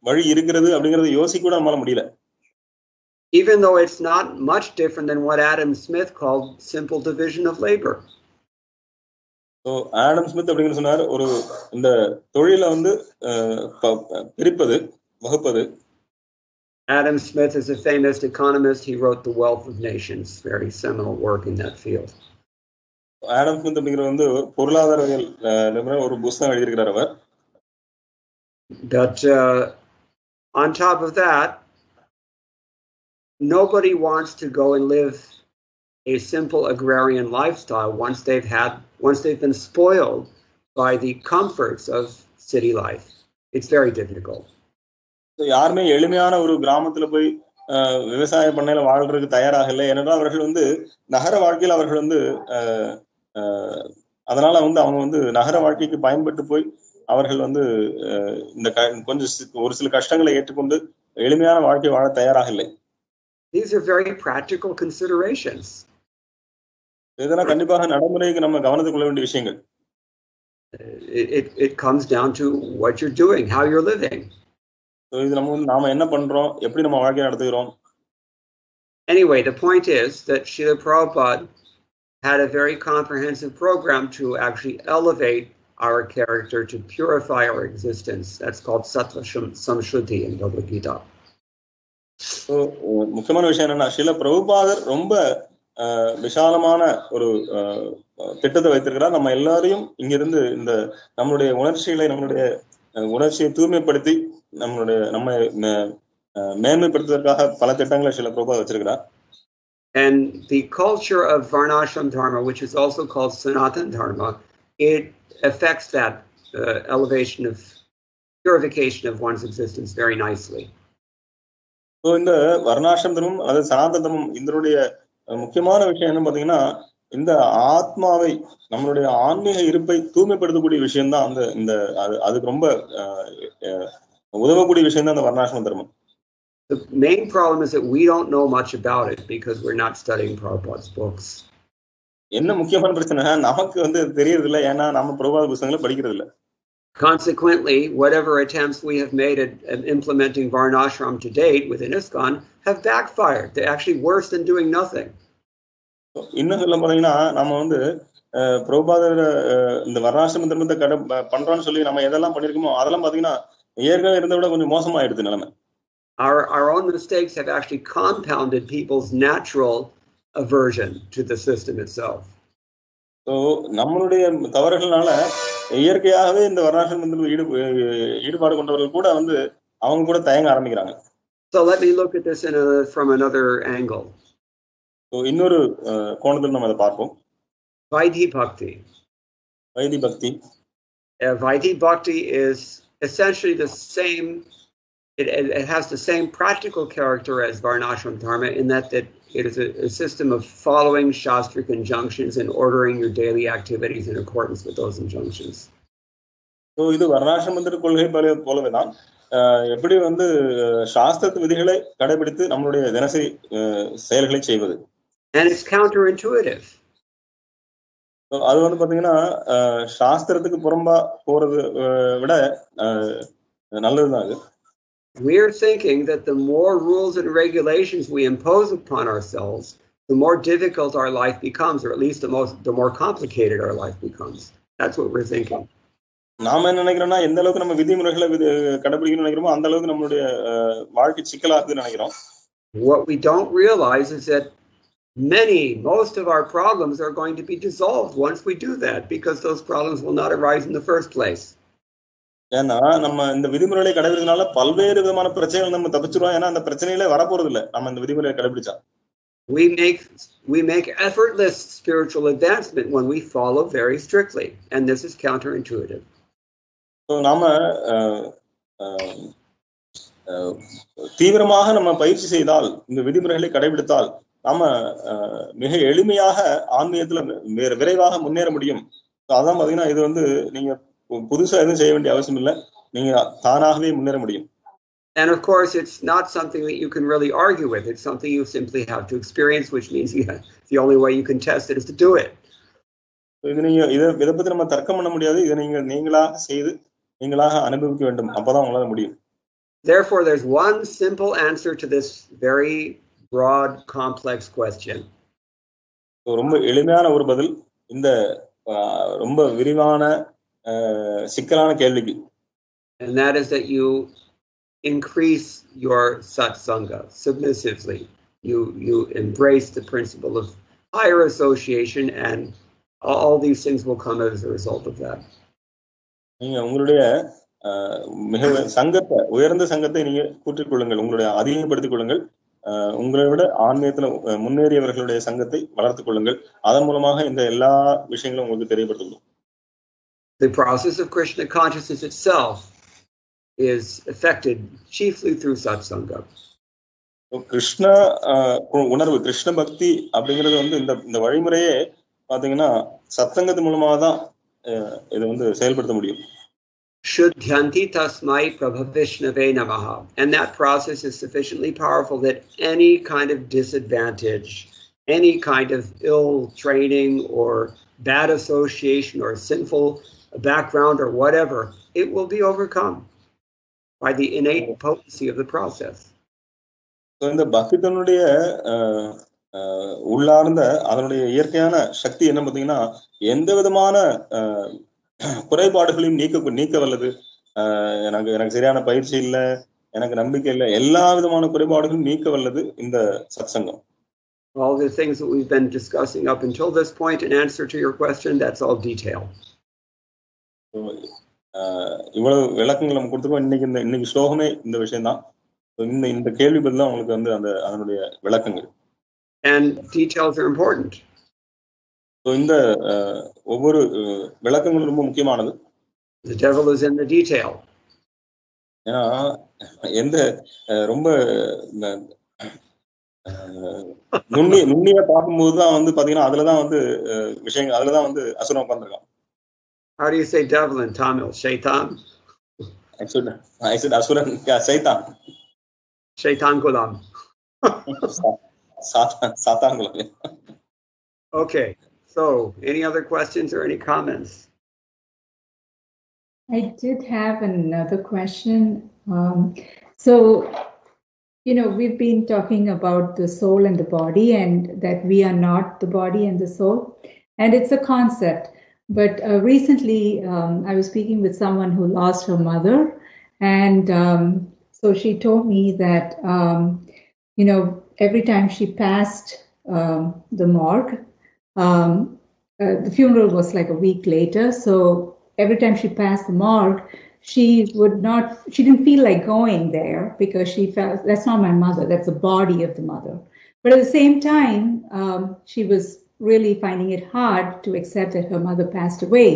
வழி இருக்கிறது அப்படிங்கறத யோசிக்க கூட நம்மளால முடியல. even though it's not much different than what Adam Smith called simple division of labor. So Adam Smith அப்படிங்கிற சொன்னார், ஒரு இந்த தொழிலை வந்து பிரிப்பது, வகுப்பது. Adam Smith is a famous economist. He wrote The Wealth of Nations, very seminal work in that field. Adam Smith அப்படிங்கிற வந்து பொருளாதாரவியல் ஒரு புத்தகம் எழுதியிருக்கிறார் அவர். But on top of that, nobody wants to go and live a simple agrarian lifestyle once they've been spoiled by the comforts of city life. It's very difficult. யாருமே எளிமையான ஒரு கிராமத்துல போய் விவசாய பண்ணையில வாழ்றதுக்கு தயாராக இல்லை. ஏனென்றால் அவர்கள் வந்து நகர வாழ்க்கையில் அவர்கள் வந்து அதனால வந்து அவங்க வந்து நகர வாழ்க்கைக்கு பயன்பட்டு போய் அவர்கள் வந்து இந்த கொஞ்சம் ஒரு சில கஷ்டங்களை ஏற்றுக்கொண்டு எளிமையான வாழ்க்கை வாழ தயாராக இல்லை. These are very practical considerations. இதெல்லாம் கண்டிப்பாக நடைமுறைக்கு நம்ம கவனத்துக்கு கொள்ள வேண்டிய விஷயங்கள். It comes down to what you're doing, how you're living. இது நாம என்ன பண்றோம், எப்படி நம்ம வாழ்க்கை நடத்துகிறோம். Anyway, the point is that Srila Prabhupada had a very comprehensive program to actually elevate our character, to purify our existence. That's called Sattva Samshuddhi in Bhagavad Gita. So, முக்கியமான விஷயம் என்னன்னா, ஸ்ரீல பிரபுபாதர் ரொம்ப விசாலமான ஒரு திட்டத்தை வைத்திருக்கிறார். நம்ம எல்லாரையும் இங்கிருந்து இந்த நம்மளுடைய உணர்ச்சியை தூய்மைப்படுத்தி நம்ம மேன்மைப்படுத்துவதற்காக பல திட்டங்களை ஸ்ரீல பிரபுபாதர் வச்சிருக்கிறார். And the culture of Varnashram Dharma, which is also called Sanatana Dharma, it affects that elevation of purification of one's existence very nicely. So, இந்த வர்ணாசிரம் தர்மம் அதாவது சனாதன தர்மம் இதனுடைய முக்கியமான விஷயம் என்ன பாத்தீங்கன்னா, இந்த ஆத்மாவை நம்மளுடைய ஆன்மீக இருப்பை தூய்மைப்படுத்தக்கூடிய விஷயம் தான் அதுக்கு ரொம்ப உதவக்கூடிய விஷயம் தான் அந்த வர்ணாசிரம தர்மம். The main problem is that we don't know much about it because we're not studying Prabhupada's books. என்ன முக்கியமான பிரச்சனை, நமக்கு வந்து தெரியறது இல்லை, ஏன்னா நம்ம பிரபுபாத புத்தகங்களை படிக்கிறது இல்லை. Consequently, whatever attempts we have made at implementing Varnashram to date within ISKCON have backfired. They're actually worse than doing nothing. இன்னும் சொல்ல போனீங்கன்னா, நம்ம வந்து பிரபுபாதர் இந்த வர்ணாசிரம தர்மத்தை பண்றோம்னு சொல்லி நம்ம எதெல்லாம் பண்ணிருக்கோமோ அதெல்லாம் பாத்தீங்கன்னா ஏற்கனவே இருந்த விட கொஞ்சம் மோசமாயிடுது நிலைமை. Our own mistakes have actually compounded people's natural aversion to the system itself. So, நம்மளுடைய தவறுகள்னால இயற்கையாகவே இந்த வர்ணாசிரமத்தில் ஈடுபாடு கொண்டவர்கள் கூட வந்து அவங்க கூட தயங்க ஆரம்பிக்கிறாங்க. So let me look at this from another angle. So, இன்னொரு கோணத்தில் நம்ம அதை பார்ப்போம். Vaidhi Bhakti. Vaidhi Bhakti. Vaidhi Bhakti is essentially the same. It has the same practical character as Varnashram Dharma in that it is a system of following Shastric injunctions and ordering your daily activities in accordance with those injunctions. So, இது வர்ணாசிரமத்தின் கொள்கை போலவேதான் எப்படி வந்து சாஸ்திர விதிகளை கடைபிடித்து நம்மளுடைய தினசரி செயல்களை செய்வது. And it's counterintuitive. அது வந்து பாத்தீங்கன்னா சாஸ்திரத்துக்கு புறம்பா போறது விட நல்லதுதான் அது. We're thinking that the more rules and regulations we impose upon ourselves, the more difficult our life becomes, or at least the more complicated our life becomes. That's what we're thinking. நாம என்ன நினைக்கிறோம்னா, எந்த அளவுக்கு நம்ம விதிமுறைகளை கடைபிடிக்கணும்னு நினைக்கிறோமோ அந்த அளவுக்கு நம்மளுடைய வாழ்க்கை சிக்கலாகுதுன்னு நினைக்கிறோம். What we don't realize is that most of our problems are going to be dissolved once we do that, because those problems will not arise in the first place. ஏன்னா நம்ம இந்த விதிமுறைகளை கடைபிடிக்கிறதுனால பல்வேறு விதமான பிரச்சனைகள் நம்ம தப்பிச்சிருவோம். ஏன்னா அந்த பிரச்சனைகளே வரப்போறது இல்லை நம்ம இந்த விதிமுறையை கடைபிடிச்சா. We make effortless spiritual advancement when we follow very strictly, and this is counterintuitive. So, நாம தீவிரமாக நம்ம பயிற்சி செய்தால், இந்த விதிமுறைகளை கடைபிடித்தால் நாம மிக எளிமையாக ஆன்மீகத்துல விரைவாக முன்னேற முடியும். அதான் பாத்தீங்கன்னா இது வந்து நீங்க புதுசா எதுவும் செய்ய வேண்டிய அவசியம் இல்லை, நீங்க தானாகவே முன்னேற முடியும். And of course, it's not something that you can really argue with. It's something you simply have to experience, which means the only way you can test it is to do it. இது நீங்க இதை பத்தி நம்ம தர்க்கம் பண்ண முடியாது. இதை நீங்களாக செய்து நீங்களாக அனுபவிக்க வேண்டும், அப்பதான் உங்களால முடியும். Therefore, there's one simple answer to this very broad, complex question. ரொம்ப எளிமையான ஒரு பதில் இந்த ரொம்ப விரிவான சிக்கலான கேள்விக்கு. And that is that you increase your satsanga submissively. You embrace the principle of higher association, and all these things will come as a result of that. நீங்க உங்களுடைய மிக சங்கத்தை, உயர்ந்த சங்கத்தை நீங்க கூற்றிக் கொள்ளுங்கள், உங்களுடைய அதிகப்படுத்திக் கொள்ளுங்கள். உங்களை விட ஆன்மீகத்துல முன்னேறியவர்களுடைய சங்கத்தை வளர்த்துக் கொள்ளுங்கள். அதன் மூலமாக இந்த எல்லா விஷயங்களும் உங்களுக்கு தெரியப்படுத்தும். The process of Krishna consciousness itself is affected chiefly through satsanga. Krishna உணர்வு, கிருஷ்ண பக்தி அப்படிங்கிறது வந்து இந்த வழிமுறையே பாத்தீங்கன்னா சத்சங்கத்து மூலமாக தான் இதை வந்து செயல்படுத்த முடியும். Shuddhanti tasmai prabhavishnave namaha. And that process is sufficiently powerful that any kind of disadvantage, any kind of ill training or bad association or sinful background or whatever, it will be overcome by the innate potency of the process. இந்த பக்திதனுடைய உள்ளார்ந்த அதனுடைய இயற்கையான சக்தி என்ன பார்த்தீங்கன்னா, எந்த விதமான குறைபாடுகளையும் நீக்க வல்லது. எனக்கு சரியான பயிற்சி இல்லை, எனக்கு நம்பிக்கை இல்லை, எல்லா விதமான குறைபாடுகளும் நீக்க வல்லது இந்த சத்சங்கம். All the things that we've been discussing up until this point, in answer to your question, that's all detail. இவ்வளவு விளக்கங்கள் நம்ம கொடுத்துருக்கோம். இன்னைக்கு ஸ்லோகமே இந்த விஷயம் தான். இந்த கேள்வி பதில் உங்களுக்கு வந்து அதனுடைய விளக்கங்கள். And details are important. இந்த ஒவ்வொரு விளக்கங்களும் ரொம்ப முக்கியமானது. The devil is in the detail. ஏன்னா எந்த ரொம்ப நுண்ணிய பார்க்கும்போது தான் வந்து பாத்தீங்கன்னா அதுலதான் வந்து விஷயங்கள், அதுலதான் வந்து அசுரம் உட்கார்ந்துருக்கான். How do you say devil in Tamil? Shaitan? I said asuran. Yeah, Shaitan. Shaitan Gulam. Satan Gulam. Okay. So, any other questions or any comments? I did have another question. So, we've been talking about the soul and the body, and that we are not the body and the soul. And it's a concept. But recently, I was speaking with someone who lost her mother. And so she told me that, every time she passed the morgue, the funeral was like a week later. So every time she passed the morgue, she didn't feel like going there because she felt, that's not my mother, that's the body of the mother. But at the same time, she was really finding it hard to accept that her mother passed away.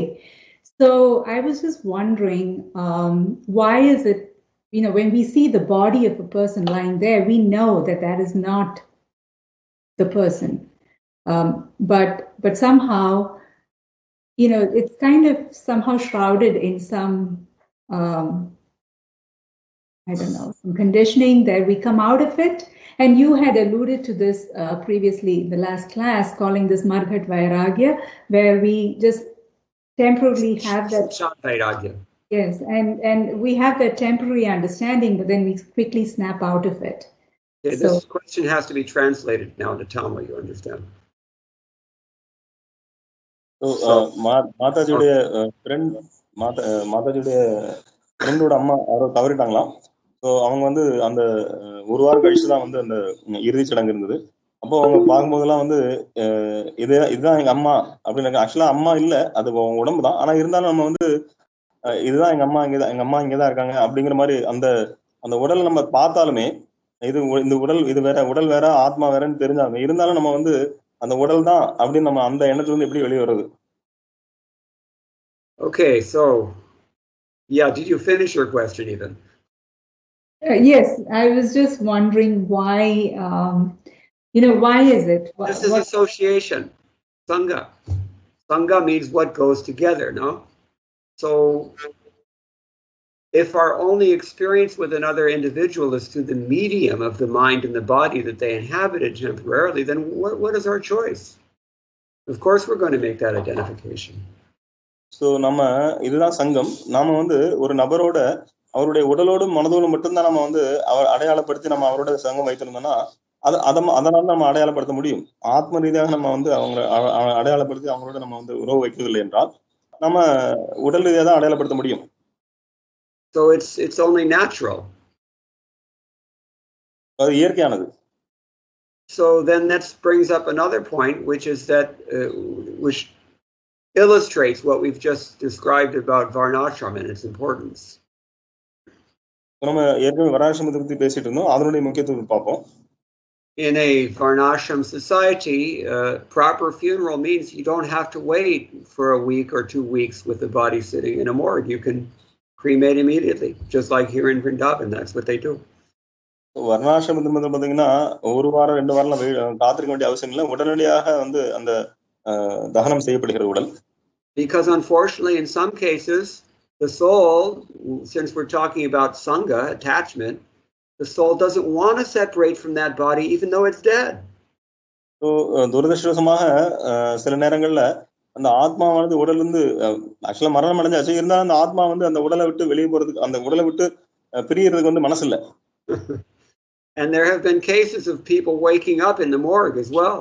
So I was just wondering, why is it, when we see the body of a person lying there, we know that that is not the person. But somehow, it's kind of somehow shrouded in some, some conditioning that we come out of it. And you had alluded to this previously in the last class, calling this Marghat Vairagya, where we just temporarily have that. Vairagya. Yes, and we have that temporary understanding, but then we quickly snap out of it. Okay, this question has to be translated now into Tamil, you understand? மாதாஜியுடைய ஃப்ரெண்டோட அம்மா யாரோ தவறிட்டாங்களாம். So அவங்க வந்து அந்த ஒரு வாரம் கழிச்சுதான் வந்து அந்த இறுதி சடங்கு இருந்தது. அப்போ அவங்க பார்க்கும்போதெல்லாம் வந்து இதுதான் எங்க அம்மா அப்படின்னு. ஆக்சுவலா அம்மா இல்லை, அது அவங்க உடம்பு தான். ஆனா இருந்தாலும் நம்ம வந்து இதுதான் எங்க அம்மா இங்கதான் இருக்காங்க அப்படிங்கிற மாதிரி அந்த உடலை நம்ம பார்த்தாலுமே இந்த உடல் இது வேற, உடல் வேற, ஆத்மா வேறன்னு தெரிஞ்சாங்க. இருந்தாலும் நம்ம வந்து அந்த உடல் தான் அப்படின்னு நம்ம அந்த எண்ணத்துல இருந்து எப்படி வெளியே வருது? Okay, so yeah, did you finish your question even? Yes, I was just wondering why, why is it? This is association, sangha. Sangha means what goes together, no? So if our only experience with another individual is through the medium of the mind and the body that they inhabited temporarily, then what is our choice? Of course we're going to make that identification. So நம்ம இதுதான் சங்கம். நாம வந்து ஒரு நபரோட அவருடைய உடலோடும் மனதோடும் மட்டும்தான் நம்ம வந்து அடையாளப்படுத்தி நம்ம அவரோட சங்கம் வைத்திருந்தோம்னா அதனால நம்ம அடையாளப்படுத்த முடியும். ஆத்ம ரீதியாக நம்ம வந்து அவங்க அடையாளப்படுத்தி அவங்களோட நம்ம வந்து உறவு வைக்கவில்லை என்றால் நம்ம உடல் ரீதியாக தான் அடையாளப்படுத்த முடியும். So it's only natural. அது இயற்கையானது. So then that brings up another point, which is that which illustrates what we've just described about varnashram and its importance. நம்ம ஏற்கனவே வர்ணாசிரமத்தை பத்தி பேசிட்டு இருந்தோம், அதனுடைய முக்கியத்துவம் பார்ப்போம். In a varnashram society, proper funeral means you don't have to wait for a week or 2 weeks with the body sitting in a morgue. You can cremate immediately, just like here in Vrindavan. That's what they do. வர்ணாசிரமத்தில் வந்து பாத்தீங்கன்னா 1 வாரம் 2 வாரம் காத்திருக்க வேண்டிய அவசியம் இல்லை, உடனடியாக வந்து அந்த தகனம் செய்யப்படுகிறது உடல். Because unfortunately, in some cases, the soul, since we're talking about sangha, attachment, the soul doesn't want to separate from that body even though it's dead. So துரதிருஷ்டவசமாக சில நேரங்கள்ல அந்த ஆத்மாவானது உடல் இருந்து ஆக்சுவலா மரணம் அடைஞ்சாச்சு, இருந்தாலும் அந்த ஆத்மா வந்து அந்த உடலை விட்டு வெளியே போறதுக்கு, அந்த உடலை விட்டு பிரியறதுக்கு வந்து மனசு இல்லை. And there have been cases of people waking up in the morgue as well.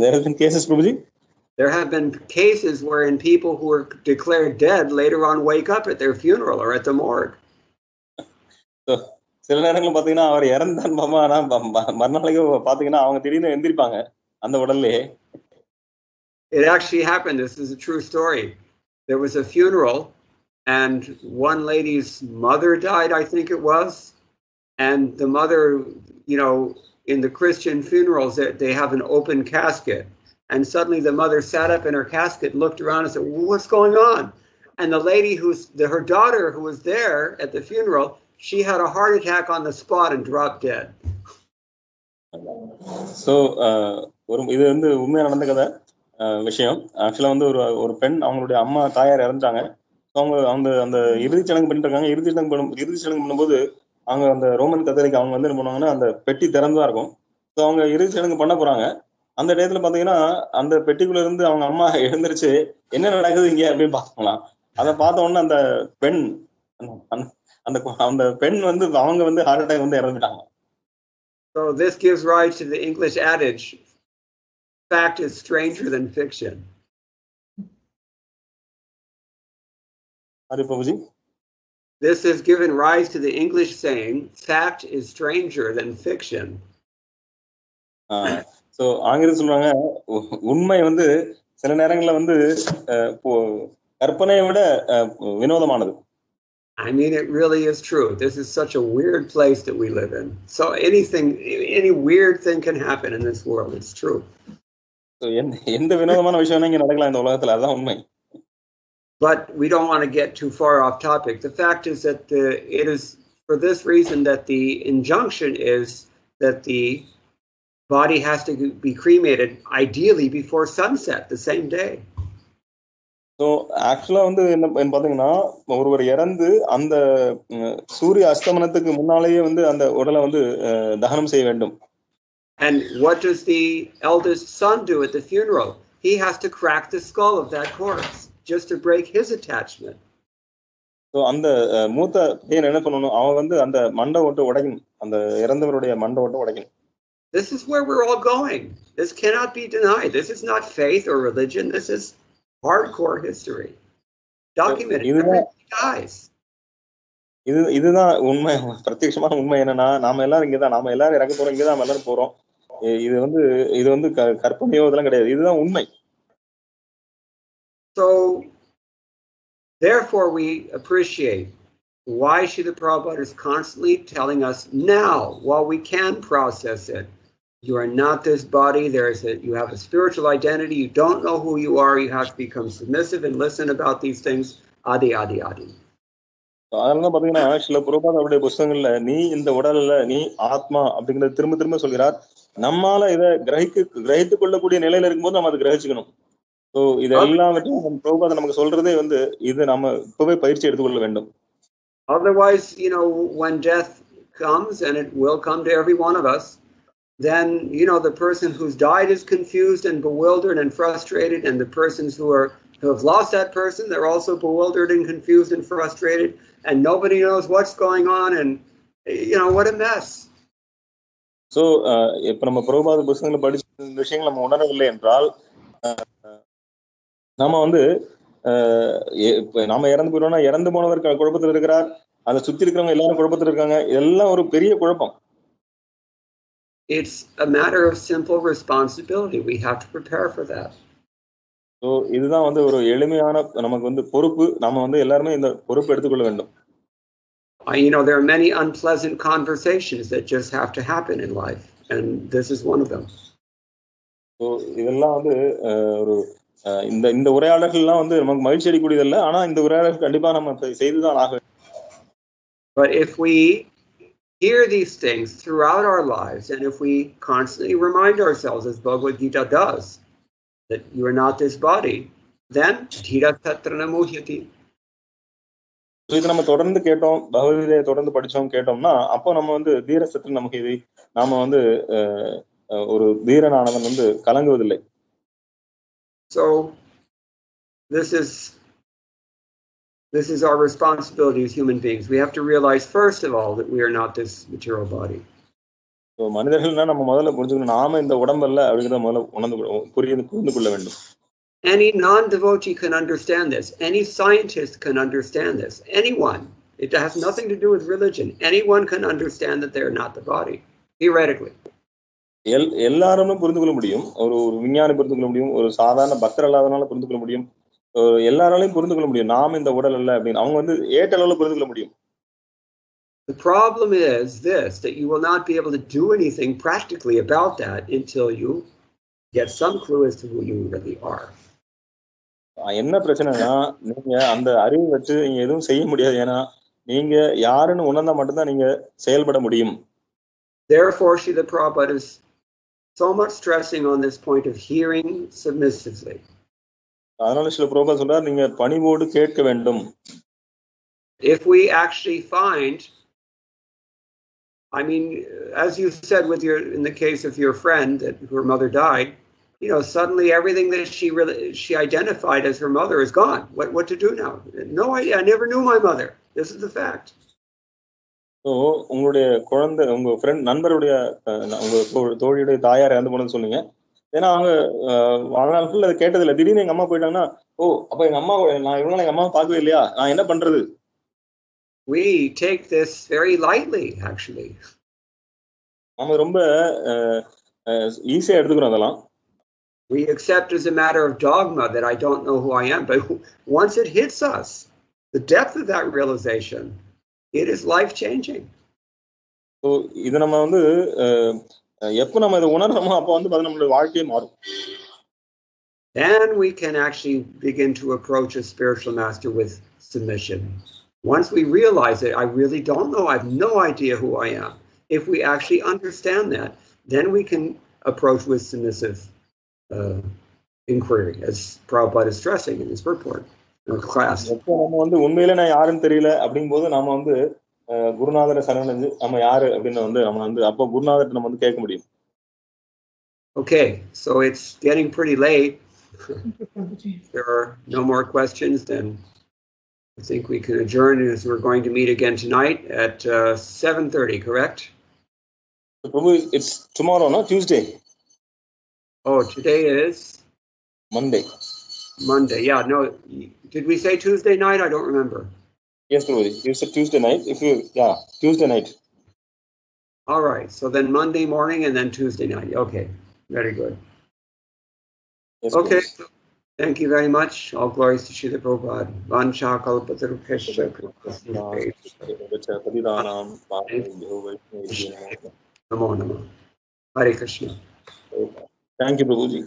There have been cases, Prabhuji? There have been cases wherein people who were declared dead later on wake up at their funeral or at the morgue. So, சில நேரங்களில் பார்த்தீங்கன்னா அவர் இறந்தான் மாமா, ஆனால் மறுநாளைக்கு பார்த்தீங்கன்னா அவங்க திடீர்னு எந்திரிப்பாங்க அந்த உடல்லே. It actually happened. This is a true story. There was a funeral and one lady's mother died, I think it was. And the mother, you know, in the Christian funerals, they have an open casket. And suddenly the mother sat up in her casket, looked around and said, what's going on? And the lady her daughter who was there at the funeral, she had a heart attack on the spot and dropped dead. So, இது வந்து உண்மையா நடந்த கதை விஷயம். ஆக்சுவலா வந்து ஒரு பெண், அவங்களுடைய அம்மா தாயார் இறந்துட்டாங்க. அவங்க அந்த இறுதி சடங்கு பண்ணிட்டு இருக்காங்க. இறுதி சடங்கு பண்ணும்போது அவங்க அந்த ரோமன் கத்தோலிக் அவங்க வந்து என்ன பண்ணுவாங்கன்னா அந்த பெட்டி திறந்துதான் இருக்கும். ஸோ அவங்க இறுதி சடங்கு பண்ண போறாங்க. அந்த டயத்துல பாத்தீங்கன்னா அந்த பெட்டிக்குள்ள இருந்து அவங்க அம்மா எழுந்திருச்சு என்ன நடக்குது இங்க அப்படின்னு பாக்கலாம். அதை பார்த்த உடனே அந்த பெண் அந்த பெண் வந்து அவங்க வந்து ஹார்ட் அட்டாக் வந்து இறந்துட்டாங்க. So this gives rise to the English adage, fact is stranger than fiction. This has given rise to the English saying, fact is stranger than fiction. So ஆங்கிலம் சொல்றாங்க உண்மை வந்து சில நேரங்கள்ல வந்து கற்பனையை விட வினோதமானது. I mean, it really is true. This is such a weird place that we live in. So any weird thing can happen in this world. It's true. So எந்த வினோதமான விஷயம் இங்க நடக்கலாம் இந்த உலகத்துல, அதுதான் உண்மை. But we don't want to get too far off topic. The fact is that it is for this reason that the injunction is that the body has to be cremated ideally before sunset the same day. So actually வந்து என்ன பாத்தீங்கன்னா ஒருவர் இறந்து அந்த சூரிய அஸ்தமனத்துக்கு முன்னாலேயே வந்து அந்த உடலை வந்து தகனம் செய்ய வேண்டும். And what does the eldest son do at the funeral? He has to crack the skull of that corpse just to break his attachment. So அந்த மூத்த பையன் என்ன பண்ணணும், அவன் வந்து அந்த மண்டை ஓட்டை உடைக்கணும், அந்த இறந்தவருடைய மண்டை ஓட்டை உடைக்கணும். This is where we're all going. This cannot be denied. This is not faith or religion. This is hardcore history. Documented. Everybody dies. இதுதான் உண்மை, பிரத்யட்சமான உண்மை. என்னன்னா நாம எல்லாரும் இங்கதான், நாம எல்லாரும் இறக்க போறோம், இங்கதான் நம்ம எல்லாரும் போறோம். இது வந்து கற்பனையோ இதெல்லாம் கிடையாது, இதுதான் உண்மை. So therefore we appreciate why Srila Prabhupada is constantly telling us now, while we can process it, you are not this body. You have a spiritual identity. You don't know who you are. You have to become submissive and listen about these things. Adi. அதனாலதான் பாத்தீங்கன்னா சில பிரபாத அவருடைய புஸ்தகங்கள்ல நீ இந்த உடல்ல நீ ஆத்மா அப்படிங்கறத திரும்ப சொல்கிறார். நம்மால இதை கிரகித்து கொள்ளக்கூடிய நிலையில இருக்கும்போது நம்ம அதை கிரகிச்சுக்கணும். ஸோ இது எல்லாவற்றையும் பிரபாத நமக்கு சொல்றதே வந்து இது நம்ம இப்பவே பயிற்சி எடுத்துக்கொள்ள வேண்டும். Otherwise, when death comes, and it will come to every one of us, then the person who's died is confused and bewildered and frustrated, and the persons who have lost that person, they're also bewildered and confused and frustrated, and nobody knows what's going on, and what a mess. So இப்ப நம்ம பிரபுபாத புத்தகங்களை படிச்ச இந்த விஷயங்கள் நம்ம உணரவில்லை என்றால் நாம வந்து நாம இறந்து போயிடுவோம்னா இறந்து போனவர் குழப்பத்தில் இருக்கிறார், அதை சுத்தி இருக்கிறவங்க எல்லாரும் குழப்பத்தில் இருக்காங்க. இதெல்லாம் ஒரு பெரிய குழப்பம். It's a matter of simple responsibility. We have to prepare for that. So இதுதான் வந்து ஒரு எளிமையான நமக்கு வந்து பொறுப்பு. நாம வந்து எல்லாருமே இந்த பொறுப்பு எடுத்துக்கொள்ள வேண்டும். There are many unpleasant conversations that just have to happen in life, and this is one of them. So இதெல்லாம் வந்து ஒரு இந்த உரையாடல்கள்லாம் வந்து நமக்கு மகிழ்ச்சி அளிக்கூடியதில்லை, ஆனா இந்த உரையாடல் கண்டிப்பா நம்ம செய்துதான் ஆக வேண்டும். But if we hear these things throughout our lives, and if we constantly remind ourselves, as Bhagavad Gita does, that you are not this body, then dhira satrana muhyati. இது நம்ம தொடர்ந்து கேட்டோம், பகவத்கீதையை தொடர்ந்து படிச்சோம் கேட்டோம்னா அப்போ நம்ம வந்து தீர சத்ரு நமக்கு நாம வந்து ஒரு தீரனானவன் வந்து கலங்குவதில்லை. So this is our responsibility as human beings. We have to realize first of all that we are not this material body. So மனிதர்கள்னா நம்ம முதல்ல புரிஞ்சுக்கணும், நாம இந்த உடம்பல்ல அப்படிங்கிறத முதல்ல புரிந்து கொள்ள வேண்டும். Any non-devotee can understand this. Any scientist can understand this. Anyone. It has nothing to do with religion. Anyone can understand that they are not the body, theoretically. எல்லாரும் புரிந்து கொள்ள முடியும். ஒரு விஞ்ஞானி புரிந்து கொள்ள முடியும், ஒரு சாதாரண பக்தர் அல்லாதனால புரிந்து கொள்ள முடியும், எல்லாராலையும் புரிந்து கொள்ள முடியும். நாம இந்த உடல் அல்ல அப்படின்னு அவங்க வந்து ஏற்றளவுல புரிந்து கொள்ள முடியும். The problem is this, that you will not be able to do anything practically about that until you get some clue as to who you really are. என்ன பிரச்சனைனா, நீங்க அந்த அறிவு வச்சு நீங்க எதுவும் செய்ய முடியாது. ஏன்னா நீங்க யாருன்னு உணர்ந்தா மட்டும்தான் நீங்க செயல்பட முடியும். Therefore, Srila Prabhupada is so much stressing on this point of hearing submissively. அதனால ஸ்ரீல பிரபுபாத் சொல்றார், நீங்க பணிவோடு கேட்க வேண்டும். If we actually find, as you said in the case of your friend, that her mother died, suddenly everything that she identified as her mother is gone. What to do now? No idea. I never knew my mother. This is the fact. So உங்களுடைய குழந்தை, உங்க friend, நண்பருடைய உங்க தோழியுடைய தாயார் இறந்து போனது சொன்னீங்க. ஏன்னா அவங்க வாழ்நாள் அதை கேட்டதில்லை. திடீர்னு எங்க அம்மா போயிட்டாங்கன்னா, அப்ப எங்க அம்மா, நான் இவங்க எங்க அம்மாவை பார்க்கவே இல்லையா, நான் என்ன பண்றது? We take this very lightly, actually. நாம ரொம்ப ஈஸியா எடுத்துக்கிறோம் அதெல்லாம். We accept as a matter of dogma that I don't know who I am, but once it hits us, the depth of that realization, it is life-changing. So இது நம்ம வந்து எப்போ நம்ம இதை உணர்றோமோ அப்போ வந்து நம்மளுடைய வாழ்க்கையே மாறும். Then we can actually begin to approach a spiritual master with submission. Once we realize it, I really don't know, I have no idea who I am. If we actually understand that, then we can approach with submissive inquiry, as Prabhupada is stressing in his purport or class. எப்போ நம்ம வந்து உண்மையில நான் யாருன்னு தெரியல அப்படிங்கும்போது நாம வந்து குருநாதரை சரணடைஞ்சு நம்ம யாரு அப்படின்னு வந்து நம்ம வந்து அப்போ குருநாதர்கிட்ட நம்ம வந்து கேட்க முடியும். Okay, so it's getting pretty late. If there are no more questions, then I think we can adjourn, as we're going to meet again tonight at 7:30, correct? Prabhu, it's tomorrow, no? Tuesday. Oh, today is? Monday. Yeah, no. Did we say Tuesday night? I don't remember. Yes, Prabhu. You said Tuesday night. Tuesday night. All right. So then Monday morning and then Tuesday night. Okay. Very good. Yes, okay. So thank you very much. All glories to Srila Prabhupada. Vancha kalpatarupesha Namo Namo. Hare Krishna. Thank you, Prabhuji.